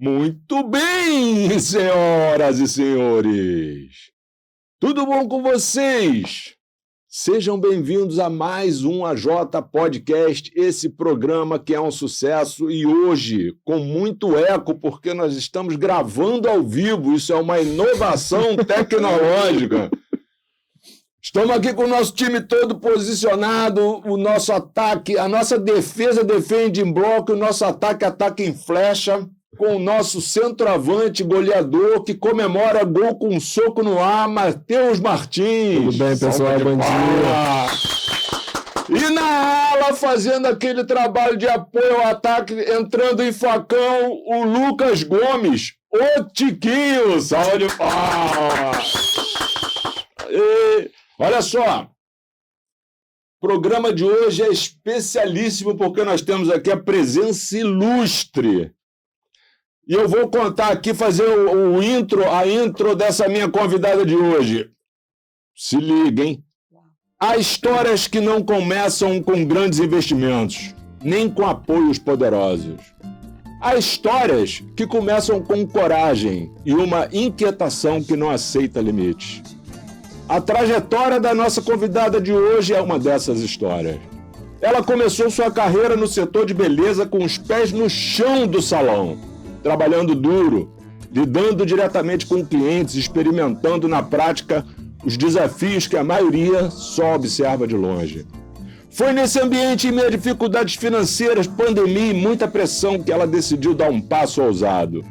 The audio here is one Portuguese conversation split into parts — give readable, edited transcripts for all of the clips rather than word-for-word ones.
Muito bem, senhoras e senhores! Tudo bom com vocês? Sejam bem-vindos a mais um AJ Podcast, esse programa que é um sucesso e hoje com muito eco, porque nós estamos gravando ao vivo, isso é uma inovação tecnológica. Estamos aqui com o nosso time todo posicionado, o nosso ataque, a nossa defesa defende em bloco, o nosso ataque ataca em flecha, com o nosso centroavante goleador que comemora gol com um soco no ar, Matheus Martins. Tudo bem, pessoal? Bom dia. E na ala, fazendo aquele trabalho de apoio ao ataque, entrando em facão, o Lucas Gomes, o Tiquinho. Salve de palmas! Olha só, o programa de hoje é especialíssimo porque nós temos aqui a presença ilustre. E eu vou contar aqui, fazer a intro dessa minha convidada de hoje. Se liguem. Há histórias que não começam com grandes investimentos, nem com apoios poderosos. Há histórias que começam com coragem e uma inquietação que não aceita limites. A trajetória da nossa convidada de hoje é uma dessas histórias. Ela começou sua carreira no setor de beleza com os pés no chão do salão, trabalhando duro, lidando diretamente com clientes, experimentando na prática os desafios que a maioria só observa de longe. Foi nesse ambiente, em meio a dificuldades financeiras, pandemia e muita pressão, que ela decidiu dar um passo ousado.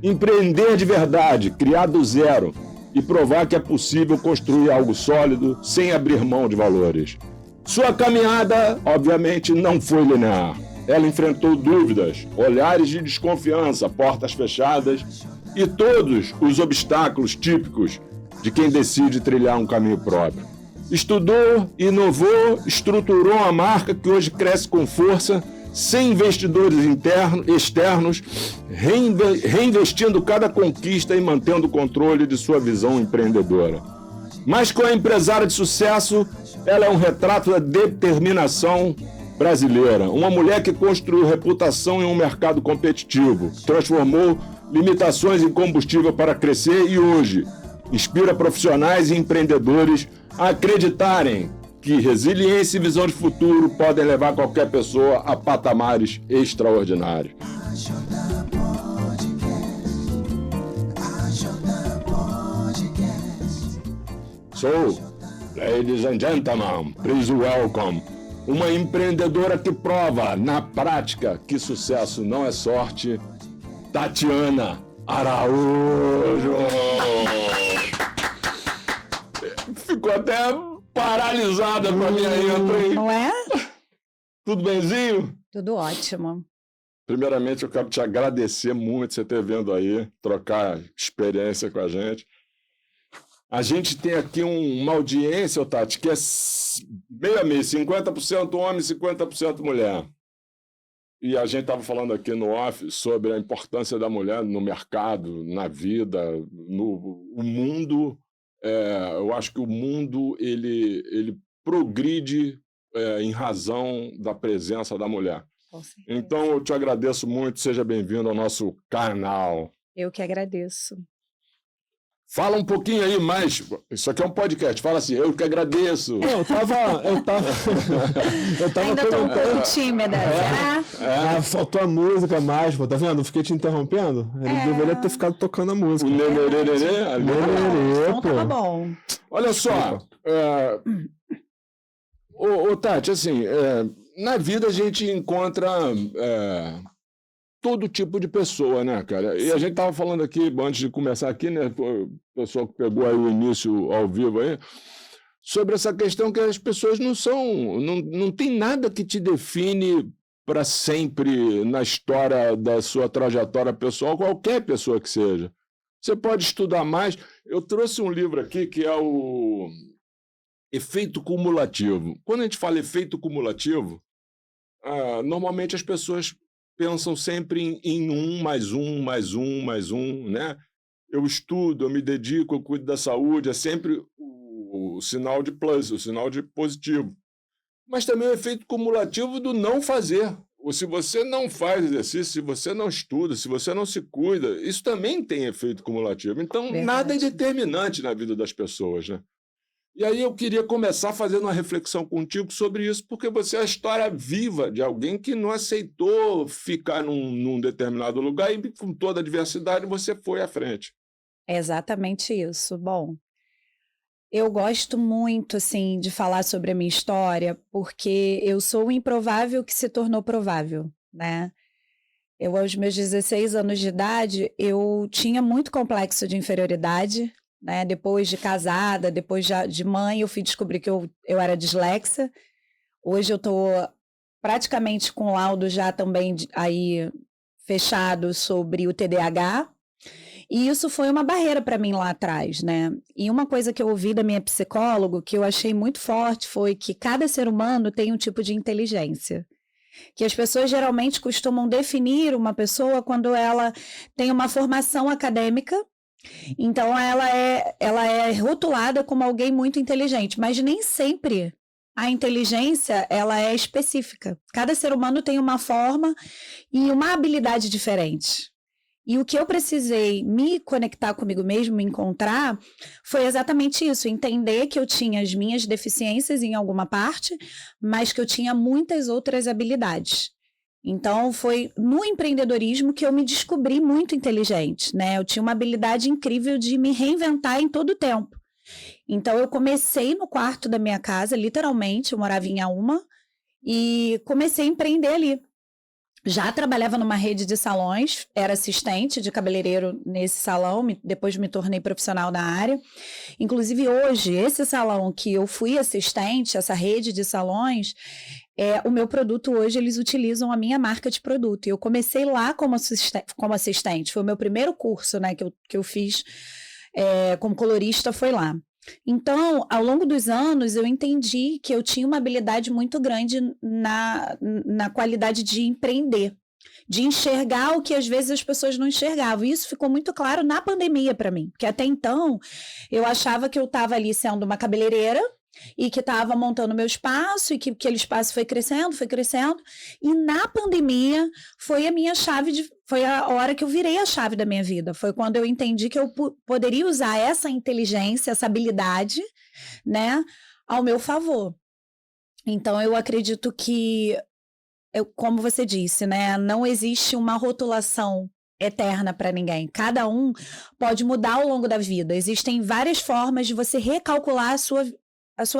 Empreender de verdade, criar do zero e provar que é possível construir algo sólido sem abrir mão de valores. Sua caminhada, obviamente, não foi linear. Ela enfrentou dúvidas, olhares de desconfiança, portas fechadas e todos os obstáculos típicos de quem decide trilhar um caminho próprio. Estudou, inovou, estruturou uma marca que hoje cresce com força, sem investidores externos, reinvestindo cada conquista e mantendo o controle de sua visão empreendedora. Mas com a empresária de sucesso, ela é um retrato da determinação brasileira. Uma mulher que construiu reputação em um mercado competitivo, transformou limitações em combustível para crescer e hoje inspira profissionais e empreendedores a acreditarem que resiliência e visão de futuro podem levar qualquer pessoa a patamares extraordinários. So, ladies and gentlemen, please welcome uma empreendedora que prova na prática que sucesso não é sorte, Tatiana Araújo. Ficou até paralisada com a minha intro, hein? Não é? Tudo benzinho? Tudo ótimo. Primeiramente, eu quero te agradecer muito você ter vindo aí, trocar experiência com a gente. A gente tem aqui uma audiência, Tati, que é meio a meio, 50% homem, 50% mulher. E a gente estava falando aqui no off sobre a importância da mulher no mercado, na vida, o mundo. Eu acho que o mundo ele progride em razão da presença da mulher. Então, eu te agradeço muito. Seja bem-vindo ao nosso canal. Eu que agradeço. Fala um pouquinho aí mais. Isso aqui é um podcast. Fala assim, eu que agradeço. Eu tava Ainda tô um pouco tímida, será? faltou a música mais, pô, tá vendo? Eu fiquei te interrompendo. Ele deveria ter ficado tocando a música. O lererê, Então tá bom. Olha só, Tati, assim, na vida a gente encontra todo tipo de pessoa, né, cara? E a gente tava falando aqui, antes de começar aqui, né, o pessoal que pegou aí o início ao vivo aí, sobre essa questão que as pessoas não tem nada que te define para sempre na história da sua trajetória pessoal, qualquer pessoa que seja. Você pode estudar mais. Eu trouxe um livro aqui que é o Efeito Cumulativo. Quando a gente fala efeito cumulativo, normalmente as pessoas pensam sempre em um, mais um, mais um, mais um, né? Eu estudo, eu me dedico, eu cuido da saúde, é sempre o sinal de plus, o sinal de positivo. Mas também o efeito cumulativo do não fazer. se você não faz exercício, se você não estuda, se você não se cuida, isso também tem efeito cumulativo. Então, Verdade. Nada é determinante na vida das pessoas, né? E aí eu queria começar fazendo uma reflexão contigo sobre isso, porque você é a história viva de alguém que não aceitou ficar num determinado lugar e com toda a diversidade você foi à frente. É exatamente isso. Bom, eu gosto muito, assim, de falar sobre a minha história, porque eu sou o improvável que se tornou provável, né? Eu, aos meus 16 anos de idade, eu tinha muito complexo de inferioridade, né? Depois de casada, depois de mãe, eu fui descobrir que eu era dislexa. Hoje eu estou praticamente com laudo já também aí fechado sobre o TDAH. E isso foi uma barreira para mim lá atrás, né? E uma coisa que eu ouvi da minha psicóloga, que eu achei muito forte, foi que cada ser humano tem um tipo de inteligência. Que as pessoas geralmente costumam definir uma pessoa quando ela tem uma formação acadêmica, então ela é rotulada como alguém muito inteligente, mas nem sempre a inteligência ela é específica. Cada ser humano tem uma forma e uma habilidade diferente. E o que eu precisei me conectar comigo mesmo, me encontrar, foi exatamente isso, entender que eu tinha as minhas deficiências em alguma parte, mas que eu tinha muitas outras habilidades. Então, foi no empreendedorismo que eu me descobri muito inteligente, né? Eu tinha uma habilidade incrível de me reinventar em todo o tempo. Então, eu comecei no quarto da minha casa, literalmente, eu morava em Auma, e comecei a empreender ali. Já trabalhava numa rede de salões, era assistente de cabeleireiro nesse salão, depois me tornei profissional da área. Inclusive hoje, esse salão que eu fui assistente, essa rede de salões, o meu produto hoje, eles utilizam a minha marca de produto. E eu comecei lá como assistente, foi o meu primeiro curso, né, que eu fiz como colorista, foi lá. Então, ao longo dos anos, eu entendi que eu tinha uma habilidade muito grande na qualidade de empreender, de enxergar o que às vezes as pessoas não enxergavam. E isso ficou muito claro na pandemia para mim, porque até então eu achava que eu estava ali sendo uma cabeleireira e que estava montando meu espaço e que aquele espaço foi crescendo, e na pandemia foi a minha chave, foi a hora que eu virei a chave da minha vida, foi quando eu entendi que eu poderia usar essa inteligência, essa habilidade, né, ao meu favor. Então eu acredito que, como você disse, né, não existe uma rotulação eterna para ninguém. Cada um pode mudar ao longo da vida. Existem várias formas de você recalcular a sua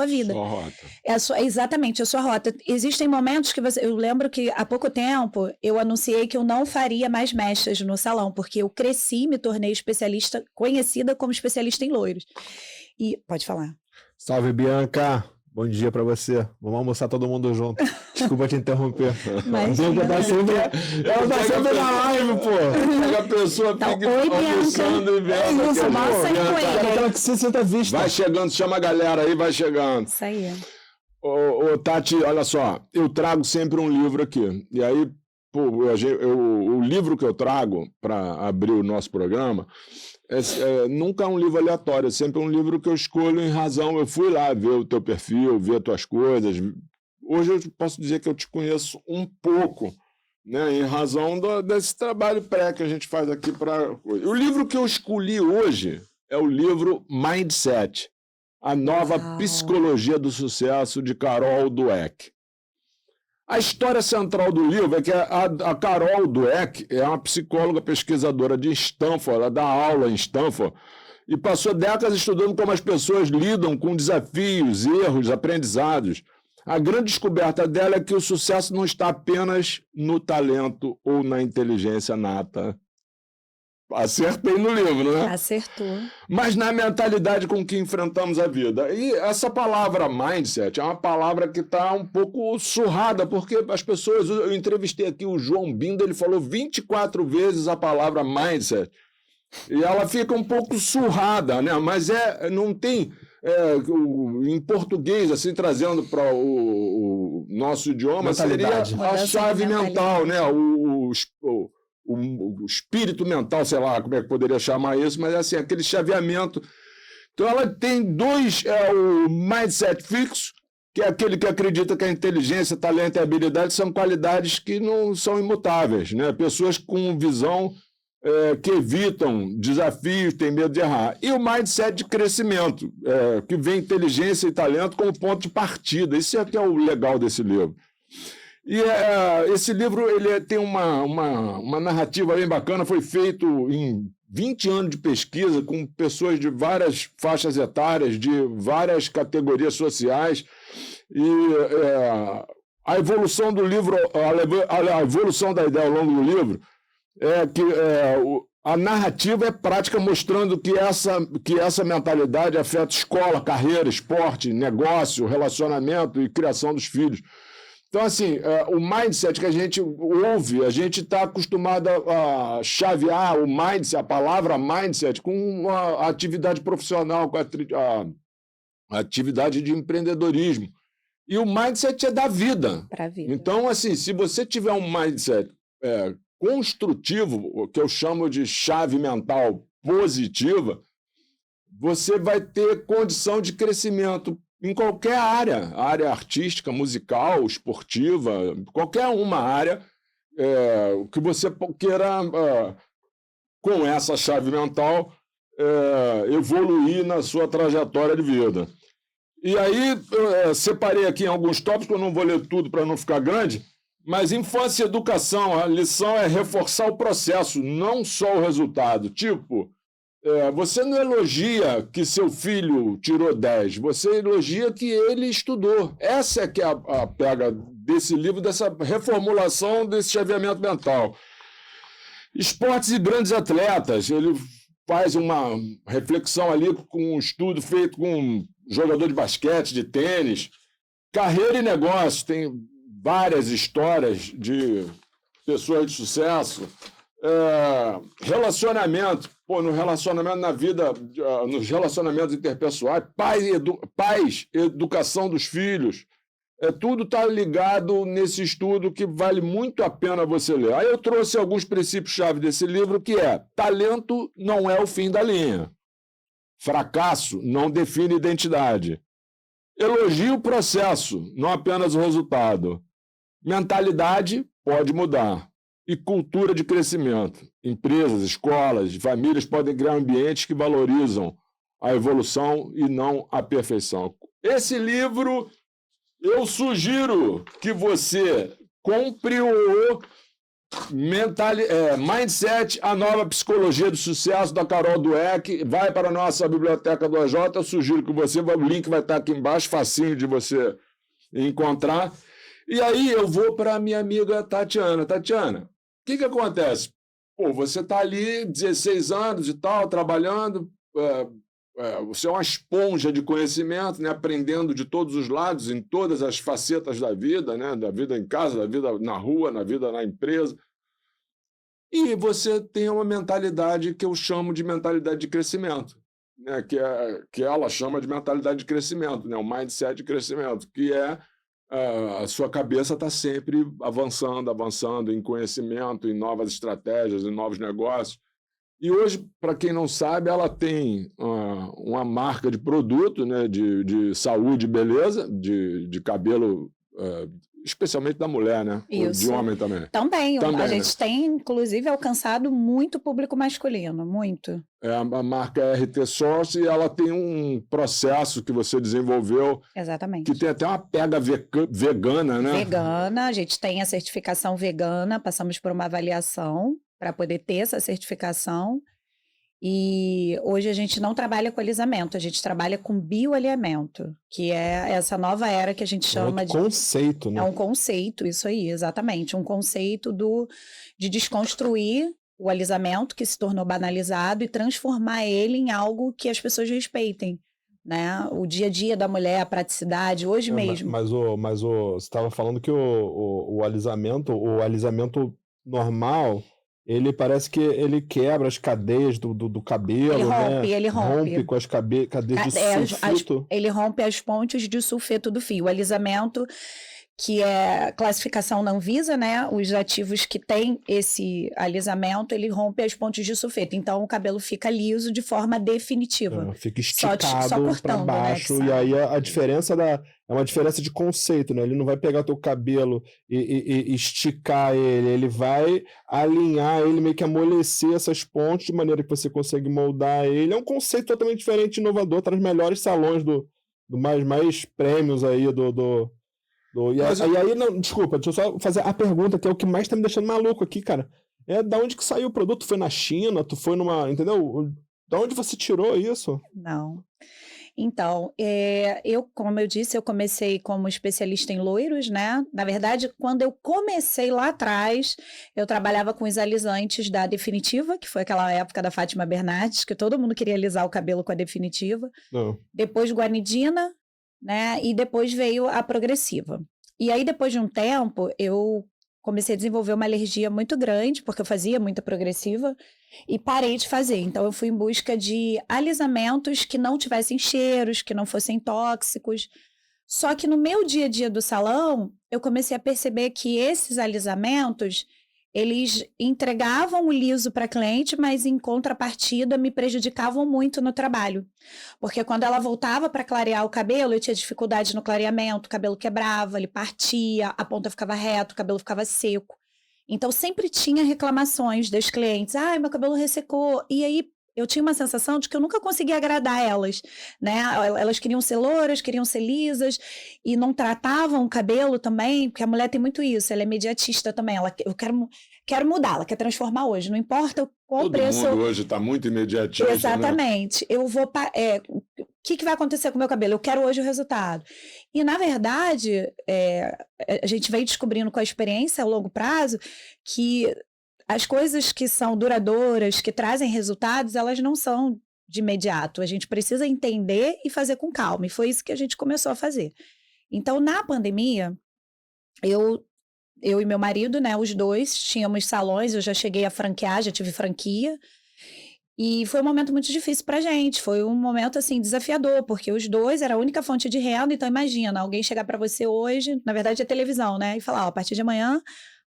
vida. Sua rota. Exatamente, a sua rota. Existem momentos que eu lembro que há pouco tempo eu anunciei que eu não faria mais mechas no salão, porque eu cresci, me tornei conhecida como especialista em loiros. E pode falar. Salve, Bianca. Bom dia pra você. Vamos almoçar todo mundo junto. Desculpa te interromper. Mas Ela tá sempre na live, pô. Pega a pessoa, então, fica oi, almoçando e vendo. Isso, nossa, aquela que você tá vista. Vai chegando, chama a galera aí, vai chegando. Isso aí. Ô, Tati, olha só, eu trago sempre um livro aqui. E aí, pô, o livro que eu trago para abrir o nosso programa nunca é um livro aleatório, é sempre um livro que eu escolho em razão. Eu fui lá ver o teu perfil, ver as tuas coisas. Hoje eu posso dizer que eu te conheço um pouco, né, em razão desse trabalho pré que a gente faz aqui para. O livro que eu escolhi hoje é o livro Mindset, a nova psicologia do sucesso, de Carol Dweck. A história central do livro é que a Carol Dweck é uma psicóloga pesquisadora de Stanford, ela dá aula em Stanford, e passou décadas estudando como as pessoas lidam com desafios, erros, aprendizados. A grande descoberta dela é que o sucesso não está apenas no talento ou na inteligência nata. Acertei no livro, né? Acertou. Mas na mentalidade com que enfrentamos a vida. E essa palavra mindset é uma palavra que está um pouco surrada, porque as pessoas... Eu entrevistei aqui o João Bindo, ele falou 24 vezes a palavra mindset. E ela fica um pouco surrada, né? Mas não tem... em português, assim, trazendo para o nosso idioma, seria a chave mental, né? O espírito mental, sei lá como é que poderia chamar isso, mas é assim, aquele chaveamento. Então ela tem dois, o mindset fixo que é aquele que acredita que a inteligência, talento e habilidade são qualidades que não são imutáveis, né? Pessoas com visão que evitam desafios, têm medo de errar. E o mindset de crescimento, que vê inteligência e talento como ponto de partida. Isso é que é o legal desse livro. E esse livro ele tem uma narrativa bem bacana, foi feito em 20 anos de pesquisa com pessoas de várias faixas etárias, de várias categorias sociais, e a evolução do livro, a evolução da ideia ao longo do livro é que a narrativa é prática, mostrando que essa mentalidade afeta escola, carreira, esporte, negócio, relacionamento e criação dos filhos. Então, assim, o mindset que a gente ouve, a gente está acostumado a chavear o mindset, a palavra mindset, com a atividade profissional, com a atividade de empreendedorismo. E o mindset é da vida. Pra vida. Então, assim, se você tiver um mindset construtivo, o que eu chamo de chave mental positiva, você vai ter condição de crescimento em qualquer área artística, musical, esportiva, qualquer uma área que você queira, com essa chave mental, evoluir na sua trajetória de vida. E aí, separei aqui em alguns tópicos, eu não vou ler tudo para não ficar grande, mas infância e educação, a lição é reforçar o processo, não só o resultado. Tipo, você não elogia que seu filho tirou 10, você elogia que ele estudou. Essa é que é a pega desse livro, dessa reformulação desse chaveamento mental. Esportes e grandes atletas, ele faz uma reflexão ali com um estudo feito com um jogador de basquete, de tênis. Carreira e negócio, tem várias histórias de pessoas de sucesso. Relacionamento, no relacionamento na vida, nos relacionamentos interpessoais, pais, educação dos filhos, tudo está ligado nesse estudo que vale muito a pena você ler. Aí eu trouxe alguns princípios-chave desse livro, que talento não é o fim da linha. Fracasso não define identidade. Elogie o processo, não apenas o resultado. Mentalidade pode mudar. E cultura de crescimento. Empresas, escolas, famílias podem criar ambientes que valorizam a evolução e não a perfeição. Esse livro, eu sugiro que você compre o Mindset, a nova psicologia do sucesso, da Carol Dweck. Vai para a nossa biblioteca do AJ, eu sugiro que você, o link vai estar aqui embaixo, facinho de você encontrar. E aí eu vou para a minha amiga Tatiana. Tatiana, o que acontece? Você está ali, 16 anos e tal, trabalhando, você é uma esponja de conhecimento, né? Aprendendo de todos os lados, em todas as facetas da vida, né? Da vida em casa, da vida na rua, na vida na empresa. E você tem uma mentalidade que eu chamo de mentalidade de crescimento, né? Que ela chama de mentalidade de crescimento, né? O mindset de crescimento, que a sua cabeça está sempre avançando em conhecimento, em novas estratégias, em novos negócios. E hoje, para quem não sabe, ela tem uma marca de produto, né, de saúde e beleza, de cabelo, especialmente da mulher, né? Isso. De homem também. Também. A gente, né? tem, inclusive, alcançado muito público masculino, muito. A marca é RT Source, e ela tem um processo que você desenvolveu. Exatamente. Que tem até uma pega vegana, né? Vegana, a gente tem a certificação vegana, passamos por uma avaliação para poder ter essa certificação. E hoje a gente não trabalha com alisamento, a gente trabalha com bioalimento, que é essa nova era que a gente chama de... conceito, né? É um conceito, isso aí, exatamente. Um conceito de desconstruir o alisamento, que se tornou banalizado, e transformar ele em algo que as pessoas respeitem, né? O dia a dia da mulher, a praticidade, hoje mesmo. Mas você estava falando que o alisamento normal... Ele parece que ele quebra as cadeias do cabelo, ele rompe com as cadeias de sulfeto. Ele rompe as pontes de sulfeto do fio. O alisamento, que é classificação na Anvisa, né? Os ativos que têm esse alisamento, ele rompe as pontes de sulfeto. Então, o cabelo fica liso de forma definitiva. Fica Só esticado para cortando, baixo, né, e aí a diferença é uma diferença de conceito, né? Ele não vai pegar o teu cabelo e esticar ele vai alinhar ele, meio que amolecer essas pontes de maneira que você consegue moldar ele. É um conceito totalmente diferente, inovador, tá nos melhores salões do mais prêmios aí e aí, não, desculpa, deixa eu só fazer a pergunta, que é o que mais tá me deixando maluco aqui, cara. Da onde que saiu o produto? Foi na China? Tu foi numa... Entendeu? Da onde você tirou isso? Não. Então, como eu disse, eu comecei como especialista em loiros, né? Na verdade, quando eu comecei lá atrás, eu trabalhava com os alisantes da Definitiva, que foi aquela época da Fátima Bernardes, que todo mundo queria alisar o cabelo com a Definitiva. Não. Depois Guanidina, né? E depois veio a Progressiva. E aí, depois de um tempo, eu comecei a desenvolver uma alergia muito grande, porque eu fazia muita Progressiva, e parei de fazer. Então, eu fui em busca de alisamentos que não tivessem cheiros, que não fossem tóxicos. Só que no meu dia a dia do salão, eu comecei a perceber que esses alisamentos, eles entregavam o liso para a cliente, mas em contrapartida me prejudicavam muito no trabalho. Porque quando ela voltava para clarear o cabelo, eu tinha dificuldade no clareamento, o cabelo quebrava, ele partia, a ponta ficava reta, o cabelo ficava seco. Então, sempre tinha reclamações das clientes. Ai, meu cabelo ressecou. E aí, eu tinha uma sensação de que eu nunca conseguia agradar elas, né? Elas queriam ser louras, queriam ser lisas, e não tratavam o cabelo também, porque a mulher tem muito isso, ela é imediatista também. Eu quero mudar, ela quer transformar hoje, não importa qual preço... Todo mundo hoje está muito imediatista, Exatamente. Né? O que vai acontecer com o meu cabelo? Eu quero hoje o resultado. E, na verdade, a gente vem descobrindo com a experiência a longo prazo que as coisas que são duradouras, que trazem resultados, elas não são de imediato. A gente precisa entender e fazer com calma. E foi isso que a gente começou a fazer. Então, na pandemia, eu e meu marido, né, os dois, tínhamos salões, eu já cheguei a franquear, já tive franquia. E foi um momento muito difícil pra gente, foi um momento, assim, desafiador, porque os dois era a única fonte de renda, então imagina, alguém chegar para você hoje, na verdade é televisão, né, e falar, ó, a partir de amanhã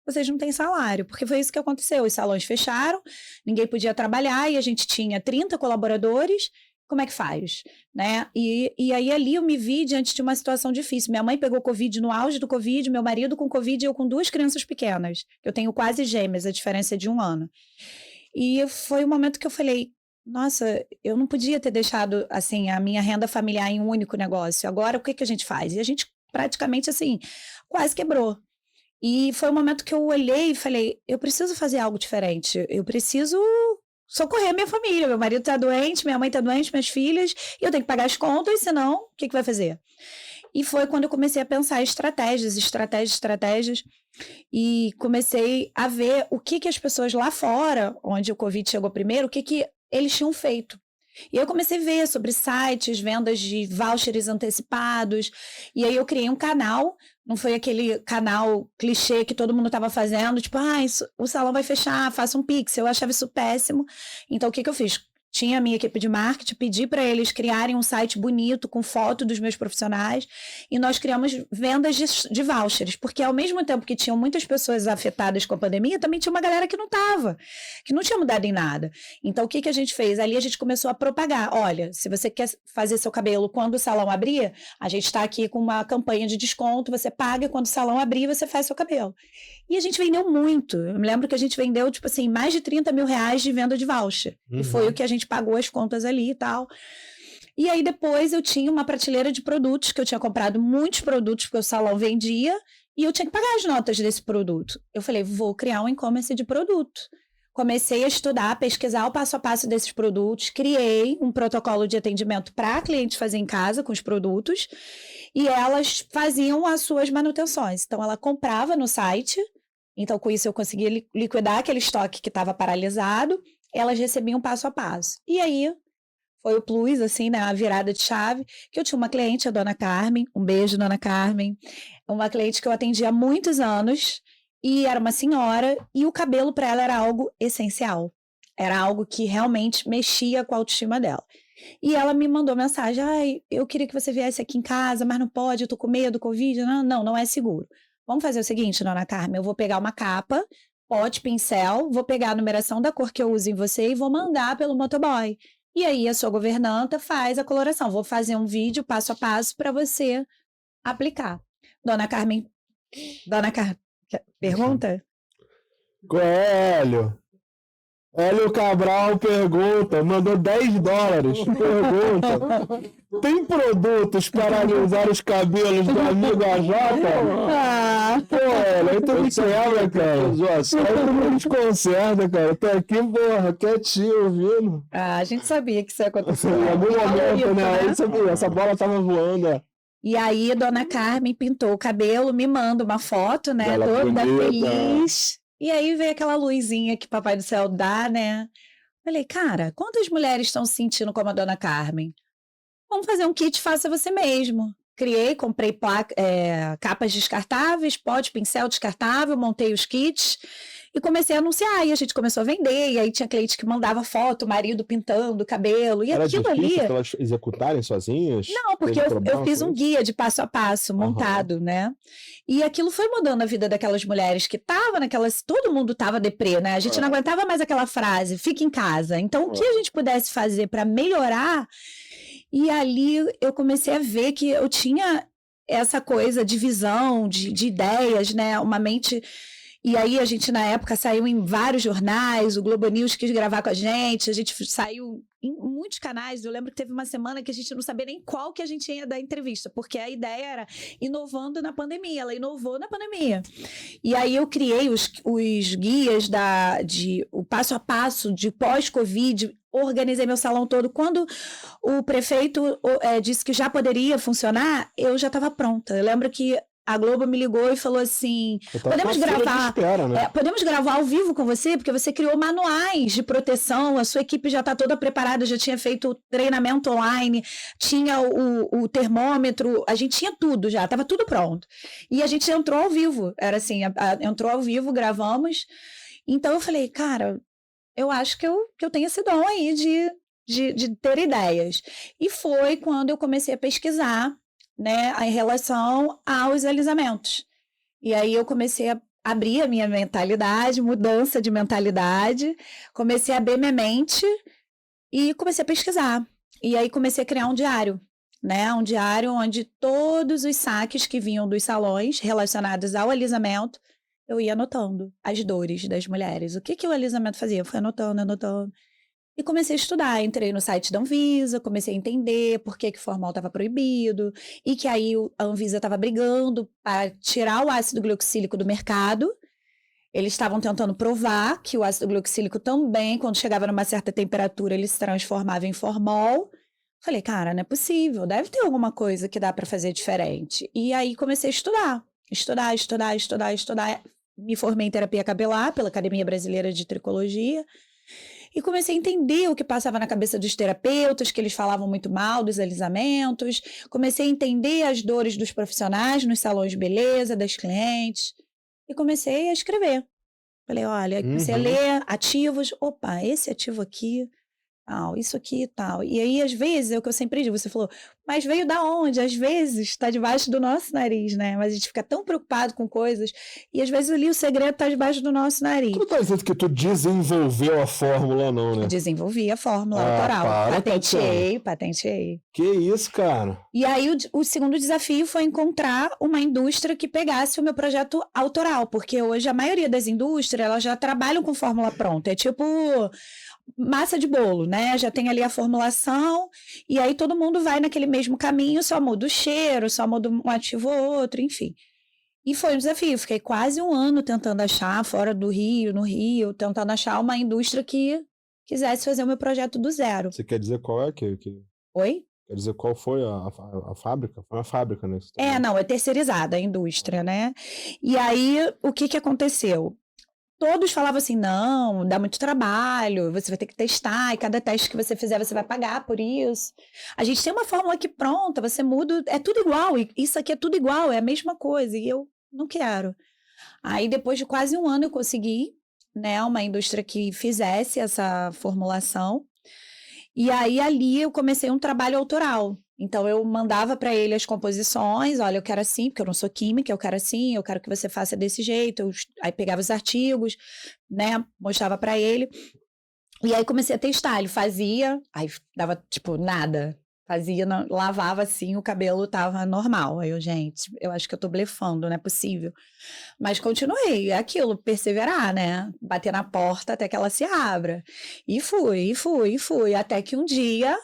vocês não têm salário, porque foi isso que aconteceu, os salões fecharam, ninguém podia trabalhar e a gente tinha 30 colaboradores, como é que faz, né? E aí ali eu me vi diante de uma situação difícil, minha mãe pegou Covid no auge do Covid, meu marido com Covid e eu com 2 crianças pequenas, eu tenho quase gêmeas, a diferença é de 1 ano. E foi um momento que eu falei, nossa, eu não podia ter deixado, assim, a minha renda familiar em um único negócio. Agora, o que a gente faz? E a gente praticamente, assim, quase quebrou. E foi um momento que eu olhei e falei, eu preciso fazer algo diferente. Eu preciso socorrer a minha família. Meu marido tá doente, minha mãe tá doente, minhas filhas, e eu tenho que pagar as contas, senão, o que vai fazer? E foi quando eu comecei a pensar estratégias, e comecei a ver o que as pessoas lá fora, onde o Covid chegou primeiro, o que eles tinham feito. E eu comecei a ver sobre sites, vendas de vouchers antecipados, e aí eu criei um canal, não foi aquele canal clichê que todo mundo estava fazendo, tipo, o salão vai fechar, faça um Pix, eu achava isso péssimo. Então o que eu fiz? Tinha a minha equipe de marketing, pedi para eles criarem um site bonito, com foto dos meus profissionais, e nós criamos vendas de vouchers, porque ao mesmo tempo que tinham muitas pessoas afetadas com a pandemia, também tinha uma galera que não estava, que não tinha mudado em nada. Então, o que a gente fez? Ali a gente começou a propagar, olha, se você quer fazer seu cabelo quando o salão abrir, a gente está aqui com uma campanha de desconto, você paga, quando o salão abrir, você faz seu cabelo. E a gente vendeu muito, eu me lembro que a gente vendeu, tipo assim, mais de 30 mil reais de venda de voucher, e foi o que a gente pagou as contas ali e tal. E aí depois eu tinha uma prateleira de produtos, que eu tinha comprado muitos produtos, porque o salão vendia, e eu tinha que pagar as notas desse produto. Eu falei, vou criar um e-commerce de produto. Comecei a estudar, a pesquisar o passo a passo desses produtos, criei um protocolo de atendimento para clientes fazer em casa com os produtos, e elas faziam as suas manutenções. Então ela comprava no site, então com isso eu conseguia liquidar aquele estoque que estava paralisado, elas recebiam passo a passo. E aí, foi o plus, assim, né, a virada de chave, que eu tinha uma cliente, a Dona Carmen, um beijo, Dona Carmen, uma cliente que eu atendi há muitos anos, e era uma senhora, e o cabelo para ela era algo essencial. Era algo que realmente mexia com a autoestima dela. E ela me mandou mensagem, ai, eu queria que você viesse aqui em casa, mas não pode, eu tô com medo do Covid. Não é seguro. Vamos fazer o seguinte, dona Carmen, eu vou pegar uma capa, pote, pincel, vou pegar a numeração da cor que eu uso em você e vou mandar pelo motoboy. E aí a sua governanta faz a coloração. Vou fazer um vídeo passo a passo para você aplicar. Dona Carmen, pergunta? Hélio. Hélio Cabral pergunta, mandou $10. Pergunta: tem produtos para alisar os cabelos do amigo AJ? Pô, Hélio, aí tu me quebra, cara. Aí tu me desconcerta, cara. Eu tô aqui, porra, quietinho, ouvindo. A gente sabia que isso ia acontecer. Em algum momento, né? Essa bola tava voando. E aí, a dona Carmen pintou o cabelo, me manda uma foto, né? Ela Toda bonita. feliz. E aí veio aquela luzinha que Papai do Céu dá, né? Falei, cara, quantas mulheres estão se sentindo como a dona Carmen? Vamos fazer um kit faça você mesmo. Comprei capas descartáveis, pote, pincel descartável, montei os kits e comecei a anunciar. E a gente começou a vender, e aí tinha cliente que mandava foto, marido pintando o cabelo. E Era aquilo ali. difícil pra elas executarem sozinhas? Não, porque eu fiz um guia de passo a passo montado, né? E aquilo foi mudando a vida daquelas mulheres que estavam naquelas. Todo mundo estava deprê, né? A gente não aguentava mais aquela frase, fica em casa. Então, o que a gente pudesse fazer para melhorar. E ali eu comecei a ver que eu tinha essa coisa de visão, de ideias, né? Uma mente. E aí a gente, na época, saiu em vários jornais, o Globo News quis gravar com a gente saiu em muitos canais. Eu lembro que teve uma semana que a gente não sabia nem qual que a gente ia dar entrevista, porque a ideia era inovando na pandemia, ela inovou na pandemia. E aí eu criei os guias o passo a passo de pós-Covid, organizei meu salão todo. Quando o prefeito disse que já poderia funcionar, eu já estava pronta. Eu lembro que a Globo me ligou e falou assim, podemos gravar ao vivo com você, porque você criou manuais de proteção, a sua equipe já está toda preparada, já tinha feito o treinamento online, tinha o termômetro, a gente tinha tudo já, estava tudo pronto. E a gente entrou ao vivo, era assim, entrou ao vivo, gravamos. Então eu falei, cara, eu acho que eu tenho esse dom aí de ter ideias. E foi quando eu comecei a pesquisar, né, em relação aos alisamentos. E aí eu comecei a abrir a minha mentalidade, mudança de mentalidade, comecei a abrir minha mente e comecei a pesquisar. E aí comecei a criar um diário, né, um diário onde todos os saques que vinham dos salões relacionados ao alisamento, eu ia anotando as dores das mulheres. O que o alisamento fazia? Eu fui anotando. E comecei a estudar, entrei no site da Anvisa, comecei a entender por que o formal estava proibido, e que aí a Anvisa estava brigando para tirar o ácido gluxílico do mercado. Eles estavam tentando provar que o ácido gluxílico também, quando chegava numa certa temperatura, ele se transformava em formol. Falei, cara, não é possível, deve ter alguma coisa que dá para fazer diferente. E aí comecei a estudar. Me formei em terapia capilar pela Academia Brasileira de Tricologia. E comecei a entender o que passava na cabeça dos terapeutas, que eles falavam muito mal dos alisamentos. Comecei a entender as dores dos profissionais nos salões de beleza, das clientes. E comecei a escrever. Falei, olha, comecei a ler ativos. Opa, esse ativo aqui, tal, isso aqui e tal. E aí, às vezes, é o que eu sempre digo, você falou, mas veio da onde? Às vezes está debaixo do nosso nariz, né? Mas a gente fica tão preocupado com coisas, e às vezes ali o segredo está debaixo do nosso nariz. Tu não tá dizendo que tu desenvolveu a fórmula, não, né? Desenvolvi a fórmula autoral. Patenteei. Que isso, cara? E aí o segundo desafio foi encontrar uma indústria que pegasse o meu projeto autoral, porque hoje a maioria das indústrias, elas já trabalham com fórmula pronta. É tipo massa de bolo, né? Já tem ali a formulação, e aí todo mundo vai naquele mesmo caminho, só muda o cheiro, só muda um ativo ou outro, enfim. E foi um desafio, fiquei quase um ano tentando achar, fora do Rio, no Rio, tentando achar uma indústria que quisesse fazer o meu projeto do zero. Você quer dizer qual é que... Oi? Quer dizer, qual foi a fábrica? Foi uma fábrica, né? Não, é terceirizada a indústria, né? E aí, o que aconteceu? Todos falavam assim, não, dá muito trabalho, você vai ter que testar, e cada teste que você fizer, você vai pagar por isso. A gente tem uma fórmula aqui pronta, você muda, é tudo igual, isso aqui é tudo igual, é a mesma coisa, e eu não quero. Aí, depois de quase um ano, eu consegui, né, uma indústria que fizesse essa formulação, E aí, ali, eu comecei um trabalho autoral. Então, eu mandava para ele as composições, olha, eu quero assim, porque eu não sou química, eu quero assim, eu quero que você faça desse jeito. Aí pegava os artigos, né, mostrava para ele. E aí comecei a testar, ele fazia, aí dava, tipo, nada. Fazia, lavava assim, o cabelo tava normal. Aí eu, gente, eu acho que eu tô blefando, não é possível. Mas continuei, é aquilo, perseverar, né? Bater na porta até que ela se abra. E fui. Até que um dia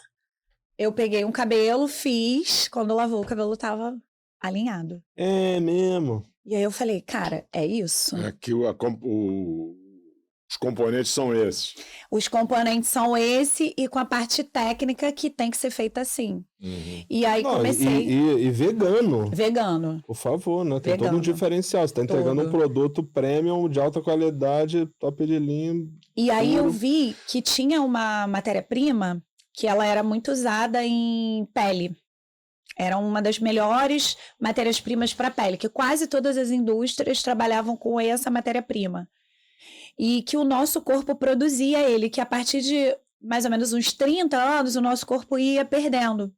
eu peguei um cabelo, fiz, quando lavou o cabelo tava alinhado. É mesmo. E aí eu falei, cara, é isso? É que os componentes são esses. Os componentes são esse e com a parte técnica que tem que ser feita assim. Uhum. E aí Não, comecei... E vegano. Vegano. Por favor, né? Tem todo Vegano. um diferencial. Você tá entregando um produto premium de alta qualidade, top de linha. E aí eu puro. vi que tinha uma matéria-prima que ela era muito usada em pele. Era uma das melhores matérias-primas para pele, que quase todas as indústrias trabalhavam com essa matéria-prima. E que o nosso corpo produzia ele, que a partir de mais ou menos uns 30 anos, o nosso corpo ia perdendo.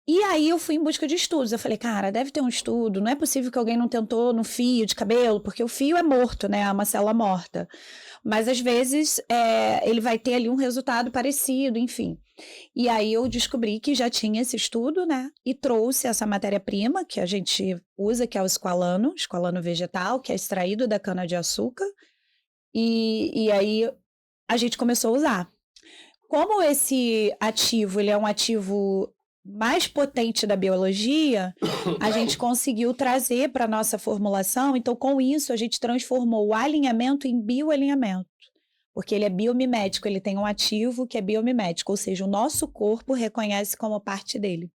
E aí eu fui em busca de estudos. Eu falei, cara, deve ter um estudo, não é possível que alguém não tentou no fio de cabelo, porque o fio é morto, né? É uma célula morta. Mas às vezes ele vai ter ali um resultado parecido, enfim. E aí eu descobri que já tinha esse estudo, né? E trouxe essa matéria-prima que a gente usa, que é o esqualano vegetal, que é extraído da cana-de-açúcar. E aí a gente começou a usar. Como esse ativo, ele é um ativo mais potente da biologia, a gente conseguiu trazer para a nossa formulação. Então, com isso, a gente transformou o alinhamento em bioalinhamento. Porque ele é biomimético, ele tem um ativo que é biomimético, ou seja, o nosso corpo reconhece como parte dele.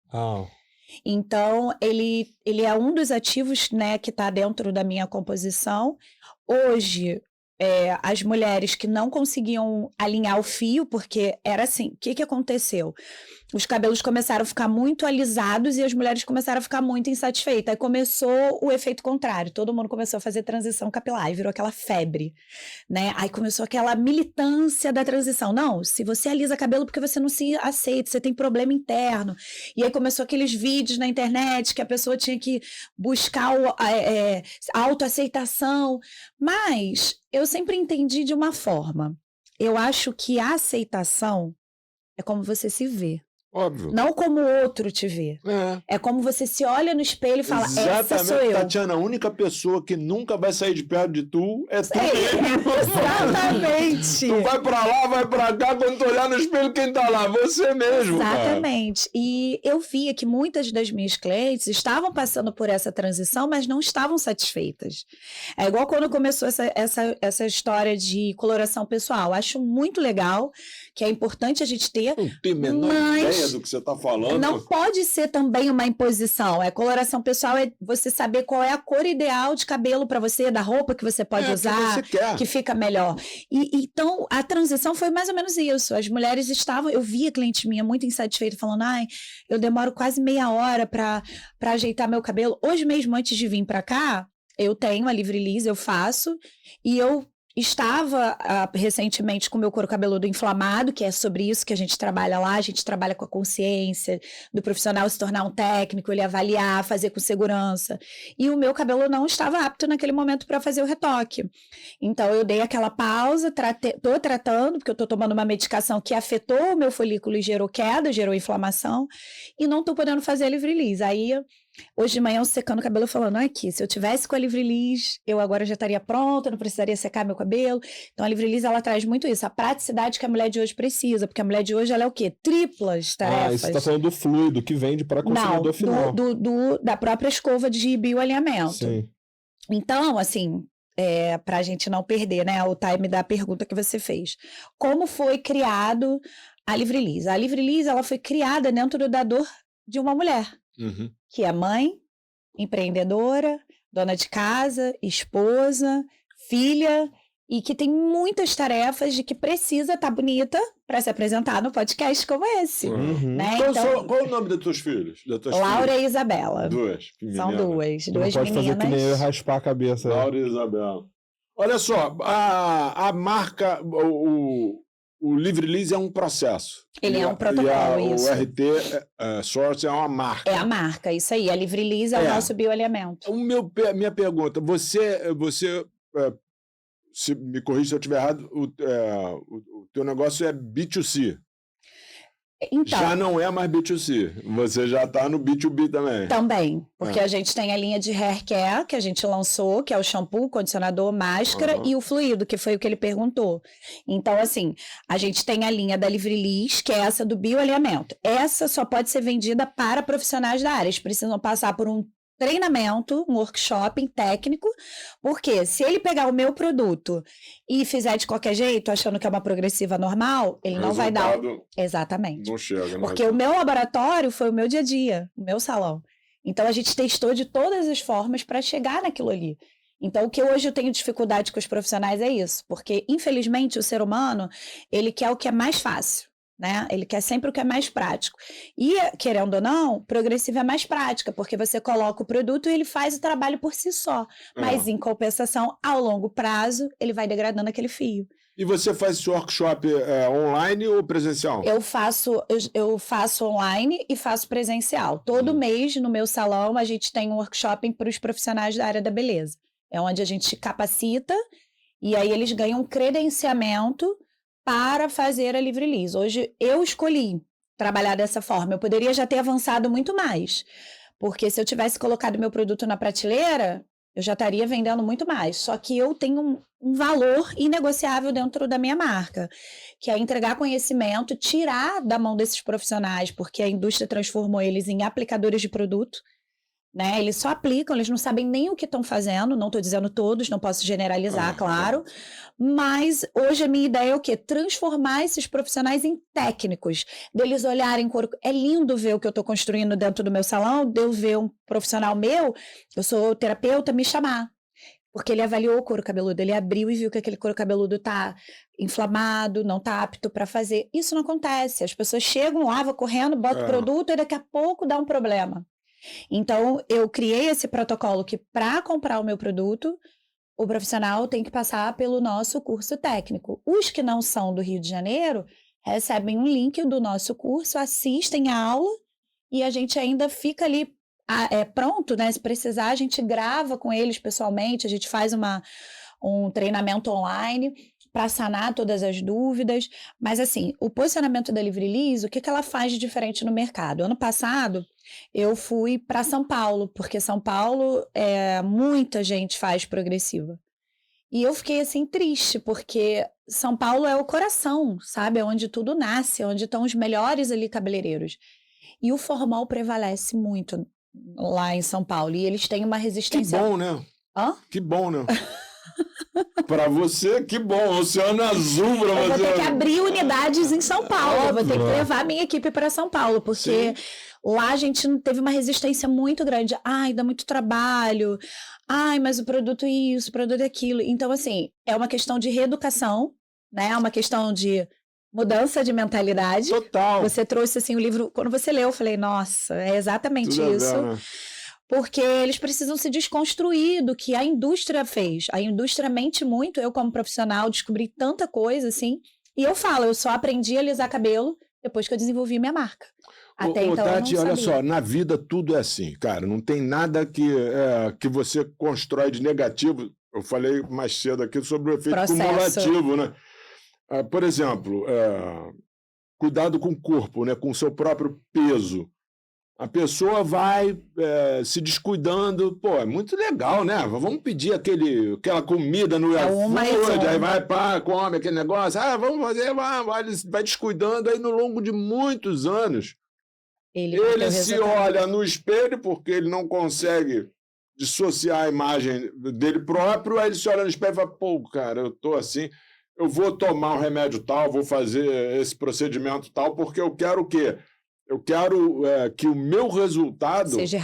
Então, ele é um dos ativos, né, que está dentro da minha composição. Hoje, as mulheres que não conseguiam alinhar o fio, porque era assim, o que aconteceu? Os cabelos começaram a ficar muito alisados e as mulheres começaram a ficar muito insatisfeitas. Aí começou o efeito contrário, todo mundo começou a fazer transição capilar e virou aquela febre, né? Aí começou aquela militância da transição. Não, se você alisa cabelo porque você não se aceita, você tem problema interno. E aí começou aqueles vídeos na internet que a pessoa tinha que buscar a autoaceitação. Mas eu sempre entendi de uma forma. Eu acho que a aceitação é como você se vê. Óbvio. Não como o outro te vê. É como você se olha no espelho e fala, essa sou eu. Tatiana, a única pessoa que nunca vai sair de perto de tu é tu mesmo. Exatamente. Tu vai pra lá, vai pra cá, quando tu olhar no espelho, quem tá lá? Você mesmo. Exatamente. Cara. E eu via que muitas das minhas clientes estavam passando por essa transição, mas não estavam satisfeitas. É igual quando começou essa história de coloração pessoal. Acho muito legal, que é importante a gente ter. Não tem a menor ideia do que você está falando. Não pode ser também uma imposição. Coloração pessoal é você saber qual é a cor ideal de cabelo para você, da roupa que você pode usar, que fica melhor. Então, a transição foi mais ou menos isso. As mulheres estavam... Eu via cliente minha muito insatisfeita, falando, eu demoro quase meia hora para ajeitar meu cabelo. Hoje mesmo, antes de vir para cá, eu tenho a Livre Liz, eu faço, e eu estava recentemente com o meu couro cabeludo inflamado, que é sobre isso que a gente trabalha lá. A gente trabalha com a consciência do profissional se tornar um técnico, ele avaliar, fazer com segurança. E o meu cabelo não estava apto naquele momento para fazer o retoque. Então, eu dei aquela pausa, estou tratando, porque eu estou tomando uma medicação que afetou o meu folículo e gerou queda, gerou inflamação, e não estou podendo fazer a Livre Liz. Aí, hoje de manhã, eu secando o cabelo, falando, aqui, se eu tivesse com a Livre Liz, eu agora já estaria pronta, não precisaria secar meu cabelo. Então, a Livre Liz, ela traz muito isso, a praticidade que a mulher de hoje precisa, porque a mulher de hoje, ela é o quê? Triplas tarefas. Isso está falando do fluido que vende para consumidor final. Da própria escova de bioalinhamento. Sim. Então, assim, para a gente não perder, né, o time da pergunta que você fez. Como foi criado a Livre Liz? A Livre Liz, ela foi criada dentro da dor de uma mulher. Uhum. Que é mãe, empreendedora, dona de casa, esposa, filha, e que tem muitas tarefas de que precisa estar bonita para se apresentar no podcast como esse. Uhum. Né? Então, qual é o nome dos teus filhos? Laura e Isabela. Duas. São duas Não pode meninas. fazer que nem eu raspar a cabeça. Laura e Isabela. Olha só, a marca, o Livre Lease é um processo. Ele é um protocolo, isso. O RT Source é uma marca. É a marca, isso aí. A Livre Lease é o nosso bioalimento. Minha pergunta, você se me corrija se eu estiver errado, o teu negócio é B2C. Então, já não é mais B2C, você já está no B2B também. Também, porque a gente tem a linha de hair care que a gente lançou, que é o shampoo, condicionador, máscara e o fluido, que foi o que ele perguntou. Então, assim, a gente tem a linha da Livre Lease, que é essa do bioalinhamento. Essa só pode ser vendida para profissionais da área. Eles precisam passar por um treinamento, um workshop técnico, porque se ele pegar o meu produto e fizer de qualquer jeito, achando que é uma progressiva normal, ele não vai dar... Exatamente. Não chega. Porque o meu laboratório foi o meu dia a dia, o meu salão. Então, a gente testou de todas as formas para chegar naquilo ali. Então, o que hoje eu tenho dificuldade com os profissionais é isso, porque, infelizmente, o ser humano, ele quer o que é mais fácil. Né? Ele quer sempre o que é mais prático. E, querendo ou não, progressiva é mais prática, porque você coloca o produto e ele faz o trabalho por si só. Mas, em compensação, ao longo prazo, ele vai degradando aquele fio. E você faz esse workshop online ou presencial? Eu faço online e faço presencial. Todo mês, no meu salão, a gente tem um workshop para os profissionais da área da beleza. É onde a gente capacita e aí eles ganham credenciamento para fazer a Livre Lease. Hoje eu escolhi trabalhar dessa forma. Eu poderia já ter avançado muito mais, porque se eu tivesse colocado meu produto na prateleira, eu já estaria vendendo muito mais. Só que eu tenho um valor inegociável dentro da minha marca, que é entregar conhecimento, tirar da mão desses profissionais, porque a indústria transformou eles em aplicadores de produto. Né? Eles só aplicam, eles não sabem nem o que estão fazendo, não estou dizendo todos, não posso generalizar, claro, mas hoje a minha ideia é o quê? Transformar esses profissionais em técnicos, deles olharem, é lindo ver o que eu estou construindo dentro do meu salão, de eu ver um profissional meu, eu sou terapeuta, me chamar, porque ele avaliou o couro cabeludo, ele abriu e viu que aquele couro cabeludo está inflamado, não está apto para fazer. Isso não acontece, as pessoas chegam, lavam correndo, botam o produto e daqui a pouco dá um problema. Então, eu criei esse protocolo que para comprar o meu produto, o profissional tem que passar pelo nosso curso técnico. Os que não são do Rio de Janeiro recebem um link do nosso curso, assistem a aula e a gente ainda fica ali pronto, né? Se precisar, a gente grava com eles pessoalmente, a gente faz um treinamento online para sanar todas as dúvidas. Mas, assim, o posicionamento da Livre Lease, o que ela faz de diferente no mercado? Ano passado, eu fui para São Paulo, porque São Paulo, muita gente faz progressiva. E eu fiquei, assim, triste, porque São Paulo é o coração, sabe? É onde tudo nasce, é onde estão os melhores ali cabeleireiros. E o formal prevalece muito lá em São Paulo, e eles têm uma resistência... Que bom, né? Hã? Que bom, né? Para você, que bom. Oceano Azul para você. Eu vou ter que abrir unidades em São Paulo. Eu vou ter que levar a minha equipe para São Paulo, porque lá a gente teve uma resistência muito grande. Ai, dá muito trabalho. Ai, mas o produto é isso, o produto é aquilo. Então, assim, é uma questão de reeducação, né? É uma questão de mudança de mentalidade. Total. Você trouxe, assim, o livro... Quando você leu, eu falei, nossa, é exatamente Tudo isso. a ver, né? Porque eles precisam se desconstruir do que a indústria fez. A indústria mente muito. Eu, como profissional, descobri tanta coisa, assim. E eu falo, eu só aprendi a alisar cabelo depois que eu desenvolvi minha marca. Até então, Tati, eu não olha sabia. só, na vida tudo é assim, cara. Não tem nada que você constrói de negativo. Eu falei mais cedo aqui sobre o efeito cumulativo, né? Por exemplo, cuidado com o corpo, né? Com o seu próprio peso. A pessoa vai se descuidando, pô, é muito legal, né? Vamos pedir aquela comida no iFood, aí vai, come aquele negócio, vamos fazer, vai descuidando, aí no longo de muitos anos, ele se olha no espelho, porque ele não consegue dissociar a imagem dele próprio, aí ele se olha no espelho e fala, pô, cara, eu tô assim, eu vou tomar um remédio tal, vou fazer esse procedimento tal, porque eu quero o quê? Eu quero que o meu resultado seja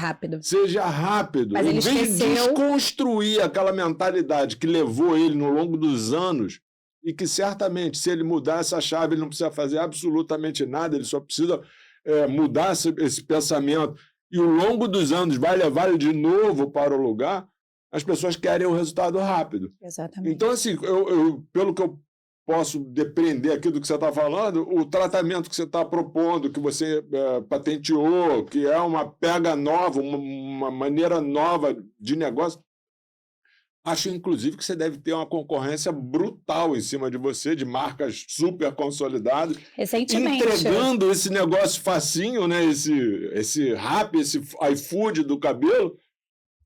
rápido. Mas em vez de desconstruir aquela mentalidade que levou ele no longo dos anos e que certamente, se ele mudar essa chave, ele não precisa fazer absolutamente nada, ele só precisa mudar esse pensamento e ao longo dos anos vai levar ele de novo para o lugar, as pessoas querem o resultado rápido. Exatamente. Então, assim, pelo que eu posso depreender aqui do que você está falando, o tratamento que você está propondo, que você patenteou, que é uma pega nova, uma maneira nova de negócio, acho, inclusive, que você deve ter uma concorrência brutal em cima de você, de marcas super consolidadas, Recentemente. entregando esse negócio facinho, né? Esse rap, esse iFood do cabelo.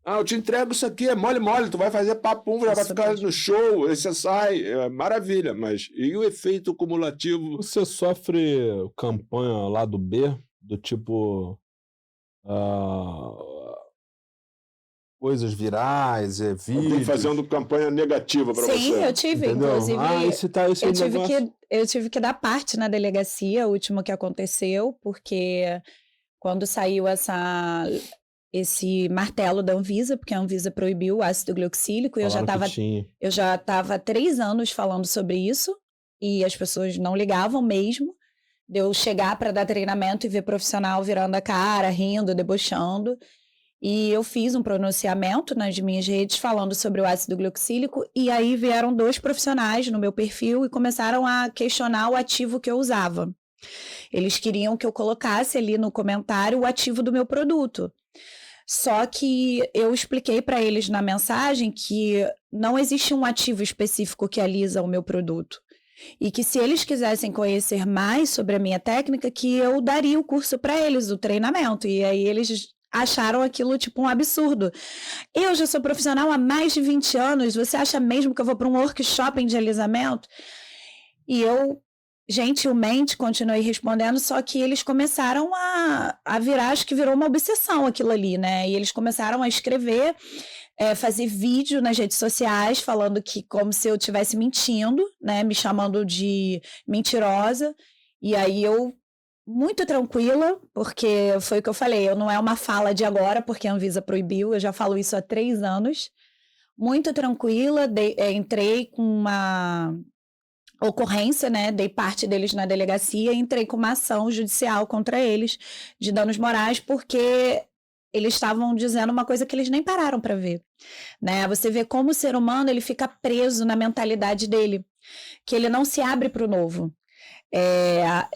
Eu te entrego isso aqui, é mole, tu vai fazer papum, já vai ficar no show, aí você sai, maravilha, mas e o efeito cumulativo? Você sofre campanha lá do B, do tipo coisas virais, vídeos? Alguém fazendo campanha negativa para você? Sim, eu tive, Entendeu? inclusive, eu tive que dar parte na delegacia, o último que aconteceu, porque quando saiu esse martelo da Anvisa, porque a Anvisa proibiu o ácido glicílico, e eu já estava há 3 anos falando sobre isso, e as pessoas não ligavam mesmo, de eu chegar para dar treinamento e ver profissional virando a cara, rindo, debochando, e eu fiz um pronunciamento nas minhas redes falando sobre o ácido glicílico, e aí vieram 2 profissionais no meu perfil e começaram a questionar o ativo que eu usava. Eles queriam que eu colocasse ali no comentário o ativo do meu produto. Só que eu expliquei para eles na mensagem que não existe um ativo específico que alisa o meu produto. E que se eles quisessem conhecer mais sobre a minha técnica, que eu daria o curso para eles, o treinamento. E aí eles acharam aquilo tipo um absurdo. Eu já sou profissional há mais de 20 anos, você acha mesmo que eu vou para um workshop de alisamento? E eu gentilmente continuei respondendo, só que eles começaram a virar, acho que virou uma obsessão aquilo ali, né? E eles começaram a escrever, fazer vídeo nas redes sociais, falando que como se eu estivesse mentindo, né? Me chamando de mentirosa. E aí eu, muito tranquila, porque foi o que eu falei, não é uma fala de agora, porque a Anvisa proibiu, eu já falo isso há 3 anos. Muito tranquila, entrei com uma ocorrência, né? Dei parte deles na delegacia e entrei com uma ação judicial contra eles de danos morais, porque eles estavam dizendo uma coisa que eles nem pararam para ver, né? Você vê como o ser humano ele fica preso na mentalidade dele, que ele não se abre para o novo.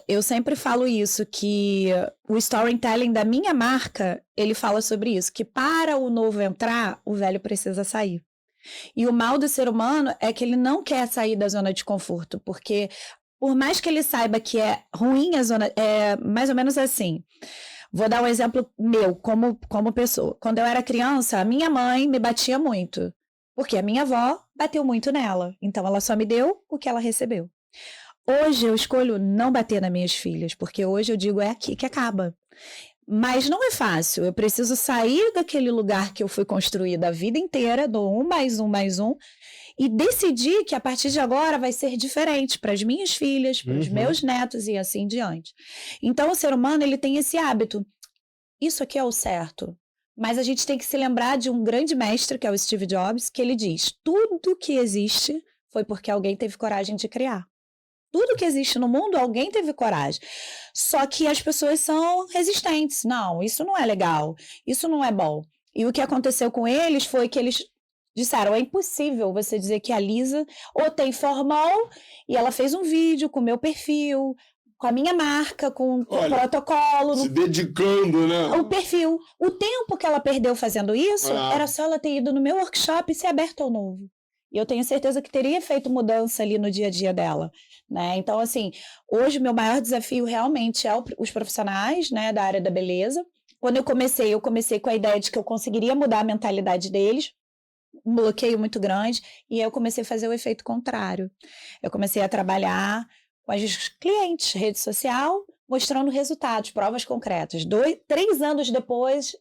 Eu sempre falo isso, que o storytelling da minha marca, ele fala sobre isso, que para o novo entrar, o velho precisa sair. E o mal do ser humano é que ele não quer sair da zona de conforto, porque por mais que ele saiba que é ruim a zona, é mais ou menos assim. Vou dar um exemplo meu, como pessoa. Quando eu era criança, a minha mãe me batia muito, porque a minha avó bateu muito nela, então ela só me deu o que ela recebeu. Hoje eu escolho não bater nas minhas filhas, porque hoje eu digo é aqui que acaba. Mas não é fácil, eu preciso sair daquele lugar que eu fui construída a vida inteira, do 1 mais 1 mais 1, e decidir que a partir de agora vai ser diferente para as minhas filhas, para os meus netos e assim diante. Então o ser humano ele tem esse hábito, isso aqui é o certo, mas a gente tem que se lembrar de um grande mestre, que é o Steve Jobs, que ele diz, tudo que existe foi porque alguém teve coragem de criar. Tudo que existe no mundo, alguém teve coragem. Só que as pessoas são resistentes. Não, isso não é legal. Isso não é bom. E o que aconteceu com eles foi que eles disseram, é impossível você dizer que a Lisa ou tem formal e ela fez um vídeo com o meu perfil, com a minha marca, com o protocolo. Se dedicando, né? O perfil. O tempo que ela perdeu fazendo isso, era só ela ter ido no meu workshop e ser aberta ao novo. E eu tenho certeza que teria feito mudança ali no dia a dia dela, né? Então, assim, hoje o meu maior desafio realmente é os profissionais, né, da área da beleza. Quando eu comecei com a ideia de que eu conseguiria mudar a mentalidade deles, um bloqueio muito grande, e aí eu comecei a fazer o efeito contrário. Eu comecei a trabalhar com os clientes, rede social, mostrando resultados, provas concretas. 3 anos depois,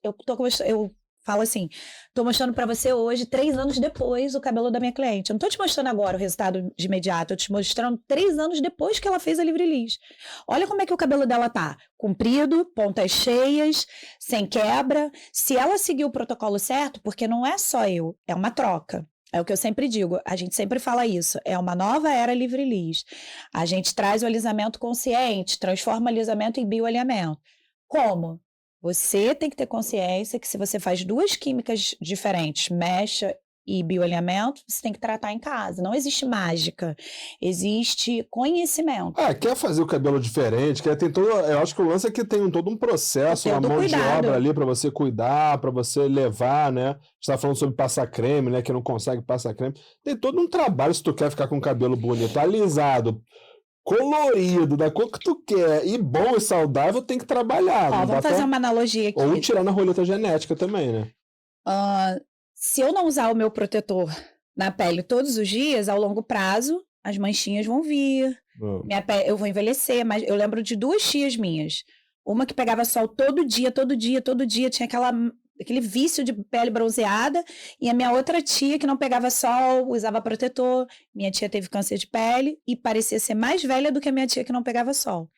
eu falo assim, tô mostrando para você hoje, 3 anos depois, o cabelo da minha cliente. Eu não tô te mostrando agora o resultado de imediato, eu tô te mostrando 3 anos depois que ela fez a Livre Liz. Olha como é que o cabelo dela tá. Comprido, pontas cheias, sem quebra. Se ela seguir o protocolo certo, porque não é só eu, é uma troca. É o que eu sempre digo, a gente sempre fala isso, é uma nova era Livre Liz. A gente traz o alisamento consciente, transforma o alisamento em bioalinhamento. Como? Você tem que ter consciência que se você faz 2 químicas diferentes, mecha e bioalinhamento, você tem que tratar em casa. Não existe mágica, existe conhecimento. Quer fazer o cabelo diferente, tem todo, eu acho que o lance é que tem todo um processo, uma mão de obra ali para você cuidar, para você levar, né? A gente tá falando sobre passar creme, né? Que não consegue passar creme. Tem todo um trabalho se tu quer ficar com o cabelo bonito, alisado, colorido, da cor que tu quer, e bom e saudável, tem que trabalhar. Vamos fazer uma analogia aqui. Ou tirar na roleta genética também, né? Se eu não usar o meu protetor na pele todos os dias, ao longo prazo, as manchinhas vão vir, eu vou envelhecer, mas eu lembro de 2 tias minhas. Uma que pegava sol todo dia, tinha aquele vício de pele bronzeada, e a minha outra tia que não pegava sol, usava protetor. Minha tia teve câncer de pele e parecia ser mais velha do que a minha tia que não pegava sol.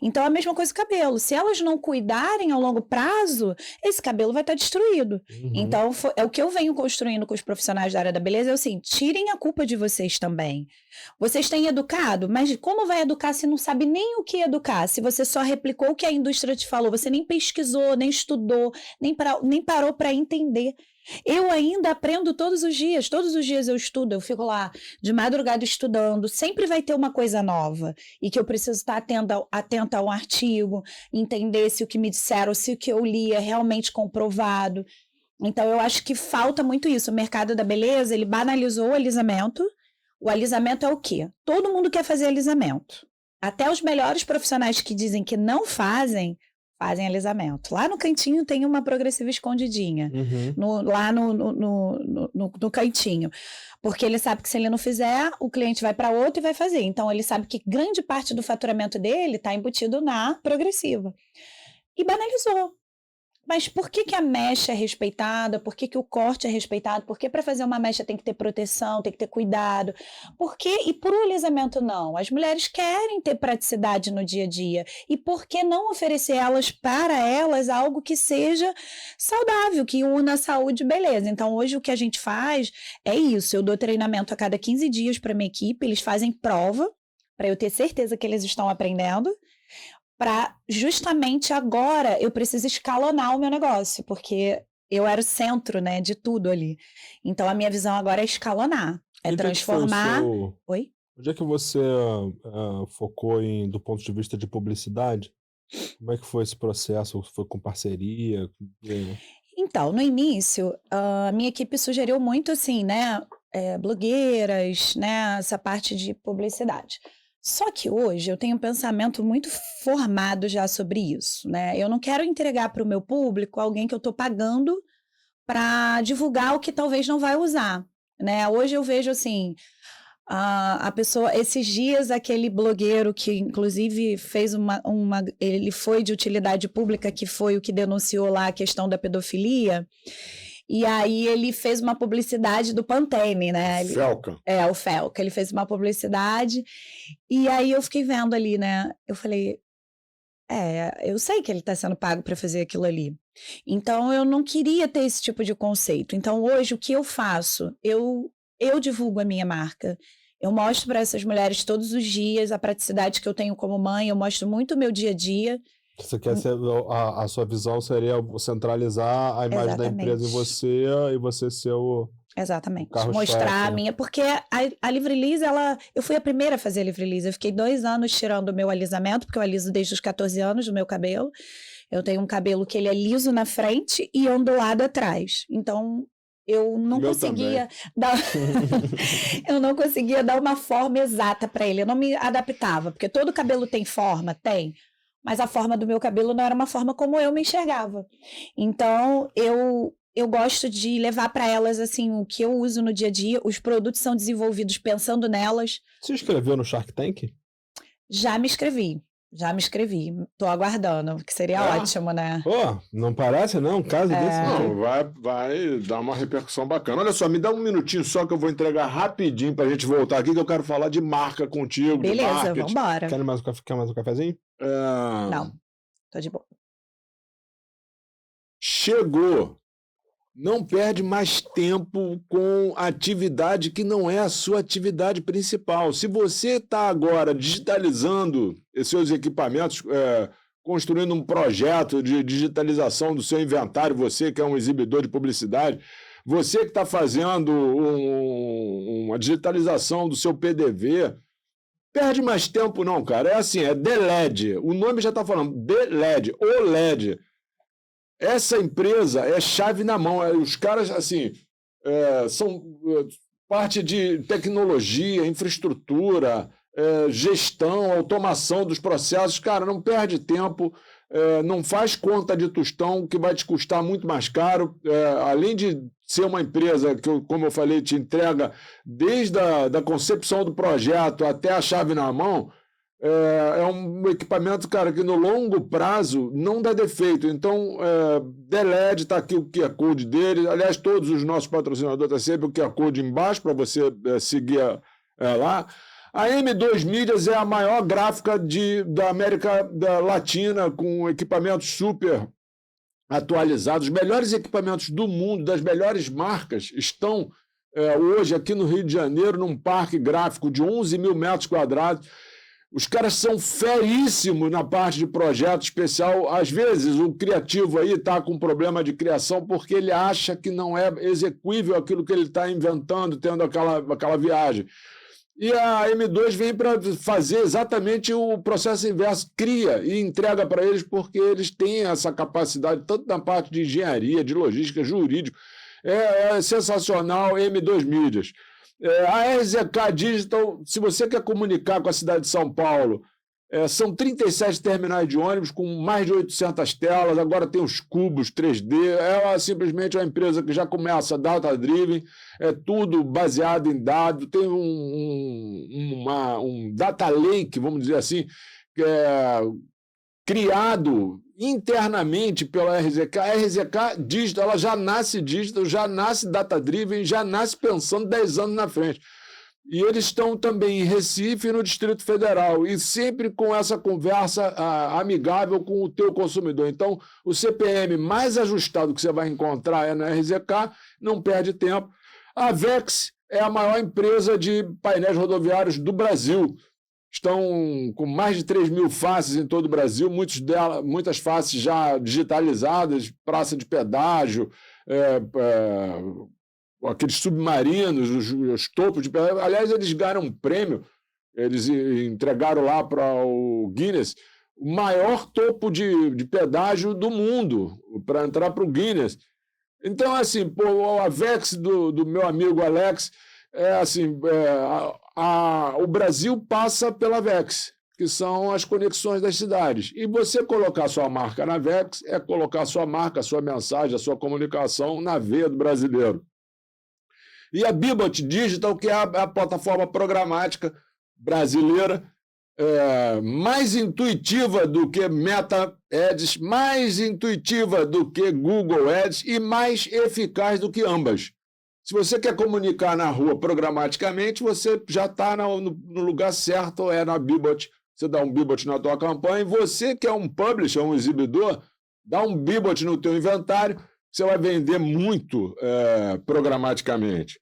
Então, a mesma coisa com o cabelo. Se elas não cuidarem ao longo prazo, esse cabelo vai estar destruído. Então, é o que eu venho construindo com os profissionais da área da beleza, é assim, tirem a culpa de vocês também. Vocês têm educado, mas como vai educar se não sabe nem o que educar? Se você só replicou o que a indústria te falou, você nem pesquisou, nem estudou, nem parou para entender. Eu ainda aprendo todos os dias eu estudo, eu fico lá de madrugada estudando, sempre vai ter uma coisa nova e que eu preciso estar atenta ao artigo, entender se o que me disseram, se o que eu li é realmente comprovado. Então eu acho que falta muito isso. O mercado da beleza, ele banalizou o alisamento. O alisamento é o quê? Todo mundo quer fazer alisamento. Até os melhores profissionais que dizem que não fazem alisamento. Lá no cantinho tem uma progressiva escondidinha. Lá no cantinho. Porque ele sabe que se ele não fizer, o cliente vai para outro e vai fazer. Então, ele sabe que grande parte do faturamento dele está embutido na progressiva. E banalizou. Mas por que a mecha é respeitada? Por que o corte é respeitado? Por que para fazer uma mecha tem que ter proteção, tem que ter cuidado? Por que? E por o alisamento não? As mulheres querem ter praticidade no dia a dia. E por que não oferecer para elas algo que seja saudável, que una saúde e beleza? Então, hoje o que a gente faz é isso. Eu dou treinamento a cada 15 dias para minha equipe, eles fazem prova, para eu ter certeza que eles estão aprendendo. Para justamente agora eu preciso escalonar o meu negócio, porque eu era o centro, né, de tudo ali. Então a minha visão agora é escalonar, é transformar... Oi? Onde é que você focou do ponto de vista de publicidade? Como é que foi esse processo? Foi com parceria? Então, no início, a minha equipe sugeriu muito assim, né, blogueiras, né, essa parte de publicidade. Só que hoje eu tenho um pensamento muito formado já sobre isso, né? Eu não quero entregar para o meu público alguém que eu estou pagando para divulgar o que talvez não vai usar, né? Hoje eu vejo assim, a pessoa, esses dias aquele blogueiro que inclusive fez ele foi de utilidade pública, que foi o que denunciou lá a questão da pedofilia. E aí ele fez uma publicidade do Pantene, né? Felca. O Felca. Ele fez uma publicidade e aí eu fiquei vendo ali, né? Eu falei, eu sei que ele está sendo pago para fazer aquilo ali. Então eu não queria ter esse tipo de conceito. Então hoje o que eu faço? Eu divulgo a minha marca. Eu mostro para essas mulheres todos os dias a praticidade que eu tenho como mãe. Eu mostro muito o meu dia a dia. Você quer a sua visão seria centralizar a imagem da empresa em você e você ser o... Exatamente. Mostrar a minha... Porque a Livre-Liz, eu fui a primeira a fazer a Livre-Liz. Eu fiquei 2 anos tirando o meu alisamento, porque eu aliso desde os 14 anos do meu cabelo. Eu tenho um cabelo que ele é liso na frente e ondulado atrás. Então, eu não conseguia dar... eu não conseguia dar uma forma exata para ele. Eu não me adaptava, porque todo cabelo tem forma, tem. Mas a forma do meu cabelo não era uma forma como eu me enxergava. Então, eu gosto de levar para elas assim o que eu uso no dia a dia. Os produtos são desenvolvidos pensando nelas. Você escreveu no Shark Tank? Já me inscrevi. Tô aguardando, que seria ótimo, né? Não parece, não? Um caso desse? Não, vai dar uma repercussão bacana. Olha só, me dá um minutinho só que eu vou entregar rapidinho pra gente voltar aqui, que eu quero falar de marca contigo. Beleza, vambora. Quer mais um cafezinho? Não, tô de boa. Chegou. Não perde mais tempo com atividade que não é a sua atividade principal. Se você está agora digitalizando seus equipamentos, construindo um projeto de digitalização do seu inventário, você que é um exibidor de publicidade, Você que está fazendo uma digitalização do seu PDV, perde mais tempo não, cara. É assim, é DLED. O nome já está falando, DLED, OLED. Essa empresa é chave na mão. Os caras, assim, são parte de tecnologia, infraestrutura, gestão, automação dos processos. Cara, não perde tempo, não faz conta de tostão, que vai te custar muito mais caro. Além de ser uma empresa que, como eu falei, te entrega desde da concepção do projeto até a chave na mão, é um equipamento, cara, que no longo prazo não dá defeito. Então, DLED, está aqui o QR Code dele. Aliás, todos os nossos patrocinadores têm sempre o QR Code embaixo para você seguir lá. A M2 Mídias é a maior gráfica da América Latina, com equipamentos super atualizados. Os melhores equipamentos do mundo, das melhores marcas, estão hoje aqui no Rio de Janeiro, num parque gráfico de 11 mil metros quadrados. Os caras são feríssimos na parte de projeto especial. Às vezes, o criativo aí está com problema de criação porque ele acha que não é execuível aquilo que ele está inventando, tendo aquela viagem. E a M2 vem para fazer exatamente o processo inverso, cria e entrega para eles, porque eles têm essa capacidade, tanto na parte de engenharia, de logística, jurídico. É sensacional, M2 Mídias. A RZK Digital, se você quer comunicar com a cidade de São Paulo, são 37 terminais de ônibus com mais de 800 telas, agora tem os cubos 3D, simplesmente uma empresa que já começa data-driven, é tudo baseado em dados, tem um data lake, vamos dizer assim, que é criado internamente pela RZK. A RZK Digital, ela já nasce digital, já nasce data-driven, já nasce pensando 10 anos na frente. E eles estão também em Recife e no Distrito Federal, e sempre com essa conversa amigável com o teu consumidor. Então, o CPM mais ajustado que você vai encontrar é na RZK, não perde tempo. A Vex é a maior empresa de painéis rodoviários do Brasil. Estão com mais de 3 mil faces em todo o Brasil, muitas faces já digitalizadas, praça de pedágio, aqueles submarinos, os topos de pedágio. Aliás, eles ganharam um prêmio, eles entregaram lá para o Guinness o maior topo de pedágio do mundo, para entrar para o Guinness. Então, assim, a Vex do meu amigo Alex, o Brasil passa pela Vex, que são as conexões das cidades. E você colocar sua marca na Vex é colocar sua marca, a sua mensagem, a sua comunicação na veia do brasileiro. E a Bibot Digital, que é a plataforma programática brasileira, mais intuitiva do que Meta Ads, mais intuitiva do que Google Ads e mais eficaz do que ambas. Se você quer comunicar na rua programaticamente, você já está no lugar certo, na Bibot. Você dá um Bibot na tua campanha, e você que é um publisher, um exibidor, dá um Bibot no teu inventário, você vai vender muito programaticamente.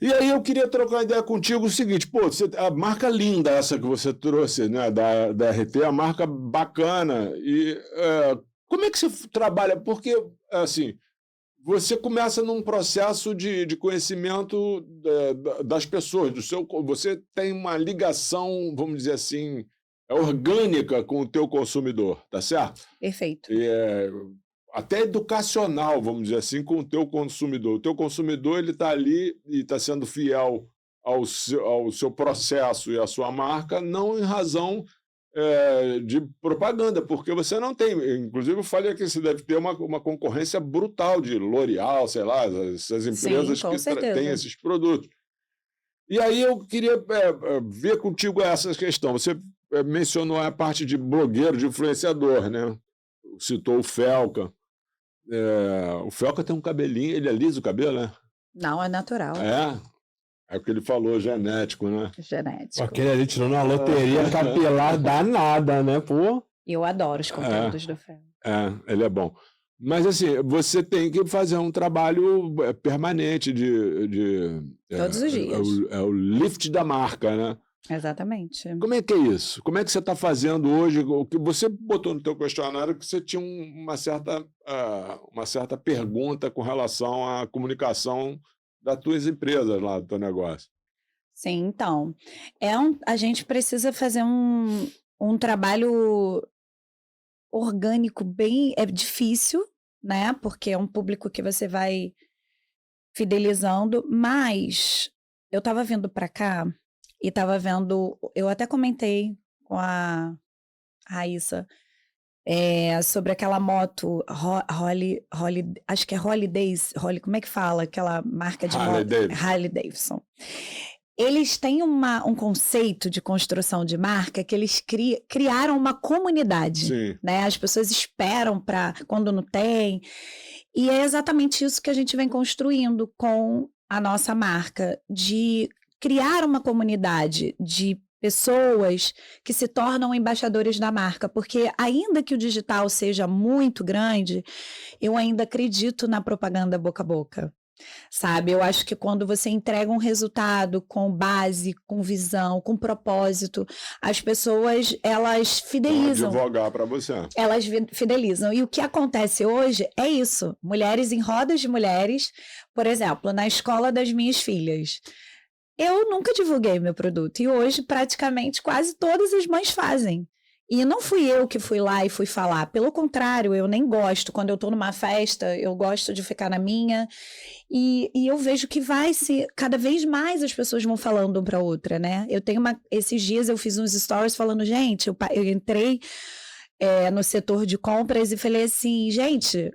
E aí eu queria trocar uma ideia contigo o seguinte, a marca linda essa que você trouxe, né, da RT, a marca bacana, e como é que você trabalha? Porque, assim, você começa num processo de conhecimento das pessoas, você tem uma ligação, vamos dizer assim, orgânica com o teu consumidor, tá certo? Perfeito. E até educacional, vamos dizer assim, com o teu consumidor. O teu consumidor ele está ali e está sendo fiel ao seu processo e à sua marca, não em razão de propaganda, porque você não tem. Inclusive, eu falei que você deve ter uma concorrência brutal de L'Oréal, sei lá, essas empresas que têm esses produtos. E aí eu queria ver contigo essa questão. Você mencionou a parte de blogueiro, de influenciador, né? Citou o Felca. O Felca tem um cabelinho, ele alisa o cabelo, né? Não, é natural. É o que ele falou, genético, né? Genético. Aquele ali tirou uma loteria capilar danada, né, pô? Eu adoro os conteúdos do Felca. Ele é bom. Mas, assim, você tem que fazer um trabalho permanente Todos os dias. É o lift da marca, né? Exatamente. Como é que é isso? Como é que você está fazendo hoje? O que você botou no teu questionário que você tinha uma certa pergunta com relação à comunicação das tuas empresas lá, do teu negócio. Sim, então, a gente precisa fazer um trabalho orgânico bem, é difícil, né? Porque é um público que você vai fidelizando, mas eu estava vindo para cá e estava vendo, eu até comentei com a Raíssa, sobre aquela moto acho que é como é que fala? Aquela marca de Harley moto, Davidson. Harley Davidson. Eles têm um conceito de construção de marca que eles criaram uma comunidade, Sim. né? As pessoas esperam para quando não tem. E é exatamente isso que a gente vem construindo com a nossa marca, de criar uma comunidade de pessoas que se tornam embaixadores da marca, porque ainda que o digital seja muito grande, eu ainda acredito na propaganda boca a boca. Sabe, eu acho que quando você entrega um resultado com base, com visão, com propósito, as pessoas, elas fidelizam. Vão advogar para você. Elas fidelizam. E o que acontece hoje é isso. Mulheres em rodas de mulheres, por exemplo, na escola das minhas filhas. Eu nunca divulguei meu produto e hoje praticamente quase todas as mães fazem. E não fui eu que fui lá e fui falar. Pelo contrário, eu nem gosto. Quando eu estou numa festa, eu gosto de ficar na minha. E eu vejo que cada vez mais as pessoas vão falando uma para outra, né? Esses dias eu fiz uns stories falando, gente, eu entrei no setor de compras e falei assim, gente,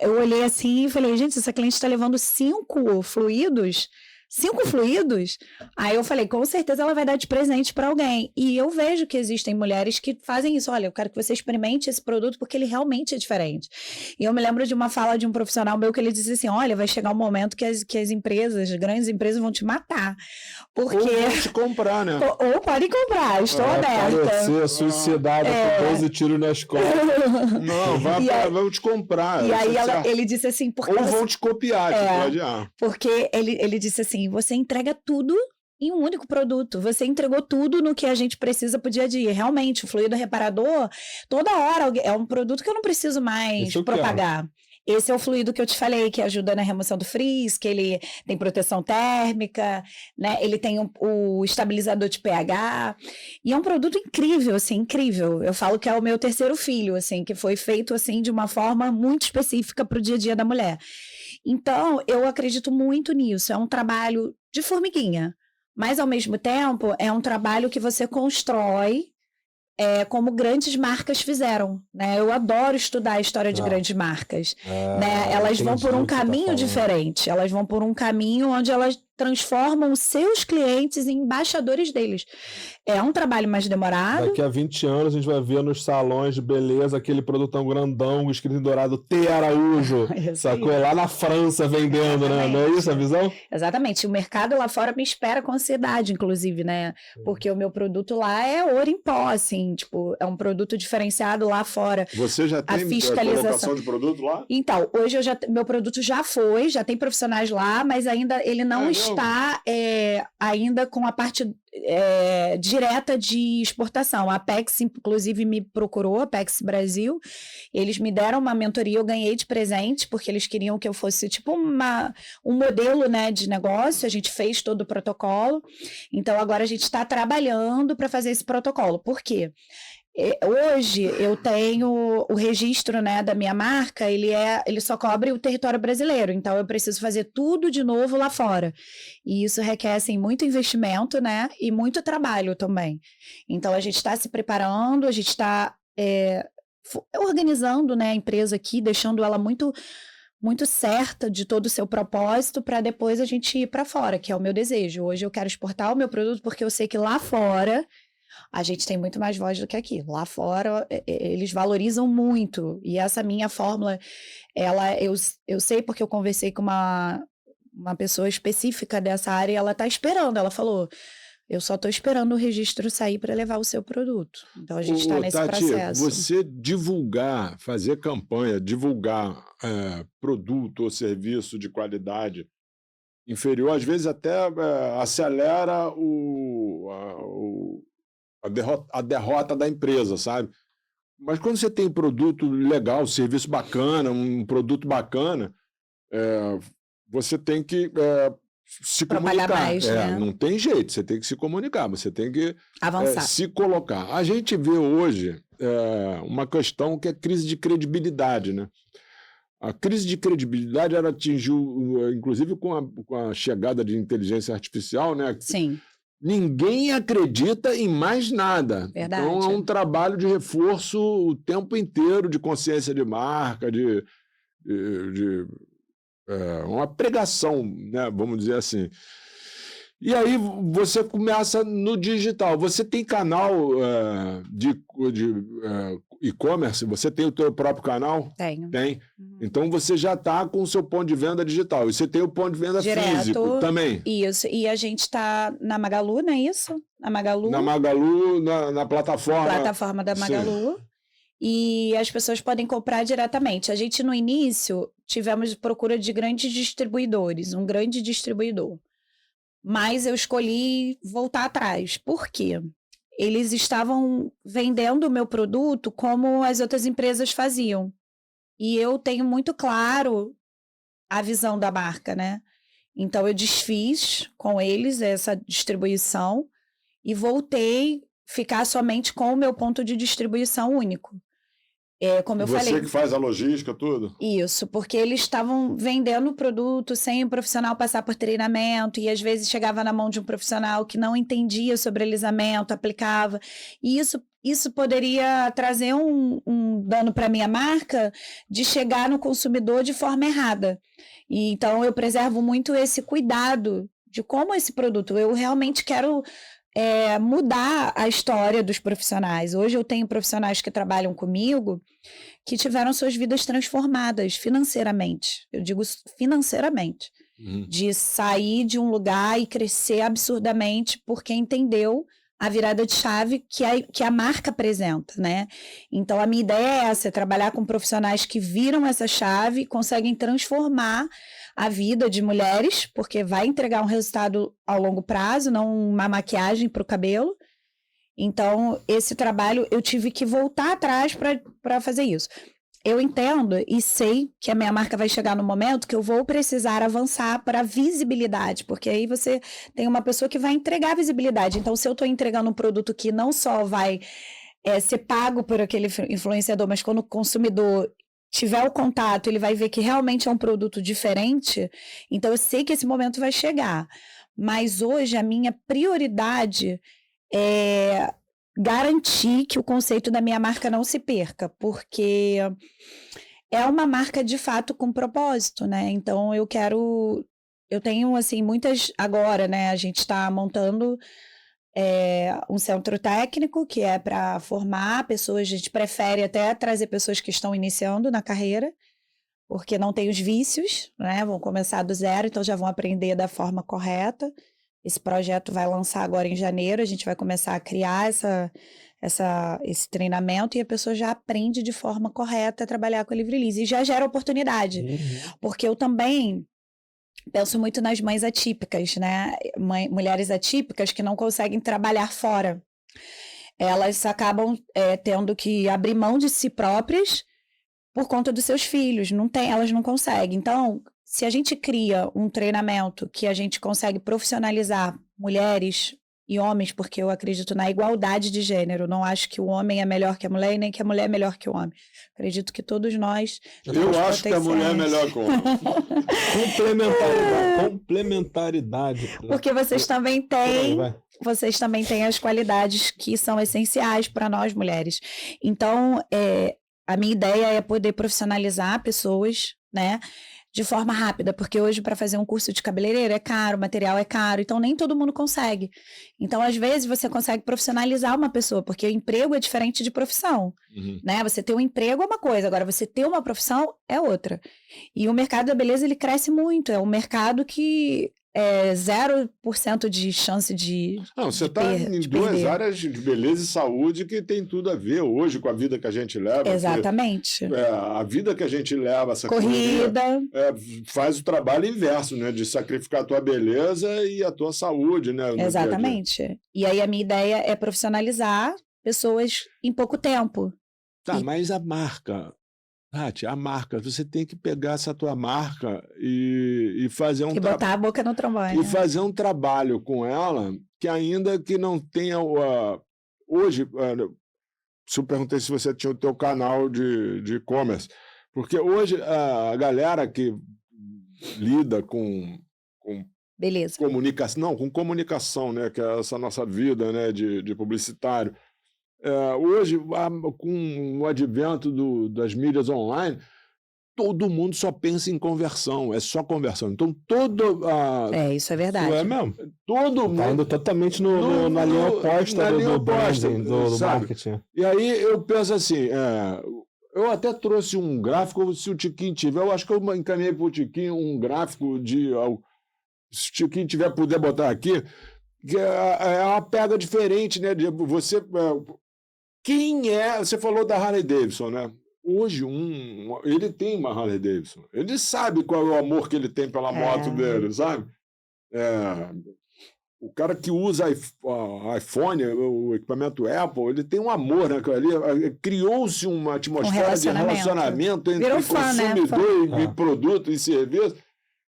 eu olhei assim e falei, gente, essa cliente está levando 5 fluidos. 5 fluidos? Aí eu falei, com certeza ela vai dar de presente para alguém. E eu vejo que existem mulheres que fazem isso. Olha, eu quero que você experimente esse produto porque ele realmente é diferente. E eu me lembro de uma fala de um profissional meu que ele disse assim, olha, vai chegar um momento que as empresas, as grandes empresas vão te matar. Porque... Ou vão te comprar, né? Ou podem comprar, estou aberta. Aparecer, suicidada com 12 tiros nas costas. Não, vão te comprar. E aí ele disse assim... Ou vão te copiar, Porque ele disse assim, você entrega tudo em um único produto. Você entregou tudo no que a gente precisa pro dia a dia. Realmente, o fluido reparador, toda hora é um produto que eu não preciso mais propagar. Esse é o fluido que eu te falei, que ajuda na remoção do frizz, que ele tem proteção térmica, né? Ele tem o estabilizador de pH. E é um produto incrível, assim, incrível. Eu falo que é o meu terceiro filho, assim, que foi feito, assim, de uma forma muito específica para o dia a dia da mulher. Então, eu acredito muito nisso. É um trabalho de formiguinha, mas, ao mesmo tempo, é um trabalho que você constrói como grandes marcas fizeram, né? Eu adoro estudar a história de grandes marcas, né? Elas vão por um caminho diferente, elas vão por um caminho onde elas transformam os seus clientes em embaixadores deles. É um trabalho mais demorado. Daqui a 20 anos a gente vai ver nos salões de beleza aquele produtão grandão, escrito em dourado, T. Araújo, sacou? Lá na França vendendo, né? Não é isso a visão? Exatamente. O mercado lá fora me espera com ansiedade, inclusive, né? Porque o meu produto lá é ouro em pó, assim, tipo, é um produto diferenciado lá fora. Você já tem colocação de produto lá? Então, hoje meu produto já tem profissionais lá, mas ainda ele não está ainda com a parte direta de exportação. A Apex, inclusive, me procurou, a Apex Brasil, eles me deram uma mentoria, eu ganhei de presente, porque eles queriam que eu fosse tipo um modelo, né, de negócio, a gente fez todo o protocolo, então agora a gente está trabalhando para fazer esse protocolo. Por quê? Hoje eu tenho o registro, né, da minha marca, ele só cobre o território brasileiro, então eu preciso fazer tudo de novo lá fora. E isso requer, assim, muito investimento, né, e muito trabalho também. Então a gente está se preparando, a gente está organizando, né, a empresa aqui, deixando ela muito certa de todo o seu propósito para depois a gente ir para fora, que é o meu desejo. Hoje eu quero exportar o meu produto porque eu sei que lá fora a gente tem muito mais voz do que aqui. Lá fora, eles valorizam muito. E essa minha fórmula, eu sei porque eu conversei com uma pessoa específica dessa área e ela está esperando. Ela falou, eu só estou esperando o registro sair para levar o seu produto. Então, a gente está nesse processo. Você fazer campanha, divulgar produto ou serviço de qualidade inferior, às vezes até acelera a derrota da empresa, sabe? Mas quando você tem produto legal, serviço bacana, um produto bacana, você tem que se Propalhar comunicar. mais, né? Não tem jeito, você tem que se comunicar, você tem que Avançar. se colocar. A gente vê hoje uma questão que é crise de credibilidade, né? A crise de credibilidade ela atingiu, inclusive com a chegada de inteligência artificial, né? Sim. Ninguém acredita em mais nada. Verdade. Então é um trabalho de reforço o tempo inteiro, de consciência de marca, de uma pregação, né? Vamos dizer assim. E aí você começa no digital. Você tem canal de e-commerce? Você tem o teu próprio canal? Tenho. Tem. Então você já está com o seu ponto de venda digital. E você tem o ponto de venda físico também. Isso. E a gente está na Magalu, não é isso? Na Magalu. Na Magalu, na plataforma. Plataforma da Magalu. Sim. E as pessoas podem comprar diretamente. A gente, no início, tivemos procura de grandes distribuidores, um grande distribuidor. Mas eu escolhi voltar atrás. Por quê? Eles estavam vendendo o meu produto como as outras empresas faziam. E eu tenho muito claro a visão da marca, né? Então, eu desfiz com eles essa distribuição e voltei a ficar somente com o meu ponto de distribuição único. Como eu falei. Você que faz a logística, tudo? Isso, porque eles estavam vendendo o produto sem o profissional passar por treinamento e às vezes chegava na mão de um profissional que não entendia sobre alisamento, aplicava. E isso poderia trazer um dano para a minha marca de chegar no consumidor de forma errada. E, então, eu preservo muito esse cuidado de como esse produto. Eu realmente quero mudar a história dos profissionais. Hoje eu tenho profissionais que trabalham comigo que tiveram suas vidas transformadas financeiramente. Eu digo financeiramente. De sair de um lugar e crescer absurdamente porque entendeu a virada de chave que a marca apresenta, né? Então, a minha ideia é essa, trabalhar com profissionais que viram essa chave e conseguem transformar a vida de mulheres, porque vai entregar um resultado ao longo prazo, não uma maquiagem para o cabelo. Então, esse trabalho, eu tive que voltar atrás para fazer isso. Eu entendo e sei que a minha marca vai chegar no momento que eu vou precisar avançar para visibilidade, porque aí você tem uma pessoa que vai entregar visibilidade. Então, se eu estou entregando um produto que não só vai ser pago por aquele influenciador, mas quando o consumidor tiver o contato, ele vai ver que realmente é um produto diferente. Então, eu sei que esse momento vai chegar. Mas hoje, a minha prioridade é garantir que o conceito da minha marca não se perca, porque é uma marca de fato com propósito, né? Então eu tenho assim muitas agora, né? A gente está montando um centro técnico que é para formar pessoas. A gente prefere até trazer pessoas que estão iniciando na carreira, porque não tem os vícios, né? Vão começar do zero, então já vão aprender da forma correta. Esse projeto vai lançar agora em janeiro, a gente vai começar a criar esse treinamento e a pessoa já aprende de forma correta a trabalhar com a Livre Liz e já gera oportunidade, porque eu também penso muito nas mães atípicas, né? Mulheres atípicas que não conseguem trabalhar fora. Elas acabam tendo que abrir mão de si próprias por conta dos seus filhos, elas não conseguem. Então, se a gente cria um treinamento que a gente consegue profissionalizar mulheres e homens, porque eu acredito na igualdade de gênero, não acho que o homem é melhor que a mulher e nem que a mulher é melhor que o homem. Acredito que todos nós... Eu acho que a mulher é melhor que o homem. Complementaridade. Porque vocês também têm as qualidades que são essenciais para nós mulheres. Então, a minha ideia é poder profissionalizar pessoas, né? De forma rápida, porque hoje para fazer um curso de cabeleireiro é caro, o material é caro, então nem todo mundo consegue. Então, às vezes, você consegue profissionalizar uma pessoa, porque o emprego é diferente de profissão, né? Você ter um emprego é uma coisa, agora você ter uma profissão é outra. E o mercado da beleza, ele cresce muito, é um mercado que 0% de chance de Não, você de está per em de duas perder. áreas de beleza e saúde que tem tudo a ver hoje com a vida que a gente leva, que Exatamente. a vida que a gente leva, essa correria, Corrida, faz o trabalho inverso, né? De sacrificar a tua beleza e a tua saúde, né? No dia a dia. exatamente. E aí a minha ideia é profissionalizar pessoas em pouco tempo. Tá, E mas a marca, Tati, a marca, você tem que pegar essa tua marca e fazer e botar a boca no trombone, né? fazer um trabalho com ela que ainda que não tenha hoje, se eu perguntei se você tinha o teu canal de e-commerce, porque hoje a galera que lida com Beleza. comunicação, não, com comunicação, né, que é essa nossa vida, né, de publicitário. Hoje, com o advento das mídias online, todo mundo só pensa em conversão, é só conversão. Então, Isso é Não é verdade. mesmo? todo Tá mundo. indo totalmente na linha oposta na linha do oposta, branding, do sabe? marketing. E aí eu penso assim, eu até trouxe um gráfico, se o Tiquinho tiver, eu acho que eu encaminhei para o Tiquinho um gráfico se o Tiquinho puder botar aqui, que é uma pega diferente, né? De você, você falou da Harley Davidson, né? Hoje, ele tem uma Harley Davidson. Ele sabe qual é o amor que ele tem pela moto dele, sabe? O cara que usa iPhone, o equipamento Apple, ele tem um amor naquilo ali. Criou-se uma atmosfera de relacionamento entre Virou fã, né? consumidor e produto e serviço,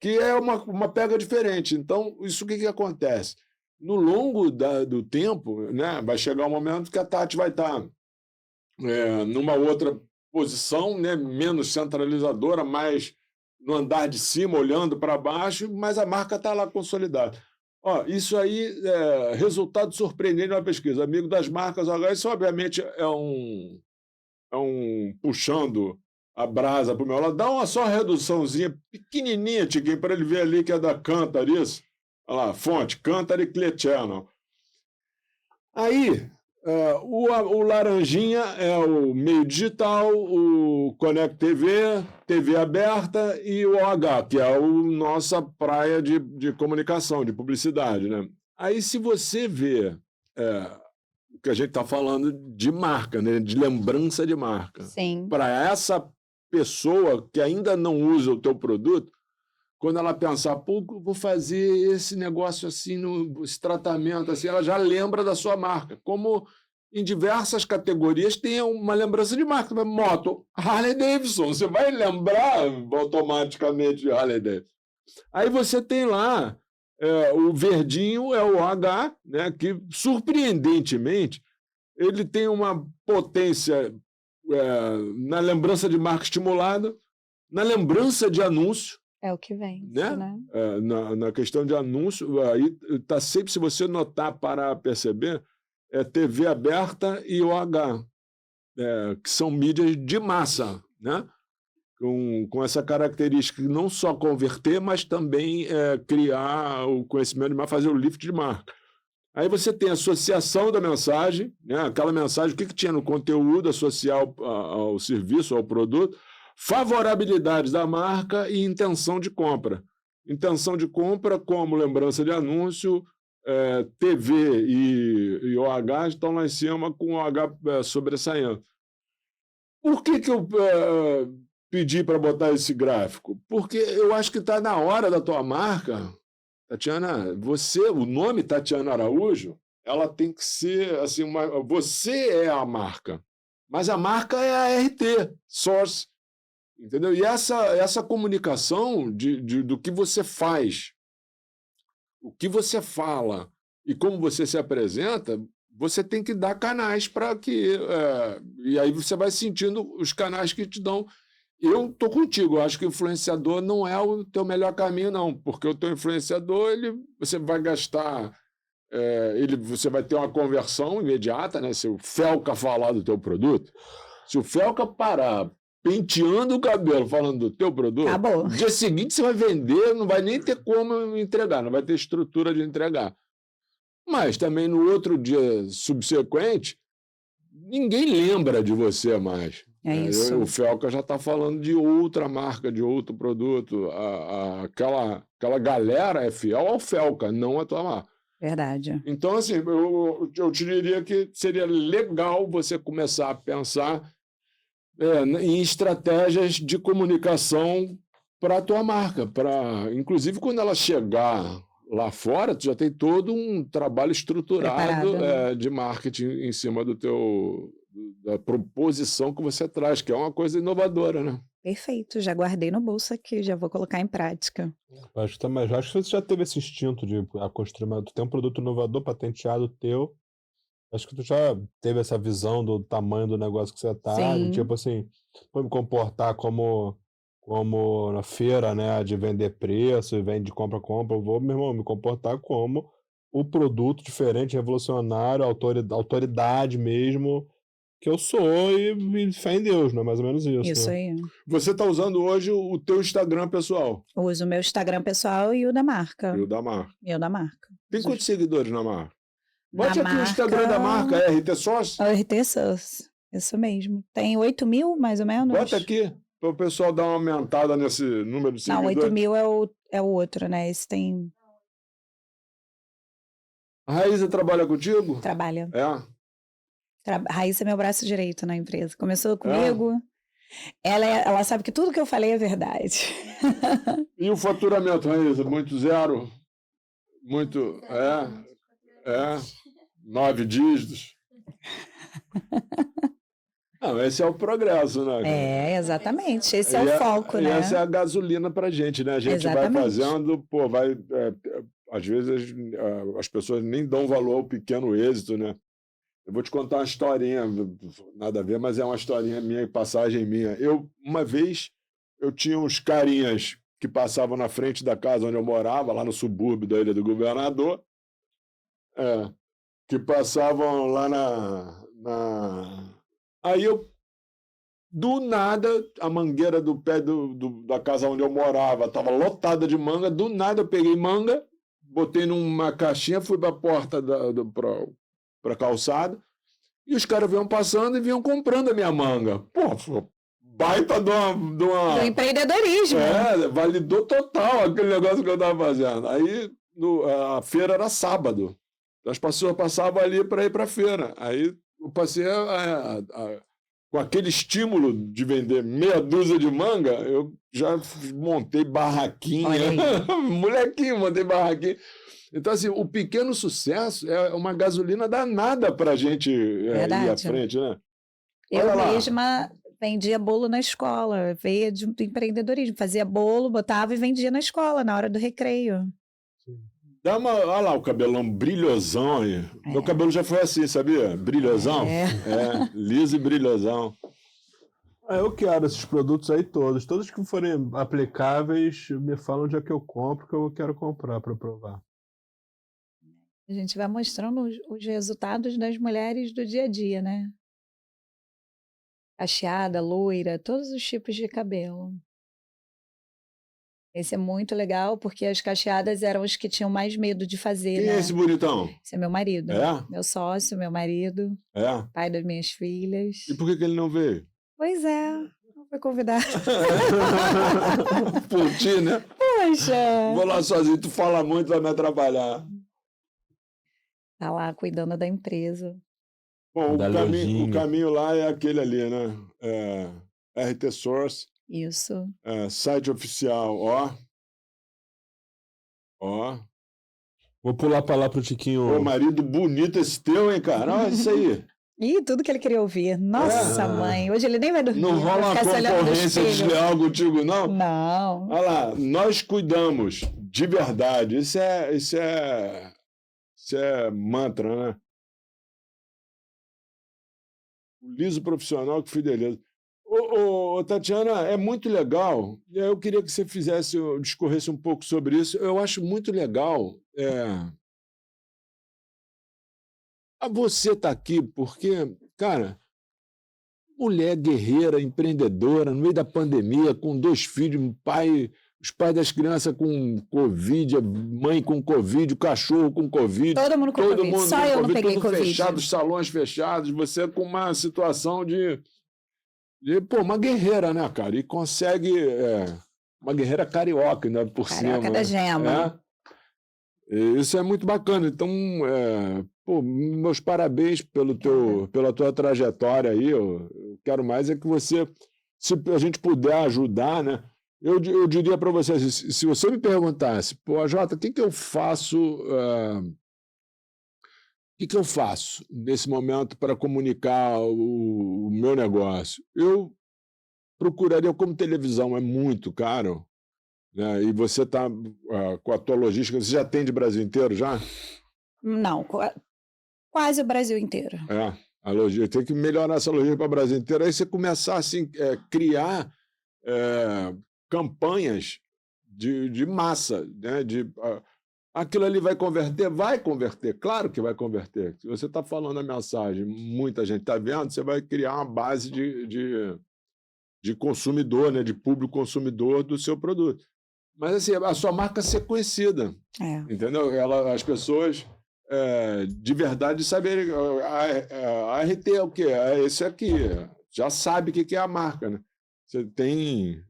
que é uma pega diferente. Então, isso o que acontece? No longo do tempo, né, vai chegar um momento que a Tati vai estar numa outra posição, né, menos centralizadora, mais no andar de cima, olhando para baixo, mas a marca está lá consolidada. Isso aí é resultado surpreendente de uma pesquisa. Amigo das marcas, isso obviamente é um puxando a brasa para o meu lado. Dá uma só reduçãozinha pequenininha, Tiquinho, para ele ver ali que é da Kantar, isso. Olha lá, fonte, Kantar e Clear Channel. Aí, o laranjinha é o meio digital, o Connect TV, TV aberta e o OH, que é a nossa praia de comunicação, de publicidade, né? Aí, se você vê o que a gente está falando de marca, né? De lembrança de marca, para essa pessoa que ainda não usa o teu produto, quando ela pensar, pô, vou fazer esse negócio assim, esse tratamento assim, ela já lembra da sua marca. Como em diversas categorias tem uma lembrança de marca. Moto, Harley Davidson, você vai lembrar automaticamente de Harley Davidson. Aí você tem lá, o verdinho é o H, né, que surpreendentemente ele tem uma potência na lembrança de marca estimulada, na lembrança de anúncio. É o que vem, né? Na questão de anúncio, aí está sempre, se você notar para perceber, TV aberta e OH, que são mídias de massa, né? Com essa característica de não só converter, mas também criar o conhecimento de marca, fazer o lift de marca. Aí você tem a associação da mensagem, né? Aquela mensagem, o que tinha no conteúdo, associar ao serviço, ao produto, favorabilidade da marca e intenção de compra. Intenção de compra, como lembrança de anúncio, TV e OH estão lá em cima com o OH sobressaindo. Por que eu pedi para botar esse gráfico? Porque eu acho que está na hora da tua marca, Tatiana, o nome Tatiana Araújo, ela tem que ser assim, você é a marca, mas a marca é a RT, Source. Entendeu? E essa comunicação do que você faz, o que você fala e como você se apresenta, você tem que dar canais para que... e aí você vai sentindo os canais que te dão. Eu estou contigo, eu acho que o influenciador não é o teu melhor caminho, não, porque o teu influenciador, você vai gastar... você vai ter uma conversão imediata, né? Se o Felca falar do teu produto, se o Felca parar penteando o cabelo, falando do teu produto, acabou. No dia seguinte você vai vender, não vai nem ter como entregar, não vai ter estrutura de entregar. Mas também no outro dia subsequente, ninguém lembra de você mais. É isso. O Felca já está falando de outra marca, de outro produto. Aquela galera é fiel ao Felca, não à tua marca. Verdade. Então, assim, eu te diria que seria legal você começar a pensar em estratégias de comunicação para a tua marca. Inclusive, quando ela chegar lá fora, tu já tem todo um trabalho estruturado de marketing em cima da proposição que você traz, que é uma coisa inovadora, né? Perfeito, já guardei no bolso aqui, já vou colocar em prática. Acho que você já teve esse instinto de construir, tu tem um produto inovador, patenteado teu. Acho que tu já teve essa visão do tamanho do negócio que você tá, de, tipo assim, vou me comportar como na feira, né, de vender preço e vende compra, eu vou, meu irmão, me comportar como o produto diferente, revolucionário, autoridade mesmo, que eu sou e fé em Deus, né? Mais ou menos isso. Isso né? aí. Você está usando hoje o teu Instagram pessoal? Uso o meu Instagram pessoal e o da marca. E o da marca. Tem quantos seguidores na marca? Bote aqui o Instagram da marca, é RT Source? É o RT Source, isso mesmo. Tem 8 mil, mais ou menos. Bota aqui, para o pessoal dar uma aumentada nesse número de seguidores. Não, 8 mil é o outro, né? Esse tem... A Raíssa trabalha contigo? Trabalha. Raíssa é meu braço direito na empresa. Começou comigo. Ela sabe que tudo que eu falei é verdade. E o faturamento, Raíssa? Muito zero? Muito... 9 dígitos. Não, esse é o progresso, né? Exatamente. Esse é o foco, né? Essa é a gasolina pra gente, né? A gente vai fazendo, às vezes as pessoas nem dão valor ao pequeno êxito, né? Eu vou te contar uma historinha, nada a ver, mas é uma historinha minha, passagem minha. Uma vez, eu tinha uns carinhas que passavam na frente da casa onde eu morava, lá no subúrbio da Ilha do Governador, que passavam lá Aí do nada, a mangueira do pé da casa onde eu morava estava lotada de manga, do nada eu peguei manga, botei numa caixinha, fui para a porta para a calçada, e os caras vinham passando e vinham comprando a minha manga. Pô, baita de uma... Do empreendedorismo. Validou total aquele negócio que eu estava fazendo. Aí a feira era sábado. As pessoas passavam ali para ir para a feira. Aí eu passei com aquele estímulo de vender meia dúzia de manga, eu já montei barraquinha. Molequinho, montei barraquinha. Então, assim, o pequeno sucesso é uma gasolina danada para a gente ir à frente, né? Eu mesma vendia bolo na escola, veio do empreendedorismo. Fazia bolo, botava e vendia na escola, na hora do recreio. Olha lá o cabelão brilhosão aí. Meu cabelo já foi assim, sabia? Brilhosão. Liso e brilhosão. Eu quero esses produtos aí todos que forem aplicáveis, me falam onde é que eu compro, que eu quero comprar para provar. A gente vai mostrando os resultados das mulheres do dia a dia, né? Cacheada, loira, todos os tipos de cabelo. Esse é muito legal, porque as cacheadas eram os que tinham mais medo de fazer, Quem né? é esse bonitão? Esse é meu marido. Meu sócio, meu marido. Pai das minhas filhas. E por que ele não veio? Pois é, não foi convidado. Por ti, né? Poxa! Vou lá sozinho, tu fala muito, vai me atrapalhar. Tá lá cuidando da empresa. Bom, o caminho lá é aquele ali, né? RT Source. Isso. Site oficial, ó. Vou pular para lá pro Tiquinho. Pô, marido bonito esse teu, hein, cara? Olha isso aí. Ih, tudo que ele queria ouvir. Nossa, mãe, hoje ele nem vai dormir. Não rola uma concorrência desleal contigo, não? Não. Olha lá, nós cuidamos, de verdade. Isso é mantra, né? O liso profissional que fideliza. Tatiana, é muito legal. Eu queria que você discorresse um pouco sobre isso. Eu acho muito legal você estar aqui, porque, cara, mulher guerreira, empreendedora, no meio da pandemia, com 2 filhos, os pais das crianças com Covid, a mãe com Covid, o cachorro com Covid. Todo mundo com Covid. Só eu não peguei Covid. Fechado, os salões fechados, você com uma situação de E, pô, uma guerreira, né, cara? E consegue... uma guerreira carioca, ainda por Carioca cima. da gema. E isso é muito bacana. Então, pô, meus parabéns pela tua trajetória aí. Eu quero mais é que você, se a gente puder ajudar, né? Eu diria para você, se você me perguntasse, pô, Jota, o que eu faço... O que eu faço nesse momento para comunicar o meu negócio? Eu procuraria, como televisão é muito caro, né? E você está com a tua logística, você já atende o Brasil inteiro já? Não, quase o Brasil inteiro. A logística, tem que melhorar essa logística para o Brasil inteiro. Aí você começar assim, criar campanhas de massa, né? Aquilo ali vai converter? Vai converter, claro que vai converter. Se você está falando a mensagem, muita gente está vendo, você vai criar uma base de consumidor, né? De público consumidor do seu produto. Mas assim, a sua marca ser conhecida, entendeu? As pessoas de verdade saberem, a RT é o quê? É esse aqui, já sabe o que é a marca, né? Você tem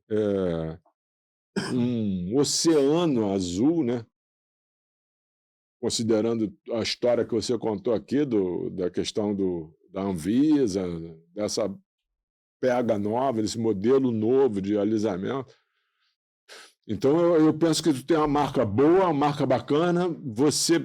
um oceano azul, né? Considerando a história que você contou aqui da questão da Anvisa, dessa pega nova, desse modelo novo de alisamento. Então, eu penso que tu tem uma marca boa, uma marca bacana. Você,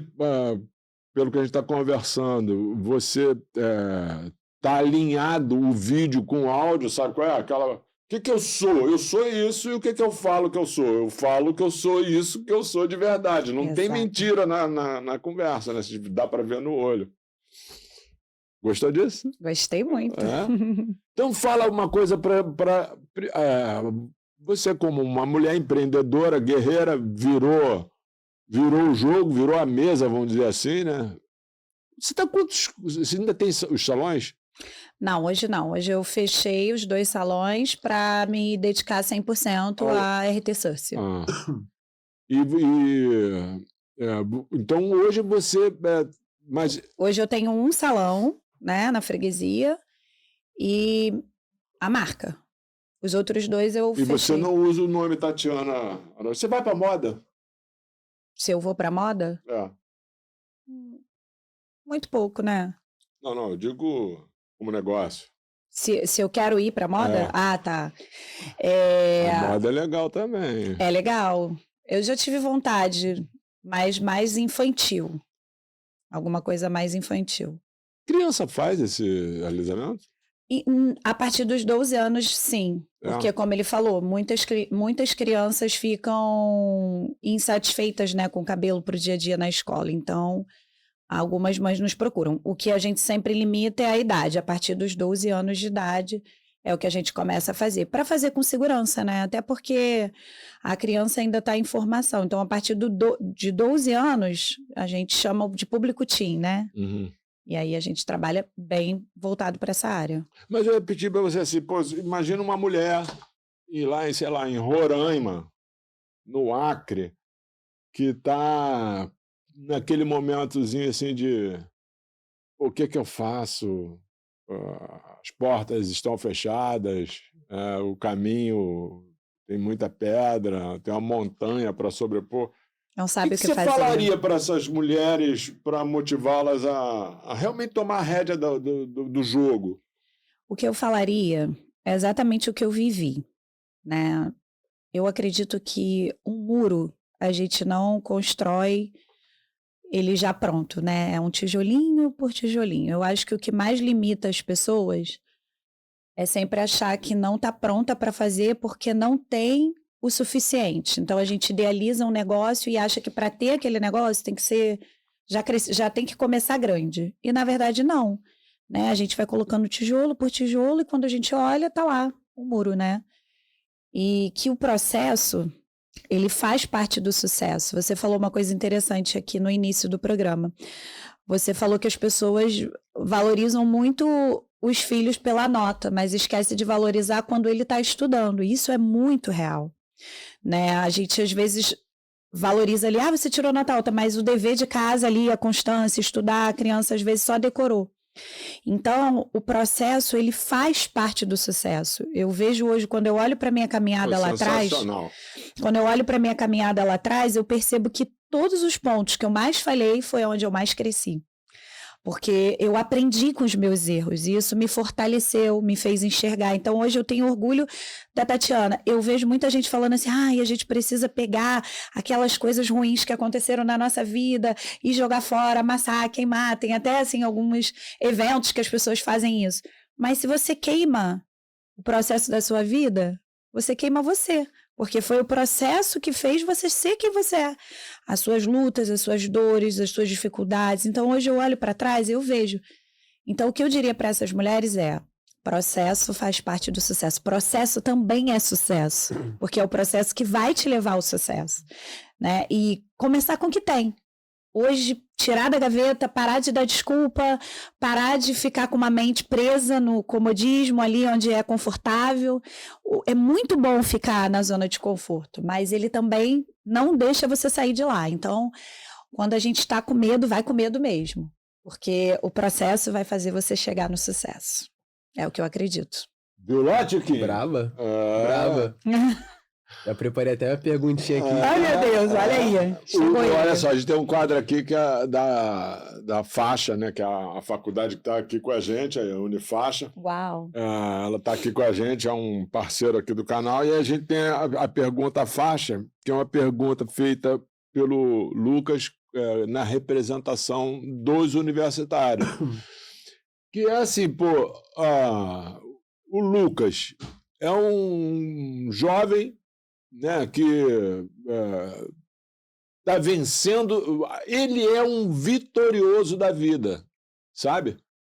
pelo que a gente está conversando, você está alinhado o vídeo com o áudio, sabe qual é? O que eu sou? Eu sou isso, e o que eu falo que eu sou? Eu falo que eu sou isso, que eu sou de verdade. Não tem mentira na conversa, né? Dá para ver no olho. Gostou disso? Gostei muito. Então, fala uma coisa para... você, como uma mulher empreendedora, guerreira, virou o jogo, virou a mesa, vamos dizer assim, né? Você ainda tem os salões? Não, hoje não. Hoje eu fechei os 2 salões para me dedicar 100% à RT Source. Então, hoje você... Hoje eu tenho um salão, né, na freguesia e a marca. Os outros 2 eu fechei. E você não usa o nome Tatiana? Você vai para moda? Se eu vou para moda? Muito pouco, né? Não, eu digo como negócio. Se eu quero ir para moda? Tá. A moda é legal também. É legal. Eu já tive vontade, mas mais infantil. Alguma coisa mais infantil. Criança faz esse alisamento? A partir dos 12 anos, sim. Porque, como ele falou, muitas crianças ficam insatisfeitas, né, com o cabelo para o dia a dia na escola. Então, algumas mães nos procuram. O que a gente sempre limita é a idade. A partir dos 12 anos de idade é o que a gente começa a fazer. Para fazer com segurança, né? Até porque a criança ainda está em formação. Então, a partir de 12 anos, a gente chama de público teen, né? E aí a gente trabalha bem voltado para essa área. Mas eu ia pedir para você assim, pô, imagina uma mulher ir lá, sei lá, em Roraima, no Acre, que está naquele momentozinho assim de o que eu faço? As portas estão fechadas, o caminho tem muita pedra, tem uma montanha para sobrepor. Não sabe o que você fazer. falaria para essas mulheres para motivá-las a realmente tomar a rédea do jogo? O que eu falaria é exatamente o que eu vivi, né? Eu acredito que um muro a gente não constrói ele já pronto, né? É um tijolinho por tijolinho. Eu acho que o que mais limita as pessoas é sempre achar que não está pronta para fazer porque não tem o suficiente. Então, a gente idealiza um negócio e acha que para ter aquele negócio tem que ser... Já tem que começar grande. E, na verdade, não. Né? A gente vai colocando tijolo por tijolo e quando a gente olha, tá lá o muro, né? E que o processo, ele faz parte do sucesso. Você falou uma coisa interessante aqui no início do programa. Você falou que as pessoas valorizam muito os filhos pela nota, mas esquece de valorizar quando ele está estudando. E isso é muito real. Né? A gente às vezes valoriza ali, você tirou nota alta, mas o dever de casa ali, a constância, estudar, a criança às vezes só decorou. Então, o processo, ele faz parte do sucesso. Eu vejo hoje, quando eu olho para minha caminhada lá atrás, eu percebo que todos os pontos que eu mais falhei foi onde eu mais cresci. Porque eu aprendi com os meus erros e isso me fortaleceu, me fez enxergar. Então, hoje eu tenho orgulho da Tatiana. Eu vejo muita gente falando assim, a gente precisa pegar aquelas coisas ruins que aconteceram na nossa vida e jogar fora, amassar, queimar. Tem até, assim, alguns eventos que as pessoas fazem isso. Mas se você queima o processo da sua vida, você queima você. Porque foi o processo que fez você ser quem você é. As suas lutas, as suas dores, as suas dificuldades. Então, hoje eu olho para trás e eu vejo. Então, o que eu diria para essas mulheres é: processo faz parte do sucesso. Processo também é sucesso. Porque é o processo que vai te levar ao sucesso. Né? E começar com o que tem. Hoje, tirar da gaveta, parar de dar desculpa, parar de ficar com uma mente presa no comodismo ali onde é confortável. É muito bom ficar na zona de conforto, mas ele também não deixa você sair de lá. Então, quando a gente está com medo, vai com medo mesmo, porque o processo vai fazer você chegar no sucesso. É o que eu acredito. Viu lá, Tiquinho? Brava. Brava. Já preparei até uma perguntinha aqui. Ai, meu Deus, olha aí. Olha só, a gente tem um quadro aqui que é da Faixa, né? Que é a faculdade que está aqui com a gente, a Unifaixa. Uau. Ela está aqui com a gente, é um parceiro aqui do canal, e a gente tem a pergunta Faixa, que é uma pergunta feita pelo Lucas na representação dos universitários. Que é assim, o Lucas é um jovem, né, que está vencendo, ele é um vitorioso da vida, sabe?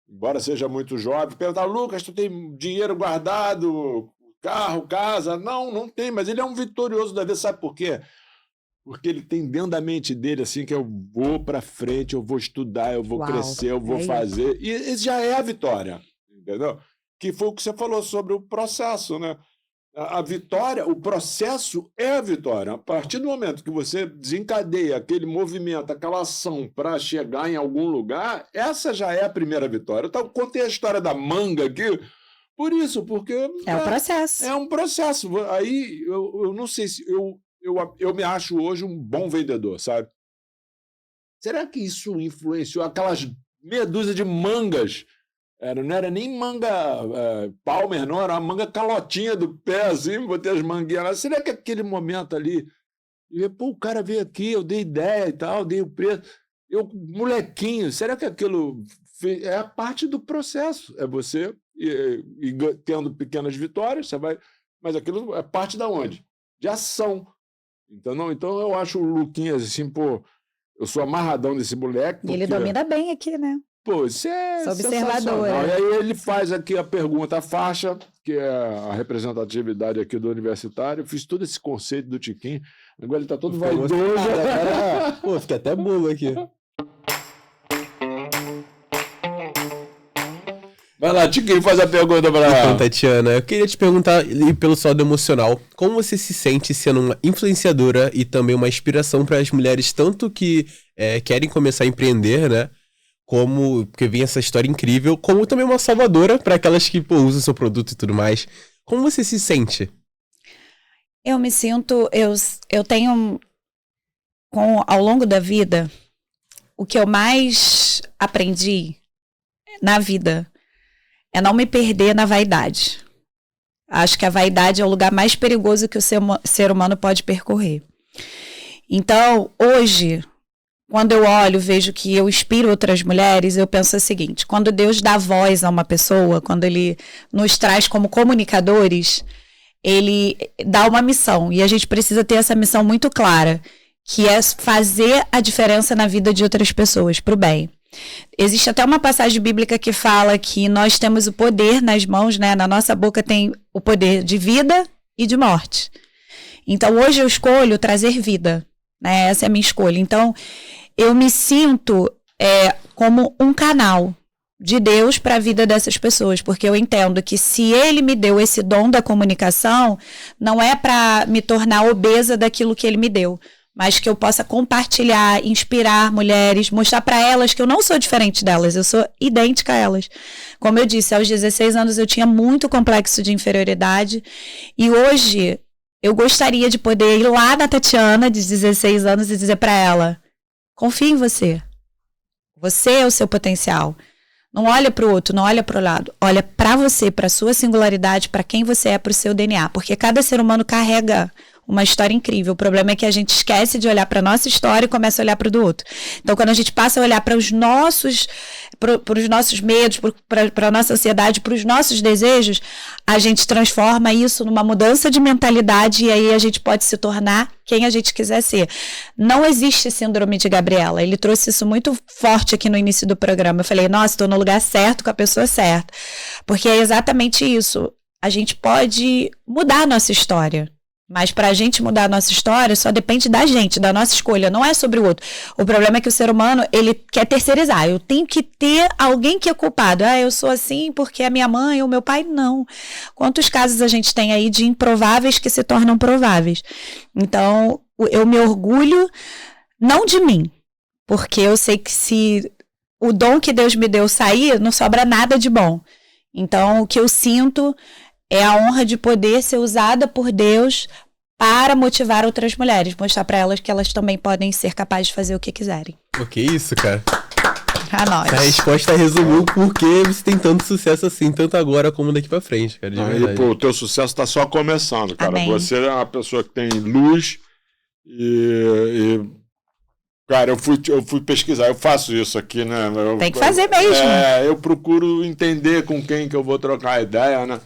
Embora seja muito jovem, perguntar, Lucas, tu tem dinheiro guardado, carro, casa? Não tem, mas ele é um vitorioso da vida, sabe por quê? Porque ele tem dentro da mente dele assim, que eu vou para frente, eu vou estudar, eu vou crescer, eu vou fazer, e isso já é a vitória, entendeu? Que foi o que você falou sobre o processo, né? A vitória, o processo é a vitória. A partir do momento que você desencadeia aquele movimento, aquela ação para chegar em algum lugar, essa já é a primeira vitória. Eu contei a história da manga aqui, por isso, porque... É o processo. É um processo. Aí, eu não sei se... Eu me acho hoje um bom vendedor, sabe? Será que isso influenciou aquelas meia dúzia de mangas? Não era nem manga Palmer, não, era uma manga calotinha do pé, assim, botei as manguinhas lá. Será que aquele momento ali, o cara veio aqui, eu dei ideia e tal, dei o preço, molequinho, será que aquilo é a parte do processo? É você tendo pequenas vitórias, você vai, mas aquilo é parte da onde? De ação. Então eu acho o Luquinhas assim, eu sou amarradão desse moleque. E ele domina bem aqui, né? Isso é observador. E aí ele faz aqui a pergunta Faixa, que é a representatividade aqui do universitário. Eu fiz todo esse conceito do Tiquinho. Agora ele está todo vaidoso. Fiquei até bolo aqui. Vai lá, Tiquinho, faz a pergunta para ela. Então, Tatiana, eu queria te perguntar, pelo seu lado emocional, como você se sente sendo uma influenciadora e também uma inspiração para as mulheres, tanto que querem começar a empreender, né? Porque vem essa história incrível, como também uma salvadora para aquelas que usam seu produto e tudo mais. Como você se sente? Eu me sinto, eu tenho, ao longo da vida, o que eu mais aprendi na vida é não me perder na vaidade. Acho que a vaidade é o lugar mais perigoso que o ser humano pode percorrer. Então, hoje, quando eu olho, vejo que eu inspiro outras mulheres, eu penso o seguinte: quando Deus dá voz a uma pessoa, quando Ele nos traz como comunicadores, Ele dá uma missão, e a gente precisa ter essa missão muito clara, que é fazer a diferença na vida de outras pessoas, para o bem. Existe até uma passagem bíblica que fala que nós temos o poder nas mãos, né? Na nossa boca tem o poder de vida e de morte. Então, hoje eu escolho trazer vida, né? Essa é a minha escolha. Então, eu me sinto como um canal de Deus para a vida dessas pessoas, porque eu entendo que se Ele me deu esse dom da comunicação, não é para me tornar obesa daquilo que Ele me deu, mas que eu possa compartilhar, inspirar mulheres, mostrar para elas que eu não sou diferente delas, eu sou idêntica a elas. Como eu disse, aos 16 anos eu tinha muito complexo de inferioridade e hoje eu gostaria de poder ir lá na Tatiana, de 16 anos, e dizer para ela: confie em você. Você é o seu potencial. Não olha para o outro, não olha para o lado. Olha para você, para a sua singularidade, para quem você é, para o seu DNA. Porque cada ser humano carrega uma história incrível. O problema é que a gente esquece de olhar para a nossa história e começa a olhar para o do outro. Então, quando a gente passa a olhar para os nossos medos, para a nossa ansiedade, para os nossos desejos, a gente transforma isso numa mudança de mentalidade e aí a gente pode se tornar quem a gente quiser ser. Não existe síndrome de Gabriela. Ele trouxe isso muito forte aqui no início do programa. Eu falei, nossa, estou no lugar certo com a pessoa certa. Porque é exatamente isso. A gente pode mudar a nossa história. Mas para a gente mudar a nossa história só depende da gente, da nossa escolha, não é sobre o outro. O problema é que o ser humano, ele quer terceirizar. Eu tenho que ter alguém que é culpado. Eu sou assim porque a minha mãe ou meu pai, não. Quantos casos a gente tem aí de improváveis que se tornam prováveis? Então, eu me orgulho, não de mim, porque eu sei que se o dom que Deus me deu sair, não sobra nada de bom. Então, o que eu sinto é a honra de poder ser usada por Deus para motivar outras mulheres, mostrar para elas que elas também podem ser capazes de fazer o que quiserem. Pô, que isso, cara. A nós. A resposta resumiu o porquê você tem tanto sucesso assim, tanto agora como daqui pra frente, cara, de verdade. Pô, o teu sucesso tá só começando, cara. Amém. Você é uma pessoa que tem luz cara, eu fui pesquisar, eu faço isso aqui, né? Tem que fazer mesmo. Eu procuro entender com quem que eu vou trocar ideia, né?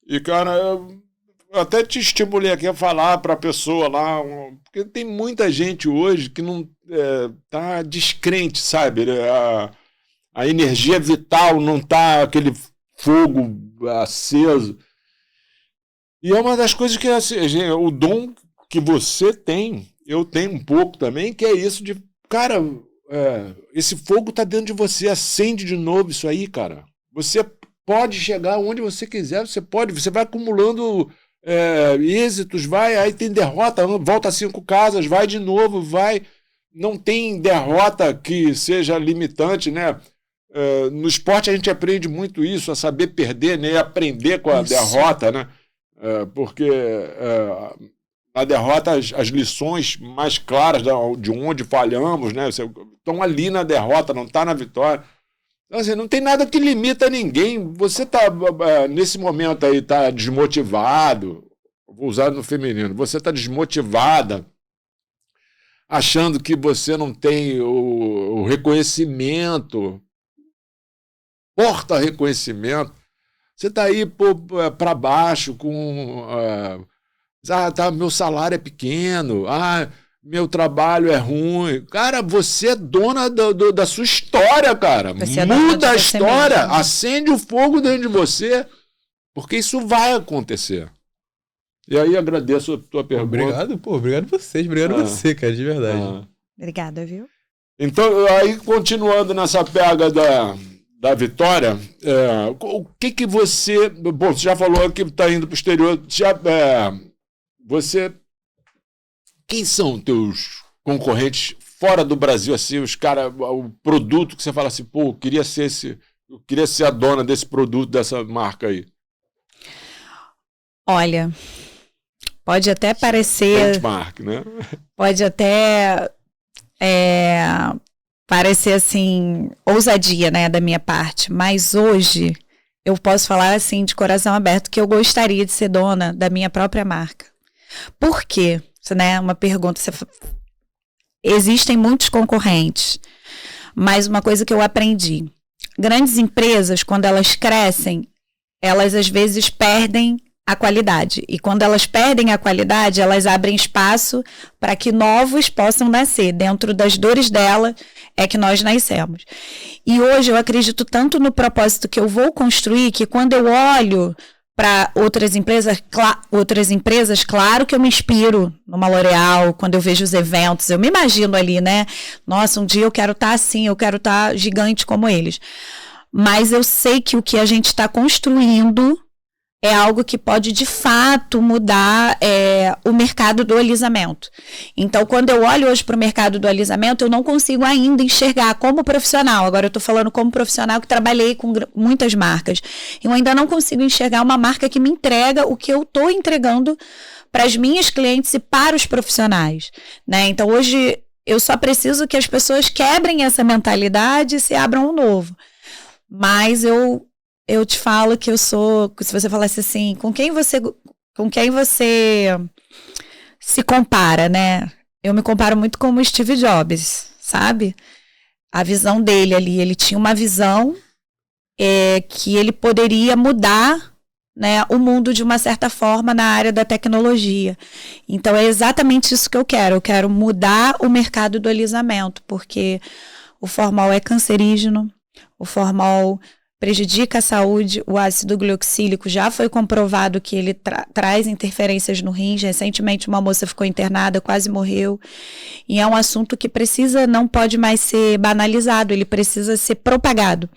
E, cara, eu até te estimulei aqui a falar para a pessoa lá, porque tem muita gente hoje que não tá descrente, sabe? A energia vital não tá aquele fogo aceso. E é uma das coisas que, assim, o dom que você tem, eu tenho um pouco também, que é isso de, cara, esse fogo tá dentro de você, acende de novo isso aí, cara. Você pode chegar onde você quiser, você vai acumulando êxitos, aí tem derrota, volta a 5 casas, vai de novo, não tem derrota que seja limitante, né? No esporte a gente aprende muito isso, a saber perder, né? Aprender com a derrota, né? Porque na derrota as lições mais claras de onde falhamos, né? Estão ali na derrota, não está na vitória. Então, assim, não tem nada que limita ninguém. Você está, nesse momento aí, está desmotivado, vou usar no feminino, você está desmotivada, achando que você não tem o reconhecimento, porta reconhecimento, você está aí para baixo com... meu salário é pequeno, meu trabalho é ruim. Cara, você é dona da sua história, cara. Muda a história, acende o fogo dentro de você, porque isso vai acontecer. E aí agradeço a tua pergunta. Obrigado você, cara, de verdade. Obrigada, viu? Então, aí continuando nessa pega da Vitória, o que você... Bom, você já falou que está indo para o exterior, quem são teus concorrentes fora do Brasil, assim, os caras, o produto que você fala assim, eu queria ser a dona desse produto, dessa marca aí? Olha, pode até parecer... Benchmark, né? Pode até parecer, assim, ousadia, né, da minha parte, mas hoje eu posso falar, assim, de coração aberto, que eu gostaria de ser dona da minha própria marca. Por quê? Né, uma pergunta, existem muitos concorrentes, mas uma coisa que eu aprendi, grandes empresas, quando elas crescem, elas às vezes perdem a qualidade, e quando elas perdem a qualidade, elas abrem espaço para que novos possam nascer, dentro das dores dela é que nós nascemos. E hoje eu acredito tanto no propósito que eu vou construir, que quando eu olho para outras empresas, claro que eu me inspiro numa L'Oréal, quando eu vejo os eventos, eu me imagino ali, né? Nossa, um dia eu quero estar assim, eu quero estar gigante como eles. Mas eu sei que o que a gente está construindo é algo que pode, de fato, mudar o mercado do alisamento. Então, quando eu olho hoje para o mercado do alisamento, eu não consigo ainda enxergar como profissional. Agora, eu estou falando como profissional que trabalhei com muitas marcas. Eu ainda não consigo enxergar uma marca que me entrega o que eu estou entregando para as minhas clientes e para os profissionais, né? Então, hoje, eu só preciso que as pessoas quebrem essa mentalidade e se abram um novo. Mas eu te falo que eu sou, se você falasse assim, com quem você se compara, né? Eu me comparo muito com o Steve Jobs, sabe? A visão dele ali, ele tinha uma visão que ele poderia mudar, né, o mundo de uma certa forma na área da tecnologia. Então é exatamente isso que eu quero. Eu quero mudar o mercado do alisamento, porque o formol é cancerígeno, o formol prejudica a saúde, o ácido glioxílico já foi comprovado que ele traz interferências no rim. Recentemente uma moça ficou internada, quase morreu. E é um assunto que não pode mais ser banalizado, ele precisa ser propagado.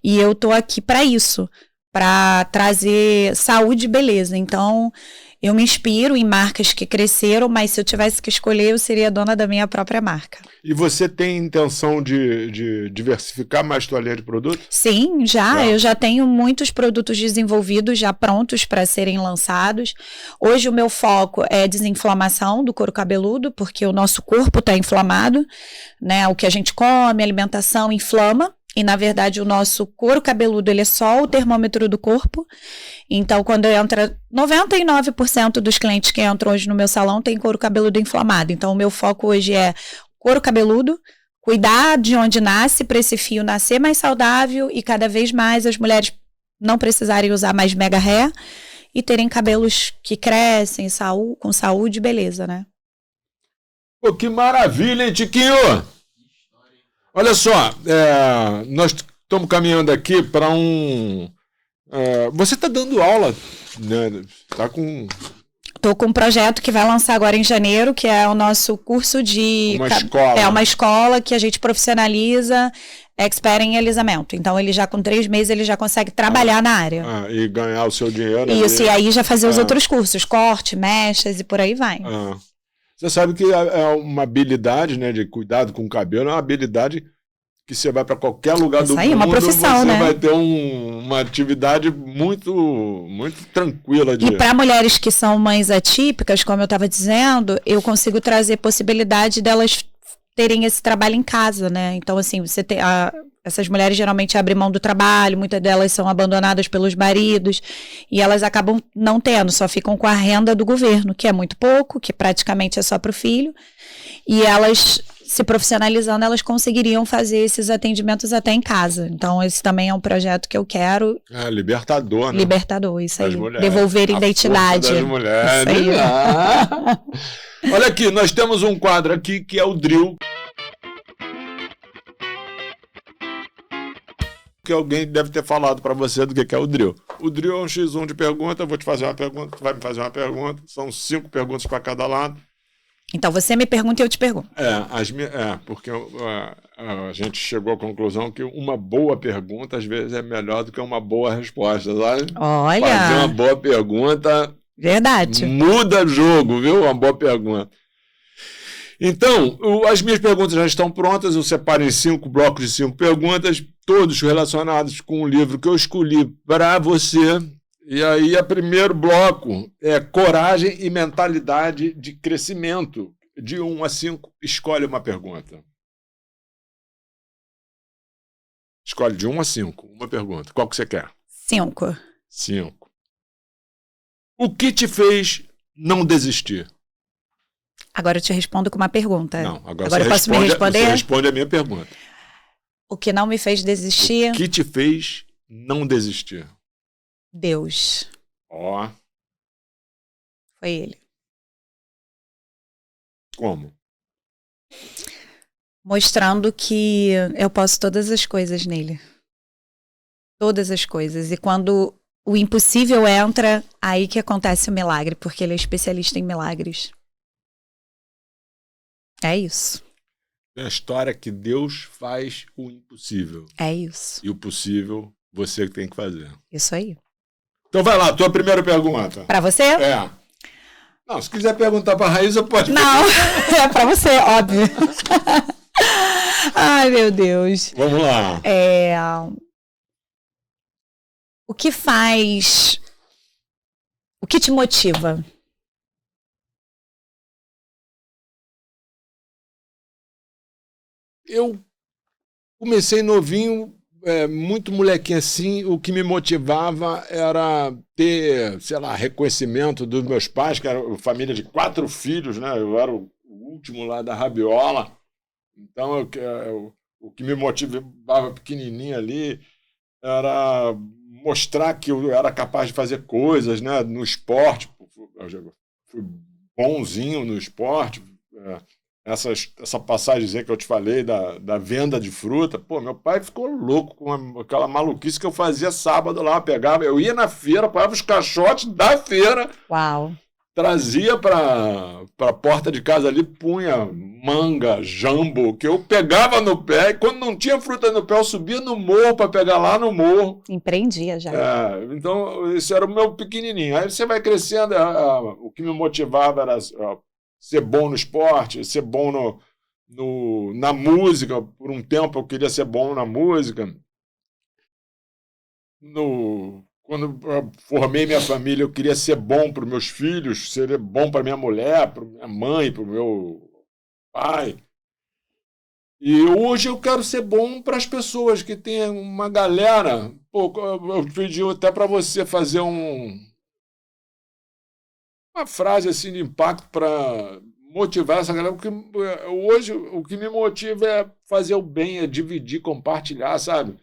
E eu estou aqui para isso, para trazer saúde e beleza. Então, eu me inspiro em marcas que cresceram, mas se eu tivesse que escolher, eu seria dona da minha própria marca. E você tem intenção de diversificar mais tua linha de produtos? Sim, já. Eu já tenho muitos produtos desenvolvidos, já prontos para serem lançados. Hoje o meu foco é desinflamação do couro cabeludo, porque o nosso corpo está inflamado, né? O que a gente come, alimentação inflama. E, na verdade, o nosso couro cabeludo, ele é só o termômetro do corpo. Então, quando entra... 99% dos clientes que entram hoje no meu salão tem couro cabeludo inflamado. Então, o meu foco hoje é couro cabeludo, cuidar de onde nasce, para esse fio nascer mais saudável e cada vez mais as mulheres não precisarem usar mais mega hair e terem cabelos que crescem, com saúde e beleza, né? Pô, que maravilha, hein, Tiquinho? Olha só, nós estamos caminhando aqui para você está dando aula, né? Tá com... Estou com um projeto que vai lançar agora em janeiro, que é o nosso curso de... Uma escola. É uma escola que a gente profissionaliza expert em alisamento. Então, ele já com 3 meses, ele já consegue trabalhar na área. E ganhar o seu dinheiro. Isso, e aí já fazer os outros cursos, corte, mechas e por aí vai. Você sabe que é uma habilidade, né, de cuidado com o cabelo, é uma habilidade que você vai para qualquer lugar do mundo. Isso aí, uma profissão, né? Você vai ter uma atividade muito, muito tranquila. E para mulheres que são mães atípicas, como eu estava dizendo, eu consigo trazer possibilidade delas terem esse trabalho em casa, né? Então, assim, essas mulheres geralmente abrem mão do trabalho, muitas delas são abandonadas pelos maridos e elas acabam não tendo, só ficam com a renda do governo, que é muito pouco, que praticamente é só para o filho, e elas, se profissionalizando, elas conseguiriam fazer esses atendimentos até em casa. Então, esse também é um projeto que eu quero. Libertador, né? Libertador, isso aí. Devolver identidade. Das mulheres. Isso aí. Olha aqui, nós temos um quadro aqui que é o drill. Que alguém deve ter falado para você do que é o drill. O drill é um X1 de pergunta, eu vou te fazer uma pergunta, tu vai me fazer uma pergunta, são 5 perguntas para cada lado. Então você me pergunta e eu te pergunto. Porque a gente chegou à conclusão que uma boa pergunta às vezes é melhor do que uma boa resposta, sabe? Olha! Fazer uma boa pergunta... Verdade. Muda o jogo, viu? Uma boa pergunta. Então, as minhas perguntas já estão prontas, eu separo em 5 blocos de 5 perguntas, todos relacionados com o livro que eu escolhi para você. E aí, o primeiro bloco é coragem e mentalidade de crescimento. De 1 a 5, escolhe uma pergunta. Escolhe de 1 a 5, uma pergunta. Qual que você quer? 5. 5. O que te fez não desistir? Agora eu te respondo com uma pergunta. Não, agora eu posso me responder? Você responde a minha pergunta. O que não me fez desistir? O que te fez não desistir? Deus. Ó. Foi ele. Como? Mostrando que eu posso todas as coisas nele. Todas as coisas. E quando o impossível entra, aí que acontece o milagre, porque ele é especialista em milagres. É isso. É a história que Deus faz o impossível. É isso. E o possível, você que tem que fazer. Isso aí. Então vai lá, tua primeira pergunta. Pra você? É. Não, se quiser perguntar pra Raíssa, pode. Não, é pra você, óbvio. Ai, meu Deus. Vamos lá. O que faz... O que te motiva? Eu comecei novinho, muito molequinho assim, o que me motivava era ter, sei lá, reconhecimento dos meus pais, que era família de 4 filhos, né? Eu era o último lá da rabiola, então o que me motivava pequenininho ali era mostrar que eu era capaz de fazer coisas, né? No esporte, eu fui bonzinho no esporte, essa passagem que eu te falei da venda de fruta, pô, meu pai ficou louco com aquela maluquice que eu fazia sábado lá, eu ia na feira, pagava os caixotes da feira, Uau. trazia para a porta de casa ali, punha manga, jambo, que eu pegava no pé, e quando não tinha fruta no pé, eu subia no morro para pegar lá no morro. Empreendia já. Então, esse era o meu pequenininho. Aí você vai crescendo, o que me motivava era ser bom no esporte, ser bom na música. Por um tempo eu queria ser bom na música. Quando eu formei minha família, eu queria ser bom para os meus filhos, ser bom para minha mulher, para minha mãe, para o meu pai. E hoje eu quero ser bom para as pessoas, que tem uma galera. Pô, eu pedi até para você fazer uma frase assim de impacto para motivar essa galera, porque hoje o que me motiva é fazer o bem, é dividir, compartilhar, sabe?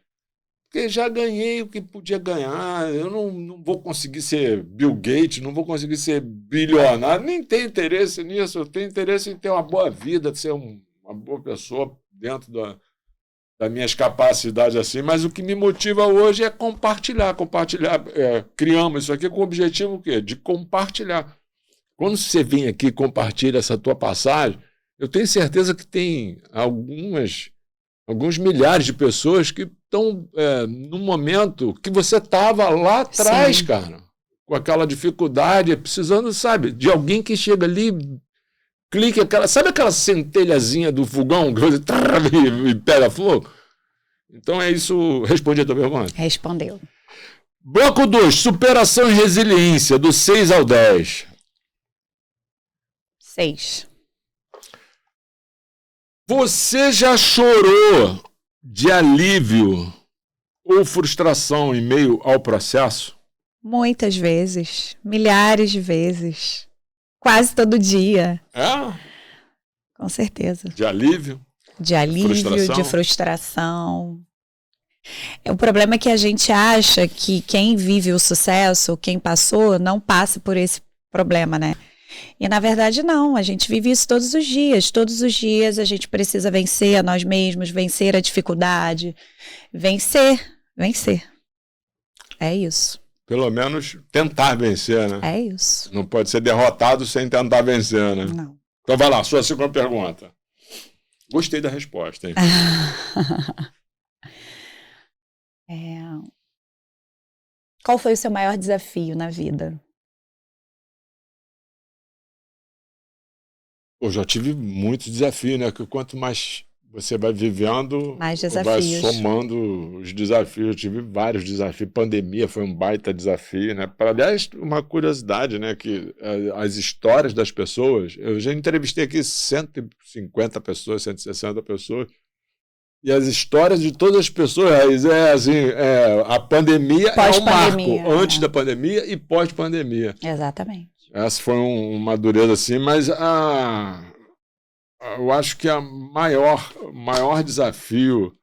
Porque já ganhei o que podia ganhar, eu não vou conseguir ser Bill Gates, não vou conseguir ser bilionário, nem tenho interesse nisso, eu tenho interesse em ter uma boa vida, de ser uma boa pessoa dentro das minhas capacidades assim, mas o que me motiva hoje é compartilhar. Criamos isso aqui com o objetivo o quê? De compartilhar. Quando você vem aqui e compartilha essa tua passagem, eu tenho certeza que tem alguns milhares de pessoas que estão no momento que você estava lá atrás, Sim. cara, com aquela dificuldade, precisando, sabe, de alguém que chega ali, clique, sabe aquela centelhazinha do fogão que você e pega fogo? Então é isso, respondi a tua pergunta. Respondeu. Bloco 2, superação e resiliência, do 6 ao 10. 6. Você já chorou de alívio ou frustração em meio ao processo? Muitas vezes. Milhares de vezes. Quase todo dia. Com certeza. De alívio? De alívio, de frustração. O problema é que a gente acha que quem vive o sucesso, quem passou, não passa por esse problema, né? E na verdade não, a gente vive isso todos os dias. Todos os dias a gente precisa vencer a nós mesmos, vencer a dificuldade, vencer. É isso. Pelo menos tentar vencer, né? É isso. Não pode ser derrotado sem tentar vencer, né? Não. Então vai lá, sua segunda pergunta. Gostei da resposta, hein? Qual foi o seu maior desafio na vida? Eu já tive muitos desafios, né? Que quanto mais você vai vivendo, Mais vai desafios. somando os desafios. Eu tive vários desafios. Pandemia foi um baita desafio, né? Aliás, uma curiosidade, né? Que as histórias das pessoas... Eu já entrevistei aqui 150 pessoas, 160 pessoas. E as histórias de todas as pessoas, a pandemia é um marco antes da pandemia e pós-pandemia. Exatamente. Essa foi uma dureza assim, mas eu acho que o maior desafio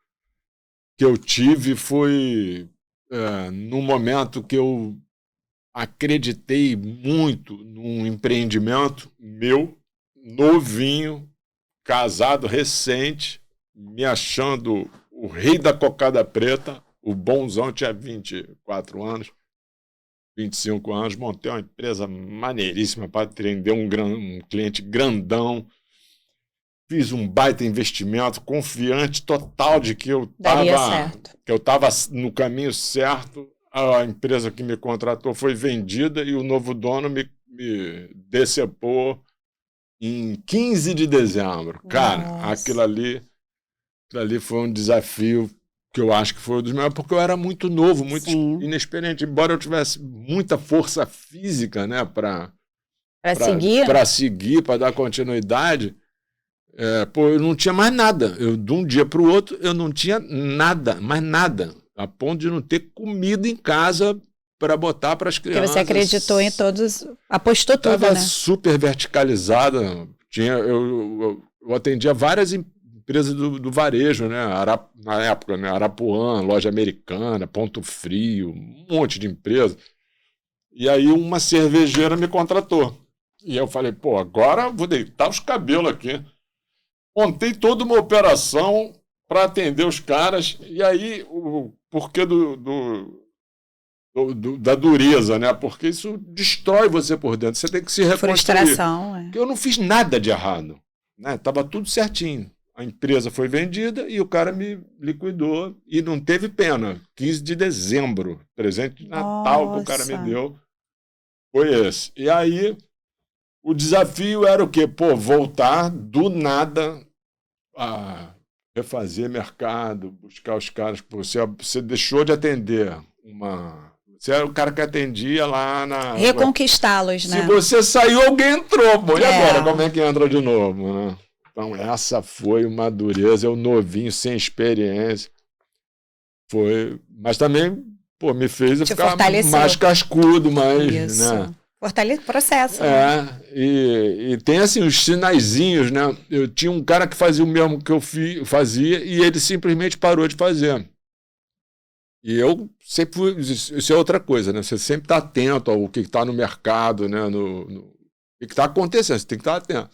que eu tive foi num momento que eu acreditei muito num empreendimento meu, novinho, casado, recente, me achando o rei da cocada preta, o bonzão, tinha 24 anos. 25 anos, montei uma empresa maneiríssima para atender um cliente grandão. Fiz um baita investimento, confiante total de que eu estava no caminho certo. a empresa que me contratou foi vendida e o novo dono me decepou em 15 de dezembro. Cara, Nossa. aquilo ali foi um desafio que eu acho que foi um dos maiores, porque eu era muito novo, muito Sim. inexperiente. Embora eu tivesse muita força física, né, Para seguir? para seguir, para dar continuidade, pô, eu não tinha mais nada. De um dia para o outro, eu não tinha nada, mais nada, a ponto de não ter comida em casa para botar para as Porque crianças. você acreditou em todos, apostou tudo, Estava né? super verticalizada. Eu atendia várias empresas do varejo, né? Na época, né? Arapuã, Loja Americana, Ponto Frio, um monte de empresa. E aí uma cervejeira me contratou. E eu falei, pô, agora vou deitar os cabelos aqui. Montei toda uma operação para atender os caras. E aí, o porquê da dureza, né? Porque isso destrói você por dentro. Você tem que se reconstruir. Frustração, é. Porque eu não fiz nada de errado, né? Tava tudo certinho. A empresa foi vendida e o cara me liquidou e não teve pena. 15 de dezembro, presente de Natal que o cara me Nossa. deu, foi esse. E aí, o desafio era o quê? Pô, voltar do nada a refazer mercado, buscar os caras que você deixou de atender Você era o cara que atendia lá na... Reconquistá-los, né? Se você saiu, alguém entrou, pô. E É. agora, como é que entra de novo, né? Então, essa foi uma dureza. Eu novinho, sem experiência. Foi... Mas também, pô, me fez eu Te ficar fortaleceu. mais cascudo, mais, Isso. né? Processo. Né? E tem assim os sinaizinhos, né? Eu tinha um cara que fazia o mesmo que eu fazia e ele simplesmente parou de fazer. E eu sempre fui. Isso é outra coisa, né? Você sempre está atento ao que está no mercado, né? O que está acontecendo, você tem que estar atento.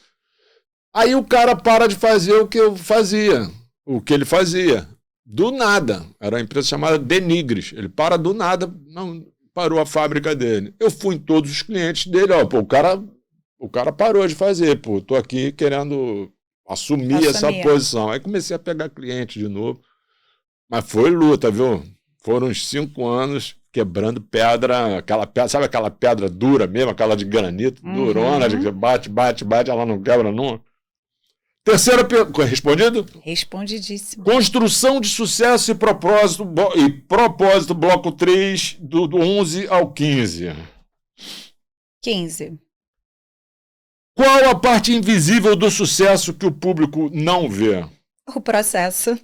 Aí o cara para de fazer o que eu fazia, o que ele fazia. Do nada. Era uma empresa chamada Denigres. Ele para do nada, não parou a fábrica dele. Eu fui em todos os clientes dele, ó, pô, o cara parou de fazer, pô, tô aqui querendo assumir essa posição. Aí comecei a pegar cliente de novo. Mas foi luta, viu? Foram uns 5 anos quebrando pedra, sabe aquela pedra dura mesmo, aquela de granito, durona, de bate, ela não quebra nunca. Terceira pergunta, respondido? Respondidíssimo. Construção de sucesso e propósito, bloco 3, do 11 ao 15. 15. Qual a parte invisível do sucesso que o público não vê? O processo.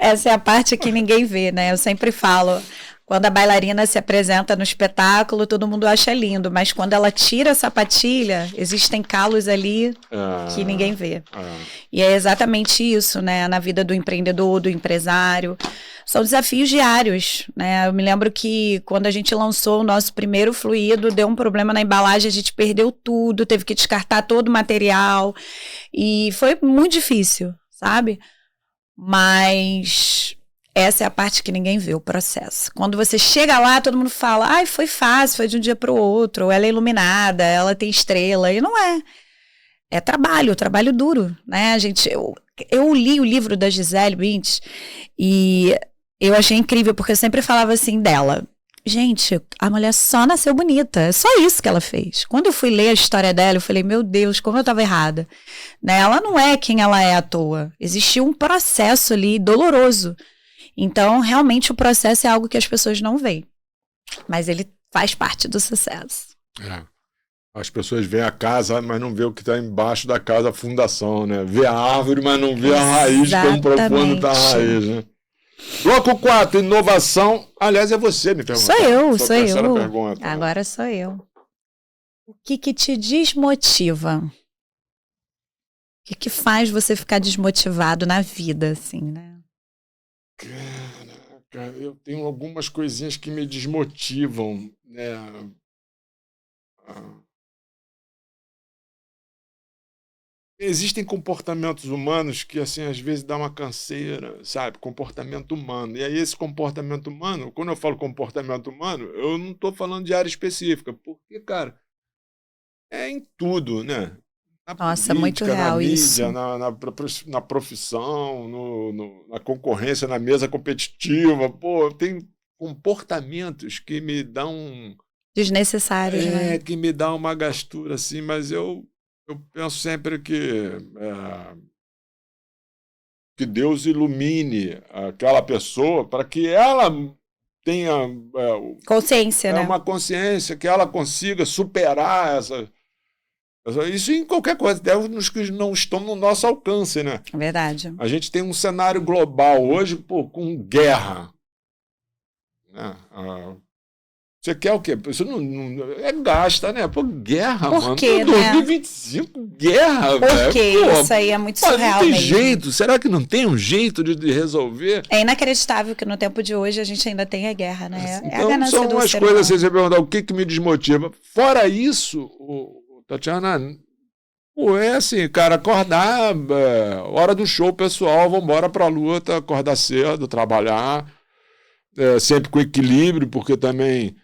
Essa é a parte que ninguém vê, né? Eu sempre falo, quando a bailarina se apresenta no espetáculo, todo mundo acha lindo, mas quando ela tira a sapatilha, existem calos ali que ninguém vê. E é exatamente isso, né? Na vida do empreendedor, do empresário. São desafios diários, né? Eu me lembro que quando a gente lançou o nosso primeiro fluido, deu um problema na embalagem, a gente perdeu tudo, teve que descartar todo o material. E foi muito difícil, sabe? Mas essa é a parte que ninguém vê, o processo. Quando você chega lá, todo mundo fala, ai, foi fácil, foi de um dia para o outro, ela é iluminada, ela tem estrela, e não é. É trabalho duro, né? Eu li o livro da Gisele Bündchen e eu achei incrível, porque eu sempre falava assim dela, gente, a mulher só nasceu bonita, é só isso que ela fez. Quando eu fui ler a história dela, eu falei, meu Deus, como eu estava errada. Né? Ela não é quem ela é à toa. Existiu um processo ali doloroso. Então, realmente, o processo é algo que as pessoas não veem. Mas ele faz parte do sucesso. As pessoas veem a casa, mas não vê o que está embaixo da casa, a fundação, né? Vê a árvore, mas não vê a raiz, como profundo está a raiz, né? Bloco 4, inovação. Aliás, é você me perguntar. Sou eu. Pergunta, agora sou eu. O que te desmotiva? O que faz você ficar desmotivado na vida, assim, né? Caraca, eu tenho algumas coisinhas que me desmotivam, né? Existem comportamentos humanos que, assim, às vezes dá uma canseira, sabe? Comportamento humano. E aí esse comportamento humano, quando eu falo comportamento humano, eu não estou falando de área específica, porque, cara, é em tudo, né? Na Nossa, política, muito real na mídia, isso. na profissão, na concorrência, na mesa competitiva. Pô, tem comportamentos que me dão... Desnecessários, né? que me dá uma gastura, assim, mas eu penso sempre que Deus ilumine aquela pessoa para que ela tenha Consciência, né? uma consciência, que ela consiga superar isso em qualquer coisa, até nos que não estão no nosso alcance, né? Verdade. A gente tem um cenário global hoje, pô, com guerra. Né? Você quer o quê? Isso não gasta, né? Pô, guerra, Por mano. quê, 2025, guerra, velho. Por quê? Pô, Isso aí é muito não surreal tem mesmo. jeito. Será que não tem um jeito de resolver? É inacreditável que no tempo de hoje a gente ainda tenha guerra, né? É a Então, ganância são do umas ser coisas humano. assim, você perguntar o que me desmotiva. Fora isso, Tatiana, é assim, cara, acordar, hora do show, pessoal, vamos embora pra luta, acordar cedo, trabalhar, sempre com equilíbrio, porque também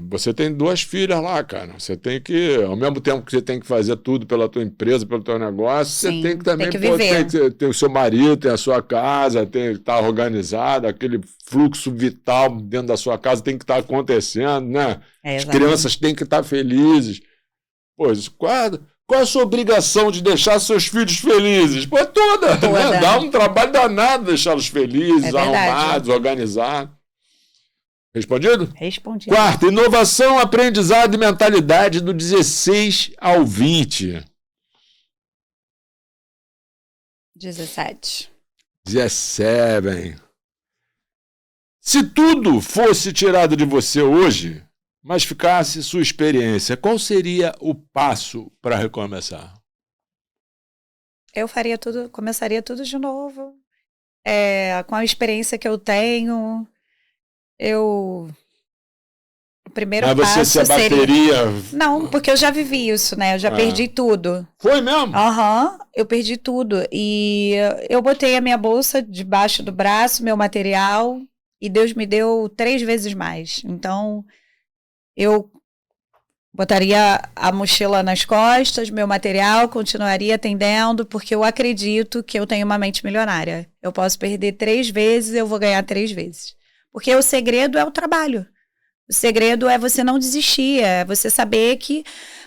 você tem 2 filhas lá, cara. Você tem que, ao mesmo tempo que você tem que fazer tudo pela tua empresa, pelo teu negócio, Sim, você tem que também tem que viver. ter o seu marido, tem a sua casa, tem que estar organizado, aquele fluxo vital dentro da sua casa tem que estar acontecendo, né? As Exatamente. crianças têm que estar felizes. Pois, qual é a sua obrigação de deixar seus filhos felizes? Pô, toda. Né? Dá um trabalho danado deixá-los felizes, arrumados, organizados. Respondido? Respondi. 4º, inovação, aprendizado e mentalidade do 16 ao 20. 17. 17. Se tudo fosse tirado de você hoje, mas ficasse sua experiência, qual seria o passo para recomeçar? Eu faria tudo, começaria tudo de novo. Com a experiência que eu tenho, o primeiro Mas você passo se abateria... Não, porque eu já vivi isso, né? Eu já perdi tudo. Foi mesmo? Eu perdi tudo. E eu botei a minha bolsa debaixo do braço, meu material, e Deus me deu 3 vezes mais. Então, eu botaria a mochila nas costas, meu material, continuaria atendendo, porque eu acredito que eu tenho uma mente milionária. Eu posso perder 3 vezes, eu vou ganhar 3 vezes. Porque o segredo é o trabalho. O segredo é você não desistir, é você saber que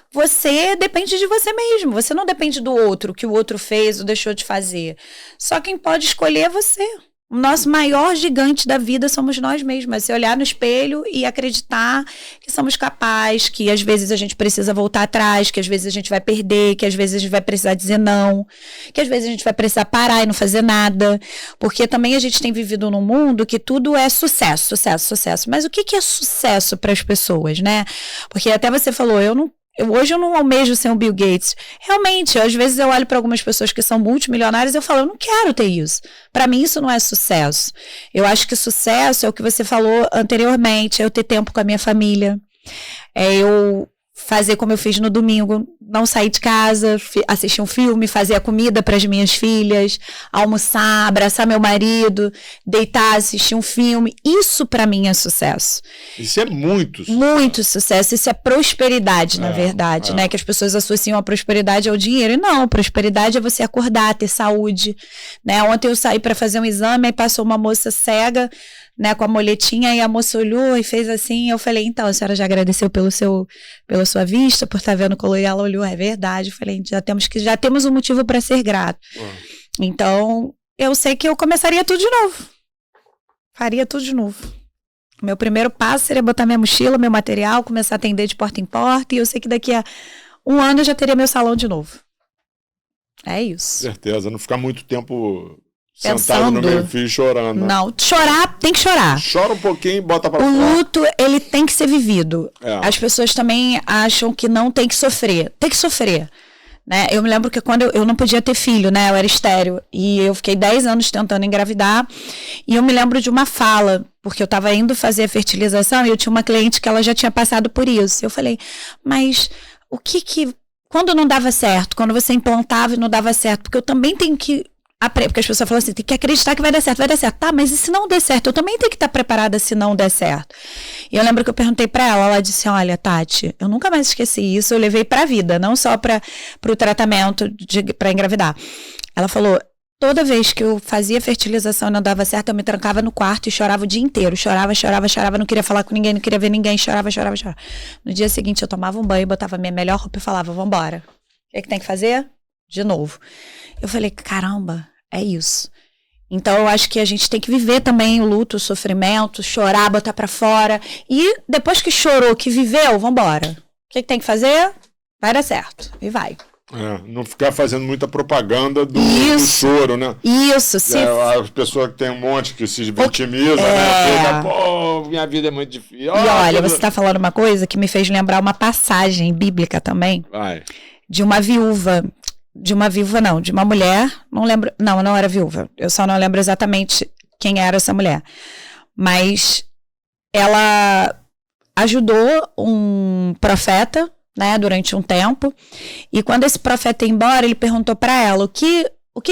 você depende de você mesmo. Você não depende do outro, que o outro fez ou deixou de fazer. Só quem pode escolher é você. O nosso maior gigante da vida somos nós mesmos. É se olhar no espelho e acreditar que somos capazes, que às vezes a gente precisa voltar atrás, que às vezes a gente vai perder, que às vezes a gente vai precisar dizer não, que às vezes a gente vai precisar parar e não fazer nada. Porque também a gente tem vivido num mundo que tudo é sucesso, sucesso, sucesso. Mas o que é sucesso para as pessoas, né? Porque até você falou, hoje eu não almejo ser um Bill Gates. Realmente, às vezes eu olho para algumas pessoas que são multimilionárias e eu falo, eu não quero ter isso. Para mim isso não é sucesso. Eu acho que sucesso é o que você falou anteriormente, é eu ter tempo com a minha família, é eu fazer como eu fiz no domingo, não sair de casa, assistir um filme, fazer a comida para as minhas filhas, almoçar, abraçar meu marido, deitar, assistir um filme. Isso para mim é sucesso. Isso é muito sucesso. Muito sucesso. Isso é prosperidade, na verdade, né? Que as pessoas associam a prosperidade ao dinheiro. E não, prosperidade é você acordar, ter saúde, né? Ontem eu saí para fazer um exame e passou uma moça cega, né, com a moletinha, e a moça olhou e fez assim, eu falei, então, a senhora já agradeceu pela sua vista, por estar vendo color, e ela olhou, é verdade, eu falei, já temos um motivo para ser grato. Então, eu sei que eu começaria tudo de novo, faria tudo de novo. Meu primeiro passo seria botar minha mochila, meu material, começar a atender de porta em porta, e eu sei que daqui a 1 ano eu já teria meu salão de novo. É isso. Certeza, não ficar muito tempo... Pensando. Sentado no meio fio chorando. Não, chorar, tem que chorar. Chora um pouquinho e bota pra fora. O luto, ele tem que ser vivido. É. As pessoas também acham que não tem que sofrer. Tem que sofrer. Né? Eu me lembro que quando eu não podia ter filho, né? Eu era estéril. E eu fiquei 10 anos tentando engravidar. E eu me lembro de uma fala, porque eu estava indo fazer a fertilização e eu tinha uma cliente que ela já tinha passado por isso. Eu falei, mas o que... Quando não dava certo? Quando você implantava e não dava certo? Porque eu também tenho que... Porque as pessoas falam assim, tem que acreditar que vai dar certo, vai dar certo. Tá, mas e se não der certo? Eu também tenho que estar preparada se não der certo. E eu lembro que eu perguntei pra ela disse, olha, Tati, eu nunca mais esqueci isso, eu levei pra vida, não só pro tratamento pra engravidar. Ela falou, Toda vez que eu fazia fertilização e não dava certo, eu me trancava no quarto e chorava o dia inteiro. Chorava, não queria falar com ninguém, não queria ver ninguém, chorava. No dia seguinte, eu tomava um banho, botava minha melhor roupa e falava, vambora. O que tem que fazer? De novo. Eu falei, caramba, é isso. Então, eu acho que a gente tem que viver também o luto, o sofrimento, chorar, botar pra fora. E depois que chorou, que viveu, vambora. O que tem que fazer? Vai dar certo. E vai. Não ficar fazendo muita propaganda do choro, né? Isso, as pessoas que tem um monte que se vitimizam, né? Fica, pô, minha vida é muito difícil. E olha, você tá falando uma coisa que me fez lembrar uma passagem bíblica também. Vai. De uma viúva. De uma mulher. Não lembro. Não era viúva. Eu só não lembro exatamente quem era essa mulher. Mas ela ajudou um profeta, né, durante um tempo, e quando esse profeta ia embora, ele perguntou para ela, o que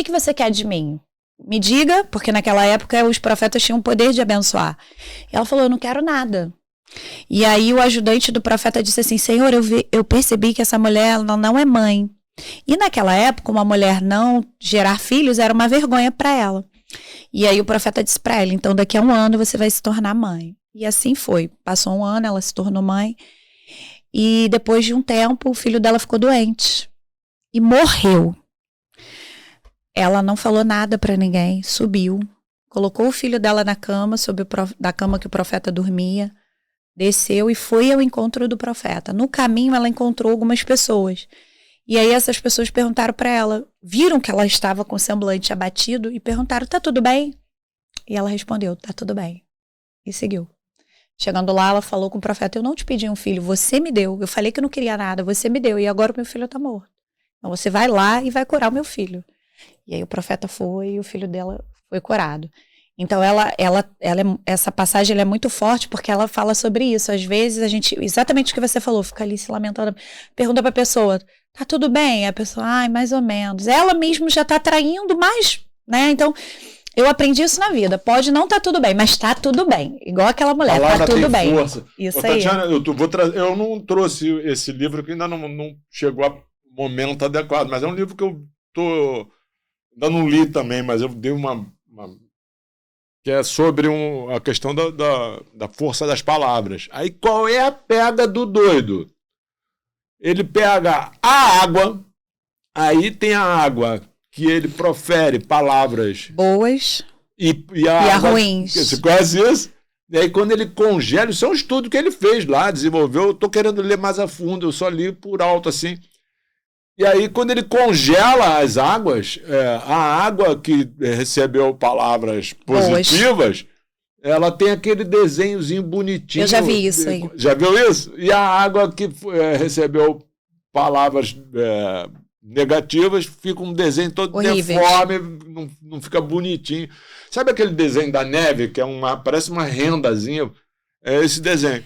você quer de mim? Me diga, porque naquela época os profetas tinham o poder de abençoar. E ela falou, eu não quero nada. E aí o ajudante do profeta disse assim, Senhor, eu percebi que essa mulher ela não é mãe. E naquela época, uma mulher não gerar filhos era uma vergonha para ela. E aí o profeta disse para ela, então daqui a 1 ano você vai se tornar mãe. E assim foi. Passou 1 ano, ela se tornou mãe. E depois de um tempo, o filho dela ficou doente. E morreu. Ela não falou nada para ninguém, subiu. Colocou o filho dela na cama, da cama que o profeta dormia. Desceu e foi ao encontro do profeta. No caminho, ela encontrou algumas pessoas. E aí essas pessoas perguntaram para ela, viram que ela estava com o semblante abatido e perguntaram, tá tudo bem? E ela respondeu, tá tudo bem. E seguiu. Chegando lá, ela falou com o profeta, eu não te pedi um filho, você me deu. Eu falei que eu não queria nada, você me deu. E agora o meu filho está morto. Então você vai lá e vai curar o meu filho. E aí o profeta foi e o filho dela foi curado. Então essa passagem ela é muito forte porque ela fala sobre isso. Às vezes a gente, exatamente o que você falou, fica ali se lamentando. Pergunta para a pessoa, tá tudo bem? A pessoa, ai, mais ou menos. Ela mesmo já está traindo mais, né? Então... Eu aprendi isso na vida. Pode não estar tudo bem, mas está tudo bem. Igual aquela mulher, está tudo bem. Força. Isso. Ô, aí. Tatiana, eu não trouxe esse livro que ainda não chegou a momento adequado, mas é um livro que eu ainda não li também, mas eu dei uma que é sobre a questão da força das palavras. Aí qual é a pega do doido? Ele pega a água, aí tem a água que ele profere palavras boas e a ruins. Você conhece isso? E aí quando ele congela, isso é um estudo que ele fez lá, desenvolveu, eu estou querendo ler mais a fundo, eu só li por alto assim. E aí quando ele congela as águas, a água que recebeu palavras positivas, boas. Ela tem aquele desenhozinho bonitinho. Eu já vi isso aí. Já viu isso? E a água que recebeu palavras... negativas, fica um desenho todo horríveis. Deforme, não fica bonitinho. Sabe aquele desenho da neve, que parece uma rendazinha? É esse desenho.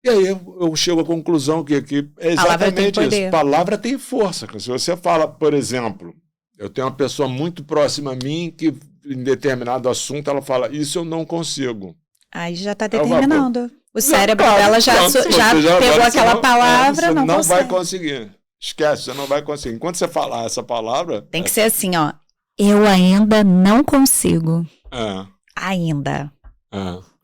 E aí eu chego à conclusão que é exatamente isso. Palavra tem força. Se você fala, por exemplo, eu tenho uma pessoa muito próxima a mim que em determinado assunto ela fala, isso eu não consigo. Aí já está determinando. O cérebro dela já pegou aquela palavra, você não consegue. Vai conseguir. Esquece, você não vai conseguir. Enquanto você falar essa palavra... Tem que ser assim, ó. Eu ainda não consigo. Ainda.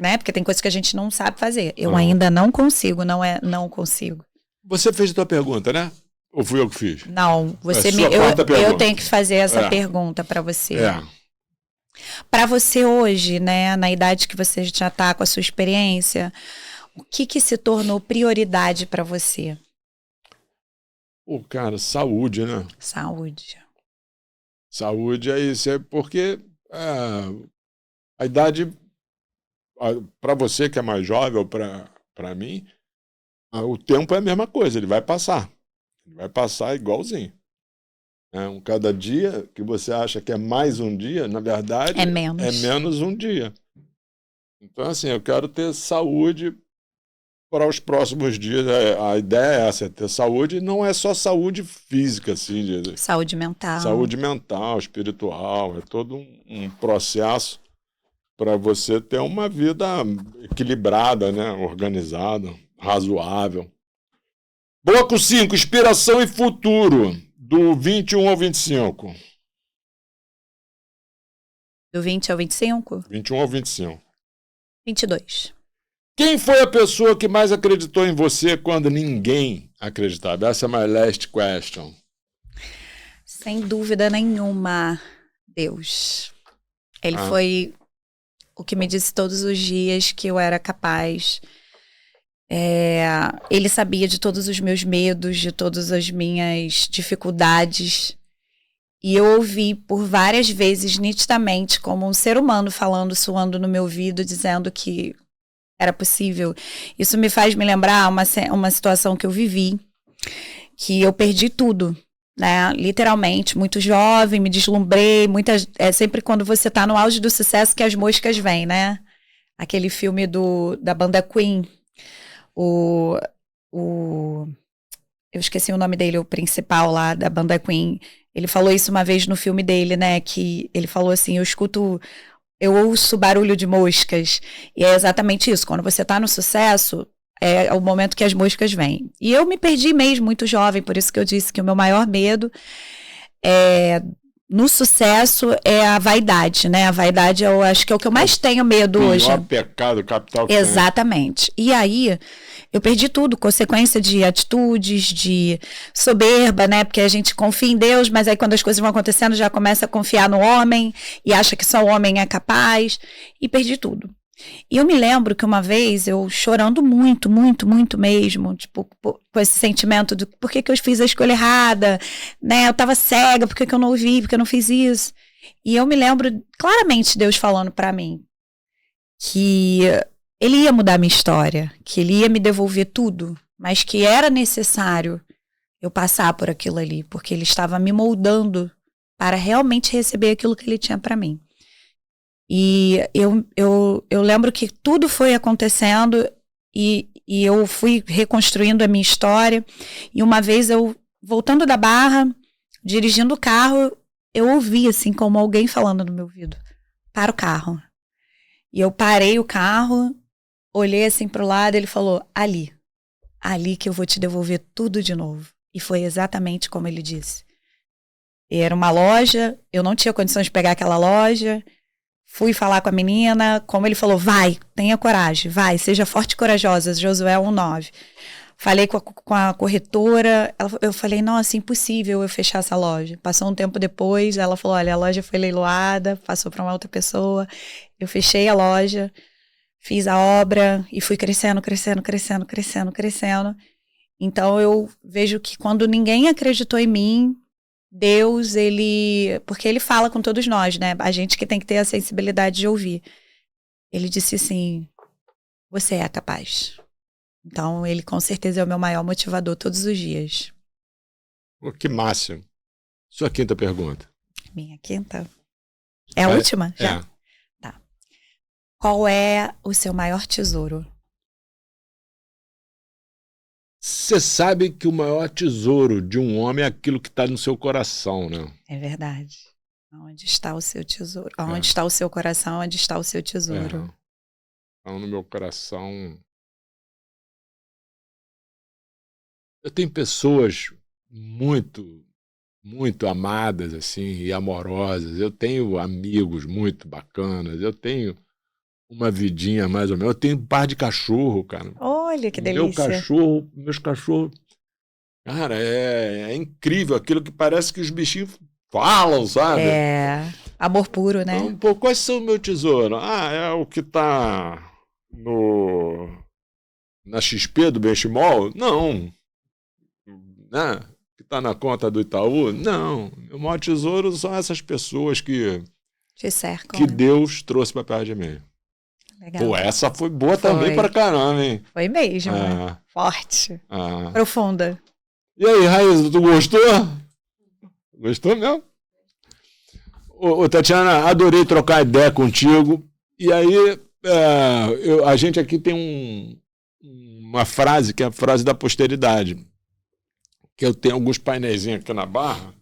Né? Porque tem coisas que a gente não sabe fazer. Eu ainda não consigo, não consigo. Você fez a tua pergunta, né? Ou fui eu que fiz? Não, eu tenho que fazer essa pergunta para você. Para você hoje, né, na idade que você já está com a sua experiência, o que se tornou prioridade para você? Cara, saúde, né? Saúde. Saúde é isso, porque a idade, para você que é mais jovem ou para mim, o tempo é a mesma coisa, ele vai passar. Ele vai passar igualzinho. Cada dia que você acha que é mais um dia, na verdade, é menos um dia. Então, assim, eu quero ter saúde para os próximos dias. A ideia é essa, ter saúde, não é só saúde física, assim. Saúde mental. Saúde mental, espiritual, é todo um processo para você ter uma vida equilibrada, né? Organizada, razoável. Bloco 5, inspiração e futuro, do 21 ao 25. Do 20 ao 25? 21 ao 25. 22. Quem foi a pessoa que mais acreditou em você quando ninguém acreditava? Essa é my last question. Sem dúvida nenhuma, Deus. Ele foi o que me disse todos os dias que eu era capaz. Ele sabia de todos os meus medos, de todas as minhas dificuldades. E eu ouvi por várias vezes, nitidamente, como um ser humano falando, suando no meu ouvido, dizendo que era possível. Isso me faz me lembrar uma situação que eu vivi, que eu perdi tudo, né? Literalmente, muito jovem, me deslumbrei. É sempre quando você tá no auge do sucesso que as moscas vêm, né? Aquele filme da banda Queen. Eu esqueci o nome dele, o principal lá da banda Queen. Ele falou isso uma vez no filme dele, né? Que ele falou assim, eu ouço barulho de moscas. E é exatamente isso. Quando você tá no sucesso, é o momento que as moscas vêm. E eu me perdi mesmo, muito jovem, por isso que eu disse que o meu maior medo no sucesso é a vaidade, né? A vaidade eu acho que é o que eu mais tenho medo hoje. O pior pecado capital que Exatamente. E aí, eu perdi tudo, consequência de atitudes, de soberba, né? Porque a gente confia em Deus, mas aí quando as coisas vão acontecendo, já começa a confiar no homem e acha que só o homem é capaz. E perdi tudo. E eu me lembro que uma vez, eu chorando muito, muito, muito mesmo, tipo, com esse sentimento de por que eu fiz a escolha errada, né? Eu tava cega, por que eu não ouvi, por que eu não fiz isso? E eu me lembro claramente Deus falando pra mim que ele ia mudar minha história, que ele ia me devolver tudo, mas que era necessário eu passar por aquilo ali, porque ele estava me moldando para realmente receber aquilo que ele tinha pra mim. E eu lembro que tudo foi acontecendo e eu fui reconstruindo a minha história. E uma vez eu, voltando da Barra, dirigindo o carro, eu ouvi assim como alguém falando no meu ouvido, para o carro. E eu parei o carro, olhei assim pro lado, ele falou, ali que eu vou te devolver tudo de novo. E foi exatamente como ele disse. Era uma loja, eu não tinha condições de pegar aquela loja. Fui falar com a menina, como ele falou, vai, tenha coragem, vai, seja forte e corajosa, Josué 1:9. Falei com a corretora, eu falei, nossa, impossível eu fechar essa loja. Passou um tempo depois, ela falou, olha, a loja foi leiloada, passou para uma outra pessoa. Eu fechei a loja, fiz a obra e fui crescendo, crescendo, crescendo, crescendo, crescendo. Então eu vejo que quando ninguém acreditou em mim, Deus, porque ele fala com todos nós, né? A gente que tem que ter a sensibilidade de ouvir. Ele disse assim, você é capaz. Então, ele com certeza é o meu maior motivador todos os dias. Oh, que máximo. Sua quinta pergunta. Minha quinta? É a última? Já? Tá. Qual é o seu maior tesouro? Você sabe que o maior tesouro de um homem é aquilo que está no seu coração, né? É verdade. Onde está o seu tesouro? Onde está o seu coração? Onde está o seu tesouro? Então, no meu coração... Eu tenho pessoas muito, muito amadas, assim, e amorosas. Eu tenho amigos muito bacanas. Eu tenho uma vidinha mais ou menos. Eu tenho um par de cachorro, cara. Olha que delícia. Meus cachorros... Cara, é incrível aquilo que parece que os bichinhos falam, sabe? É, amor puro, né? Então, pô, quais são o meu tesouro? É o que tá na XP do Benchimol? Não. Né? Que tá na conta do Itaú? Não. O maior tesouro são essas pessoas que Te cercam, que né? Deus trouxe pra perto de mim. Legal. Pô, essa foi boa também pra caramba, hein? Foi mesmo, né? Forte. Profunda. E aí, Raíssa, tu gostou? Gostou mesmo? Ô, Tatiana, adorei trocar ideia contigo. E aí, a gente aqui tem uma frase, que é a frase da posteridade. Que eu tenho alguns painéisinhos aqui na Barra.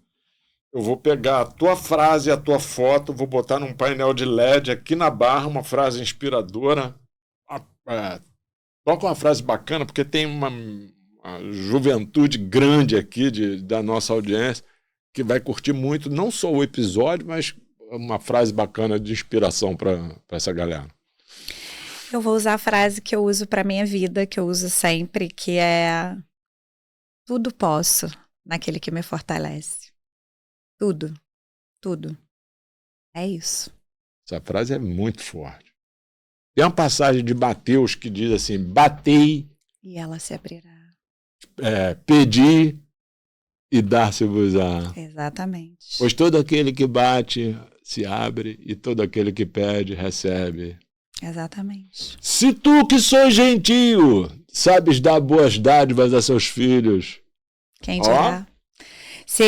Eu vou pegar a tua frase e a tua foto, vou botar num painel de LED aqui na Barra, uma frase inspiradora. Toca uma frase bacana, porque tem uma juventude grande aqui da nossa audiência, que vai curtir muito, não só o episódio, mas uma frase bacana de inspiração para essa galera. Eu vou usar a frase que eu uso para minha vida, que eu uso sempre, que é: tudo posso naquele que me fortalece. Tudo. Tudo. É isso. Essa frase é muito forte. Tem uma passagem de Mateus que diz assim: batei, E ela se abrirá. pedi e dar-se-vos-á. Exatamente. Pois todo aquele que bate se abre e todo aquele que pede recebe. Exatamente. Se tu que sois gentio, sabes dar boas dádivas a seus filhos. Quem dirá? Se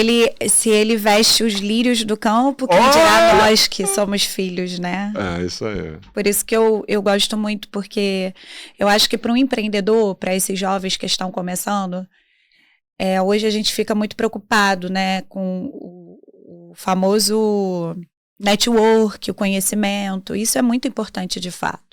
ele veste os lírios do campo, quem dirá nós que somos filhos, né? É, isso aí. Por isso que eu gosto muito, porque eu acho que para um empreendedor, para esses jovens que estão começando, hoje a gente fica muito preocupado, né, com o famoso network, o conhecimento. Isso é muito importante de fato.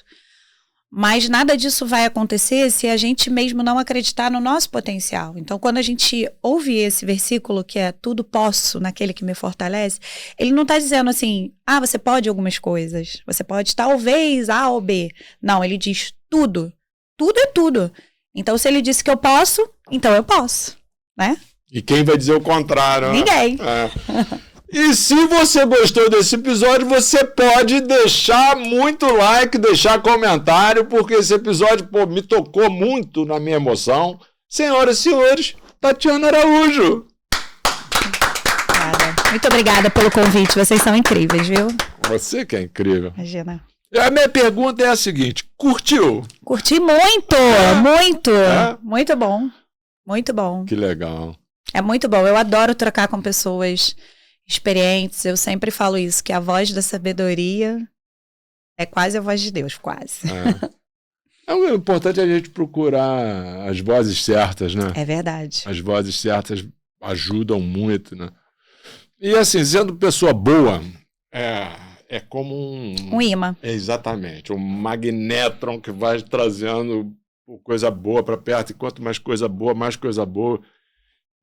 Mas nada disso vai acontecer se a gente mesmo não acreditar no nosso potencial. Então, quando a gente ouve esse versículo, que é tudo posso naquele que me fortalece, ele não está dizendo assim, você pode algumas coisas, você pode talvez A ou B. Não, ele diz tudo. Tudo é tudo. Então, se ele disse que eu posso, então eu posso, né? E quem vai dizer o contrário? Ninguém. E se você gostou desse episódio, você pode deixar muito like, deixar comentário, porque esse episódio me tocou muito na minha emoção. Senhoras e senhores, Tatiana Araújo. Muito obrigada pelo convite, vocês são incríveis, viu? Você que é incrível. Imagina. A minha pergunta é a seguinte: curtiu? Curti muito, muito. Muito bom, muito bom. Que legal. É muito bom, eu adoro trocar com pessoas experientes, eu sempre falo isso, que a voz da sabedoria é quase a voz de Deus, quase. O importante é a gente procurar as vozes certas, né? É verdade. As vozes certas ajudam muito, né? E assim, sendo pessoa boa, é como um imã. Exatamente, um magnétron que vai trazendo coisa boa para perto, e quanto mais coisa boa, mais coisa boa.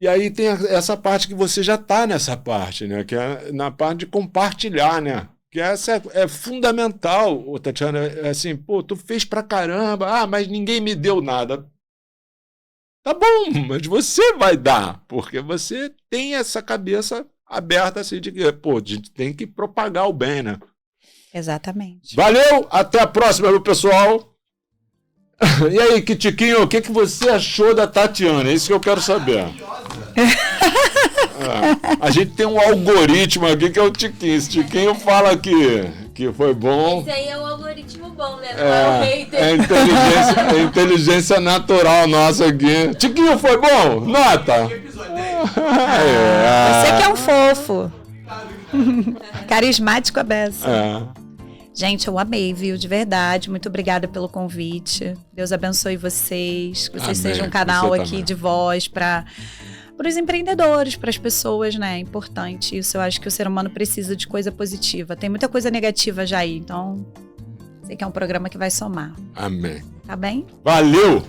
E aí tem essa parte que você já está nessa parte, né? Que é na parte de compartilhar, né? Que essa é fundamental, Tatiana. Assim, tu fez pra caramba, mas ninguém me deu nada. Tá bom, mas você vai dar, porque você tem essa cabeça aberta assim de que, a gente tem que propagar o bem, né? Exatamente. Valeu, até a próxima, meu pessoal. E aí, Kitiquinho, o que você achou da Tatiana? É isso que eu quero saber. A gente tem um algoritmo aqui que é o Tiquinho. Esse Tiquinho fala que foi bom. Esse aí é um algoritmo bom, né? Não é o hater. É a inteligência natural nossa aqui. Tiquinho, foi bom? Nota. Você que é um fofo. Carismático a beça. Gente, eu amei, viu? De verdade. Muito obrigada pelo convite. Deus abençoe vocês. Que vocês sejam um canal aqui de voz para os empreendedores, para as pessoas, né? É importante isso. Eu acho que o ser humano precisa de coisa positiva. Tem muita coisa negativa já aí. Então, sei que é um programa que vai somar. Amém. Tá bem? Valeu!